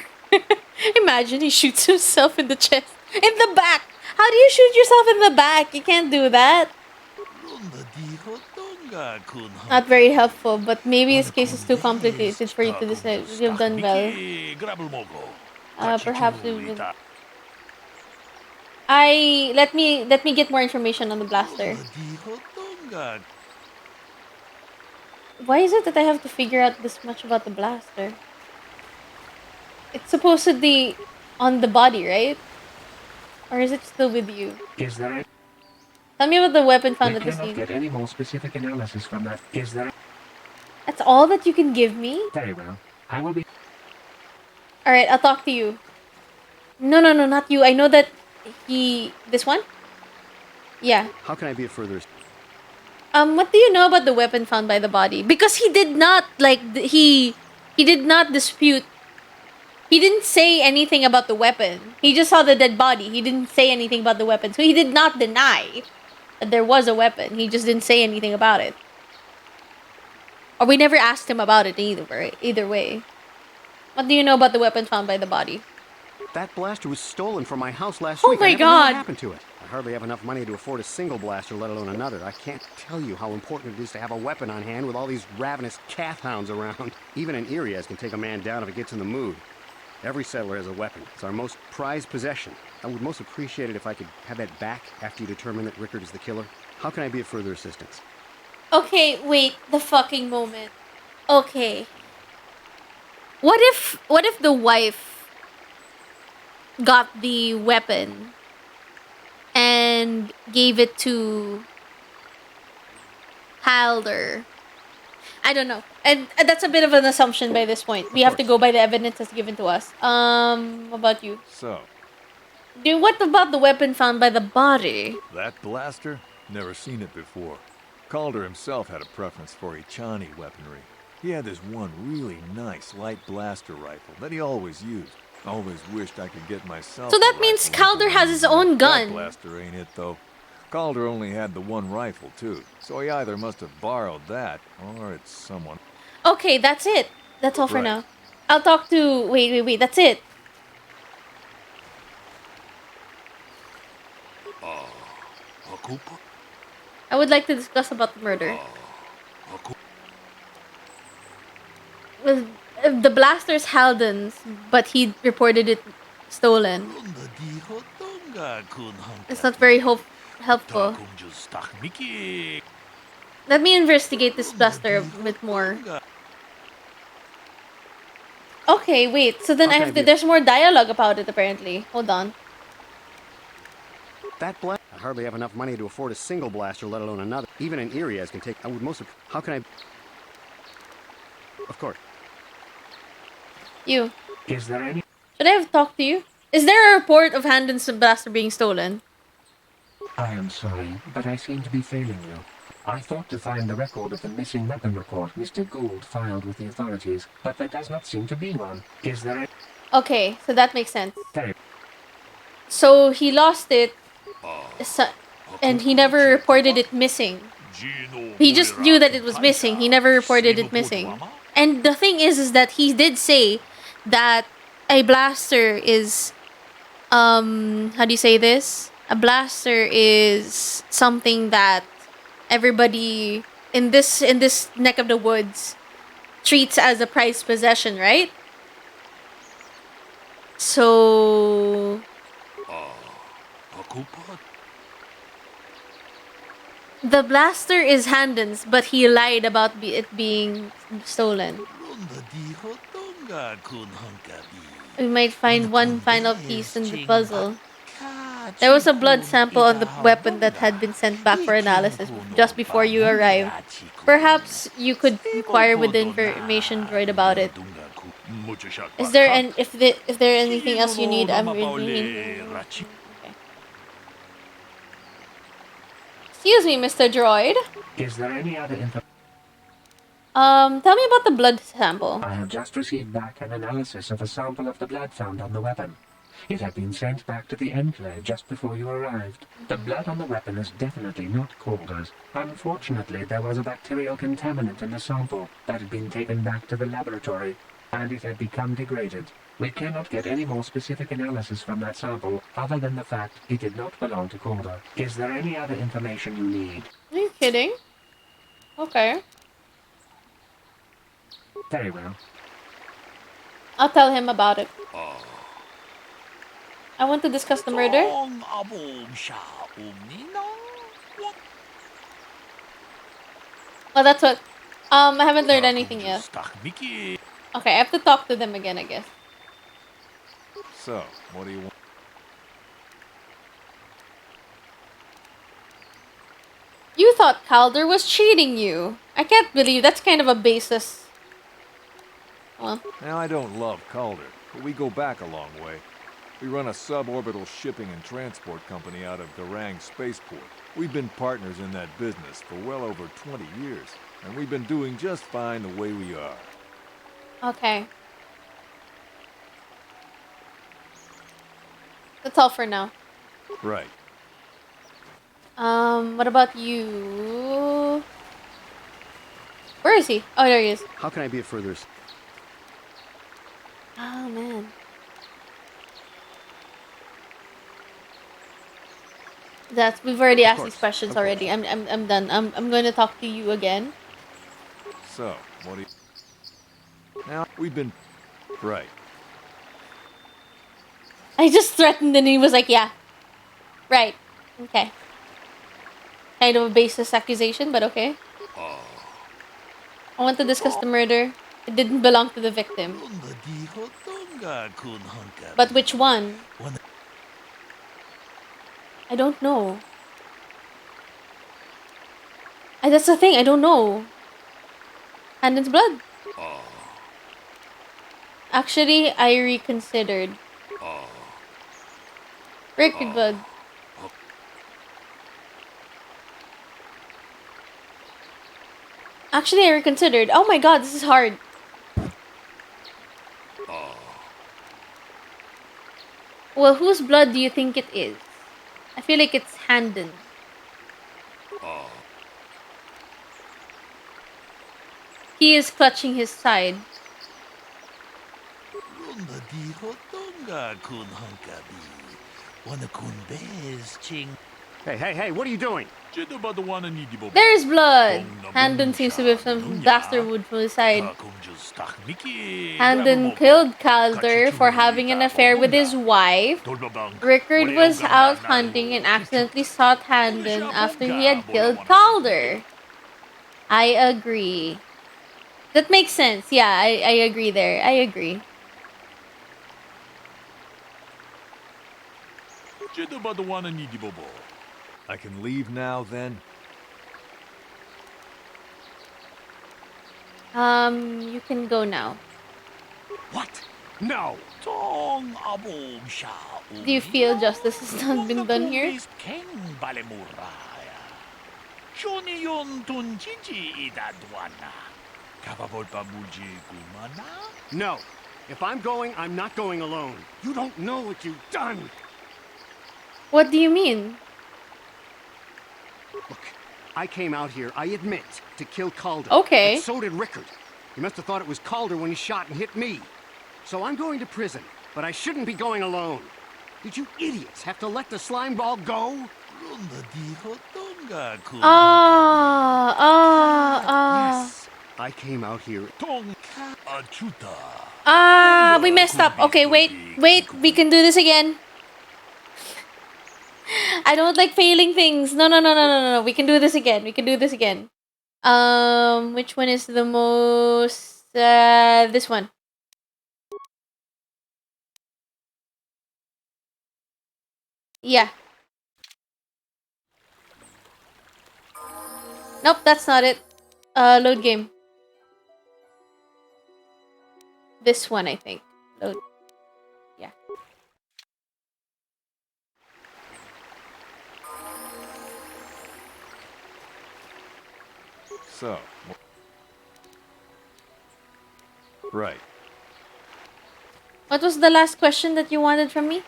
Imagine he shoots himself in the chest. In the back! How do you shoot yourself in the back? You can't do that. Not very helpful, but maybe this case is too complicated for you to decide. You've done well. Perhaps let me get more information on the blaster. Why is it that I have to figure out this much about the blaster? It's supposedly on the body, right? Or is it still with you? Is there? Tell me about the weapon found We at the cannot scene. get any more specific analysis from that. Is there? That's all that you can give me? Very well. I will be. Alright, I'll talk to you. No, not you. I know that he... This one? Yeah. How can I be of further... What do you know about the weapon found by the body? Because he did not, like, he did not dispute... He didn't say anything about the weapon. He just saw the dead body. He didn't say anything about the weapon. So he did not deny that there was a weapon. He just didn't say anything about it. Or we never asked him about it either way. What do you know about the weapon found by the body? That blaster was stolen from my house last Oh week. my I never knew God. what happened to it. I hardly have enough money to afford a single blaster, let alone another. I can't tell you how important it is to have a weapon on hand with all these ravenous calf hounds around. Even an Irias can take a man down if it gets in the mood. Every settler has a weapon. It's our most prized possession. I would most appreciate it if I could have that back after you determine that Rickard is the killer. How can I be of further assistance? Okay, wait, the fucking moment. Okay. What if the wife got the weapon and gave it to Halder? I don't know. And that's a bit of an assumption by this point. We have to go by the evidence that's given to us. What about you? So, Dude, what about the weapon found by the body? that blaster? Never seen it before. Calder himself had a preference for Ichani weaponry. He had this one really nice light blaster rifle that he always used. Always wished I could get myself. So that means Calder has his own gun. That blaster ain't it though. Calder only had the one rifle too, so he either must have borrowed that or it's someone. Okay, that's it. That's all for Right. now. I'll talk to... Wait. That's it. I would like to discuss about the murder. Well, the blaster's Halden's, but he reported it stolen. It's not very helpful. Let me investigate this blaster a bit more. Okay, wait. So then I have to... There's more dialogue about it, apparently. Hold on. That blaster... I hardly have enough money to afford a single blaster, let alone another. Even an Irias can take... I would most... How can I... Of course. You. Is there any? Should I have talked to you? Is there a report of Handen's blaster being stolen? I am sorry, but I seem to be failing you. I thought to find the record of the missing weapon report Mr. Gould filed with the authorities, but there does not seem to be one. Is there a... Okay, so that makes sense. Very... So he lost it, and he never reported it missing. He just knew that it was missing. He never reported it missing. And the thing is that he did say that a blaster is, how do you say this? A blaster is something that everybody in this neck of the woods treats as a prized possession, right? So the blaster is Handen's, but he lied about it being stolen. We might find one final piece in the puzzle. There was a blood sample on the weapon that had been sent back for analysis just before you arrived. Perhaps you could inquire with the information droid about it. Is there if there anything else you need? I'm reading. Okay. Excuse me, Mr. Droid. Is there any other info? Tell me about the blood sample. I have just received back an analysis of a sample of the blood found on the weapon. It had been sent back to the Enclave just before you arrived. The blood on the weapon is definitely not Calder's. Unfortunately, there was a bacterial contaminant in the sample that had been taken back to the laboratory, and it had become degraded. We cannot get any more specific analysis from that sample other than the fact it did not belong to Calder. Is there any other information you need? Are you kidding? Okay. Very well. I'll tell him about it. I want to discuss the murder. Well, that's what. I haven't learned anything yet. Okay, I have to talk to them again, I guess. So, what do you want? You thought Calder was cheating you. I can't believe that's kind of a basis. Well, Now, I don't love Calder, but we go back a long way. We run a suborbital shipping and transport company out of Garang Spaceport. We've been partners in that business for well over 20 years, and we've been doing just fine the way we are. okay. That's all for now. Right. What about you? Where is he? Oh, there he is. How can I be of further... Oh, man. We've already asked these questions already. I'm done. I'm going to talk to you again. So, what do you... Now, we've been... Right. I just threatened and he was like, yeah. Right. Okay. Kind of a baseless accusation, but okay. I want to discuss the murder. It didn't belong to the victim. But which one? I don't know. That's the thing, I don't know. Handon's blood. Actually, I reconsidered. Rickard blood. Actually, I reconsidered. Oh my god, this is hard. Well, whose blood do you think it is? I feel like it's Handon. He is clutching his side. Hey, what are you doing? There's blood! Handon seems to be some dastardwood from his side. Handon killed Calder for having an affair with his wife. Rickard was out hunting and accidentally shot Handon after he had killed Calder. I agree. That makes sense. Yeah, I agree there. I agree. I can leave now, then? You can go now. What? No! Do you feel justice has not been done here? No. If I'm going, I'm not going alone. You don't know what you've done. What do you mean? Look, I came out here, I admit, to kill Calder. Okay. But so did Rickard. He must have thought it was Calder when he shot and hit me. So I'm going to prison, but I shouldn't be going alone. Did you idiots have to let the slime ball go? Yes. I came out here. We messed up. Okay, wait, we can do this again. I don't like failing things. No. We can do this again. Which one is the most, this one. Yeah. Nope, that's not it. Load game. This one, I think. Load. Yeah. So... Right. What was the last question that you wanted from me?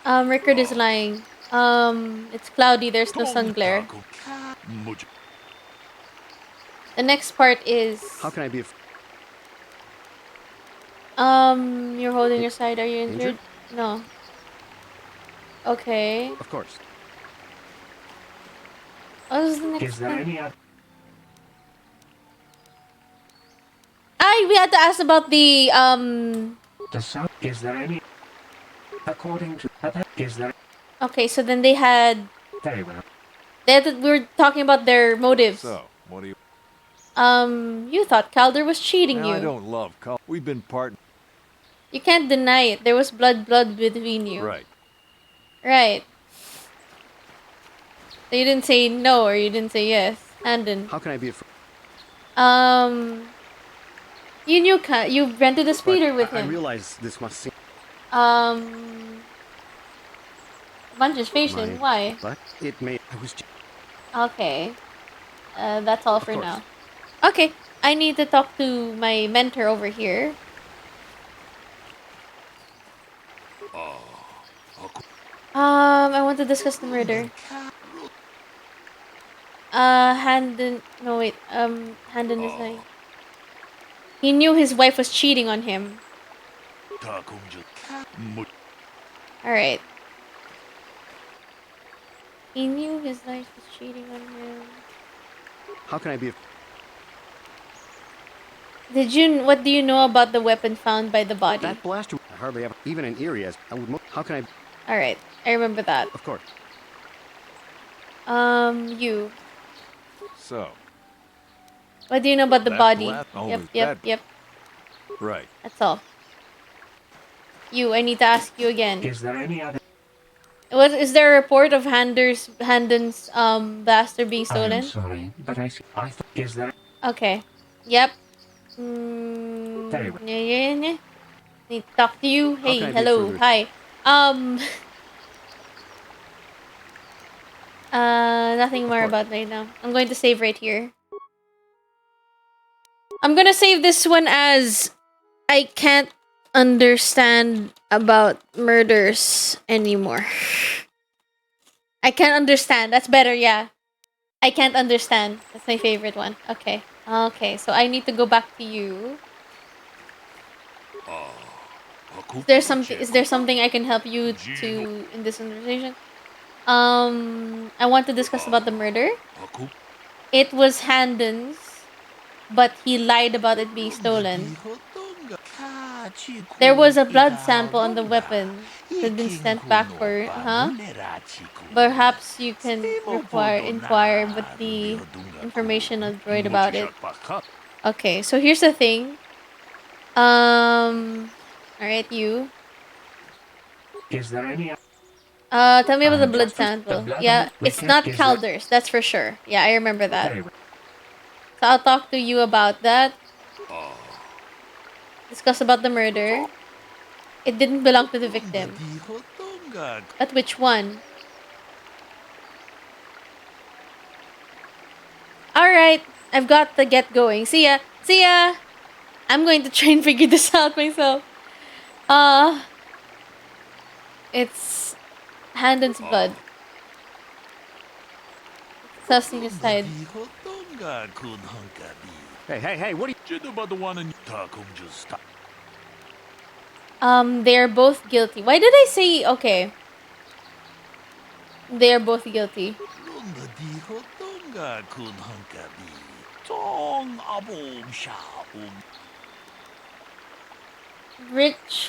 Rickard is lying. It's cloudy, there's no sun glare. The next part is... How can I be... You're holding your side. Are you injured? No. Okay. Of course. What was the next Is there thing? any other? We had to ask about the The sound. Is there any? According to is there? Okay, so then they had. Very well. We were talking about their motives. So, what do you... You thought Calder was cheating Now, you. I don't love Cal. We've been partners. You can't deny it. There was blood between you. Right. Right. So you didn't say no or you didn't say yes. Handon. How can I be a You knew you rented a speeder with I him. realize this must seem... Bunch is facing. Why? But it may... I was... Okay. That's all for course. now. Okay. I need to talk to my mentor over here. I want to discuss the murder. Handon... No, wait. Handon is like... He knew his wife was cheating on him. Alright. He knew his wife was cheating on him. How can I be a... What do you know about the weapon found by the body? That blaster... I hardly ever... Even in Erie, as I would... How can I... Alright. I remember that. Of course. You. So. What do you know about the That body? Oh, Yep. Right. That's all. You, I need to ask you again. Is there any other? What is there a report of Handon's blaster being stolen? I'm sorry, but I thought... Is there? Okay. Yep. Very well. Yeah. Need to talk to you. Hey, can I be hello, further- hi. Nothing more about right now. I'm going to save right here. I'm gonna save this one as I can't understand about murders anymore. I can't understand. That's better, yeah. I can't understand. That's my favorite one. Okay. Okay, so I need to go back to you. Is there something I can help you to in this conversation? I want to discuss about the murder. It was Handon's, but he lied about it being stolen. There was a blood sample on the weapon that had been sent back for, Perhaps you can inquire with the information on droid about it. Okay, so here's the thing. Alright, you. Is there any? Tell me about the blood sample. blood Yeah, on the it's wicket not is Calder's, that's for sure. Yeah, I remember that. Very well. So I'll talk to you about that. Discuss about the murder. It didn't belong to the victim. But which one? Alright, I've got to get going. See ya! See ya! I'm going to try and figure this out myself. It's Handon's blood. Tossing aside. Hey, what are you... They're both guilty. Why did I say okay? They're both guilty.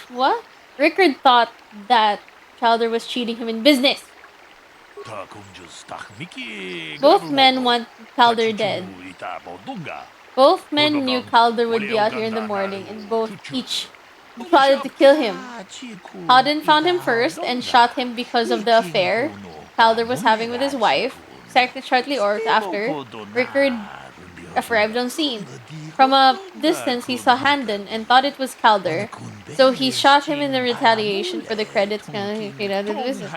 What? Rickard thought that Chowder was cheating him in business. Both men want Calder dead. Both men knew Calder would be out here in the morning, and each plotted to kill him. Hawden found him first and shot him because of the affair Calder was having with his wife. Shortly after, Rickard arrived on scene. From a distance, he saw Handon and thought it was Calder, so he shot him in the retaliation for the credits came out of the business.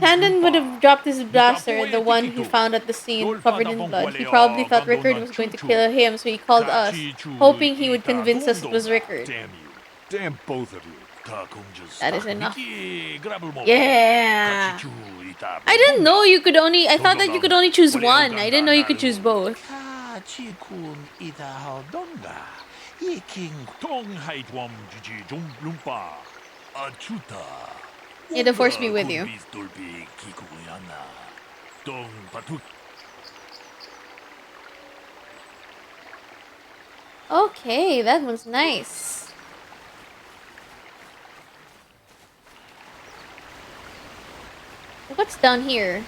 Handon would have dropped his blaster, the one he found at the scene covered in blood. He probably thought Rickard was going to kill him, so he called us, hoping he would convince us it was Rickard. Damn you. Damn both of you. That is enough. Yeah! I didn't know you could only... I thought that you could only choose one. I didn't know you could choose both. May the force be with you. Okay, that was nice. What's down here?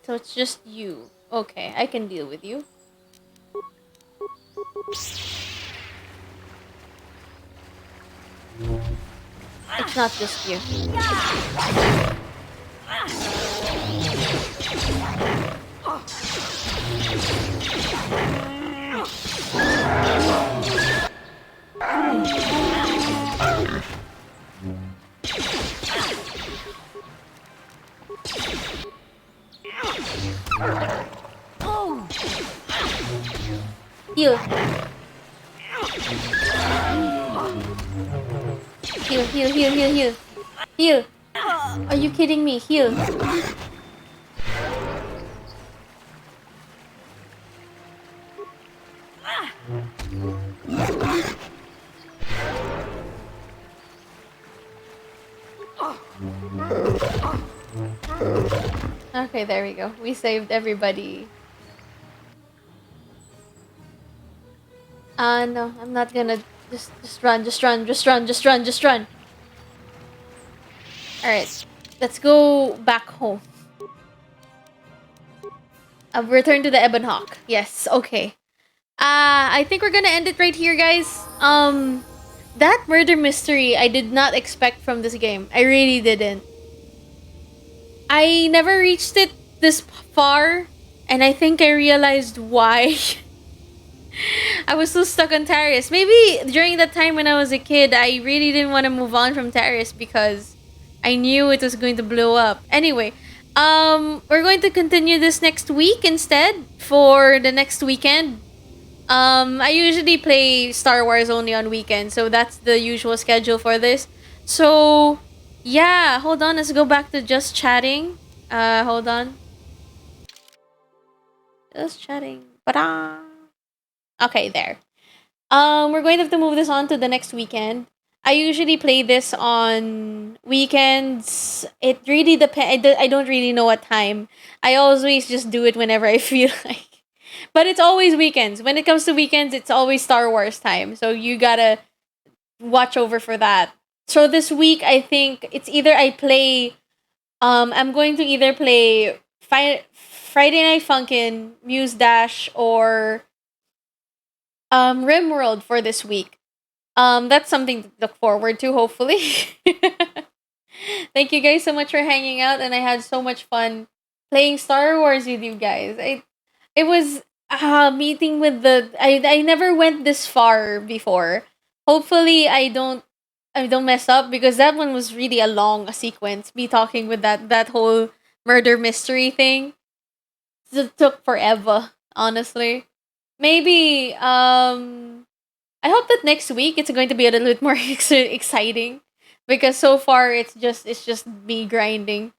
So it's just you. Okay, I can deal with you. It's not just you. Heal. Heal, heal, heal, heal, heal. Heal. Are you kidding me? Heal. Okay, there we go. We saved everybody. No, I'm not gonna just run, just run, just run, just run, just run. Alright. Let's go back home. Return to the Ebon Hawk. Yes, okay. I think we're gonna end it right here, guys. That murder mystery I did not expect from this game. I really didn't. I never reached it this far, and I think I realized why. I was so stuck on Terrace. Maybe during that time when I was a kid, I really didn't want to move on from Terrace because I knew it was going to blow up. Anyway, we're going to continue this next week instead for the next weekend. I usually play Star Wars only on weekends, so that's the usual schedule for this. So, yeah, hold on. Let's go back to just chatting. Hold on. Just chatting. Ta-da! Okay, there. We're going to have to move this on to the next weekend. I usually play this on weekends. It really depends. I don't really know what time. I always just do it whenever I feel like. But it's always weekends. When it comes to weekends, it's always Star Wars time. So you gotta watch over for that. So this week, I think it's either I play. I'm going to either play Friday Night Funkin', Muse Dash, or RimWorld for this week. That's something to look forward to, hopefully. Thank you guys so much for hanging out, and I had so much fun playing Star Wars with you guys. It was meeting with I never went this far before. Hopefully I don't mess up because that one was really a long sequence. Me talking with that whole murder mystery thing. It took forever, honestly. Maybe I hope that next week it's going to be a little bit more exciting because so far it's just me grinding.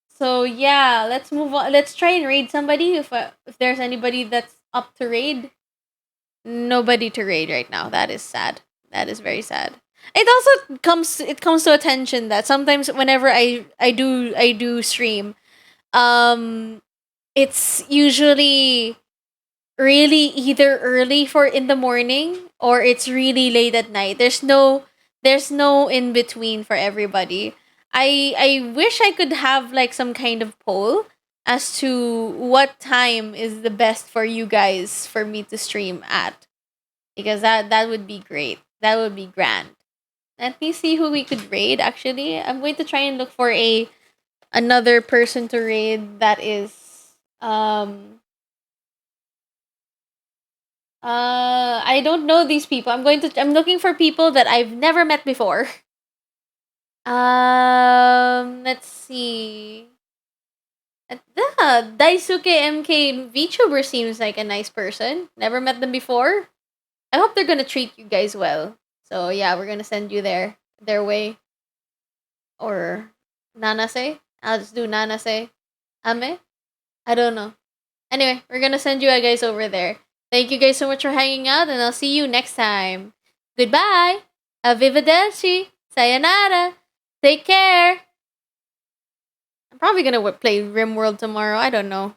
So yeah, let's move on. Let's try and raid somebody if there's anybody that's up to raid. Nobody to raid right now. That is sad. That is very sad. It comes to attention that sometimes whenever I do stream, um it's usually really either early for in the morning or it's really late at night. There's no in between for everybody. I wish I could have like some kind of poll as to what time is the best for you guys for me to stream at, because that would be great. That would be grand. Let me see who we could raid. Actually, I'm going to try and look for a another person to raid that is I don't know these people. I'm looking for people that I've never met before. Let's see. Daisuke MK VTuber seems like a nice person. Never met them before. I hope they're gonna treat you guys well. So yeah, we're gonna send you their way. Or Nanase. I'll just do Nanase. Ame? I don't know. Anyway, we're gonna send you guys over there. Thank you guys so much for hanging out, and I'll see you next time. Goodbye. Arrivederci. Sayonara. Take care. I'm probably gonna play RimWorld tomorrow. I don't know.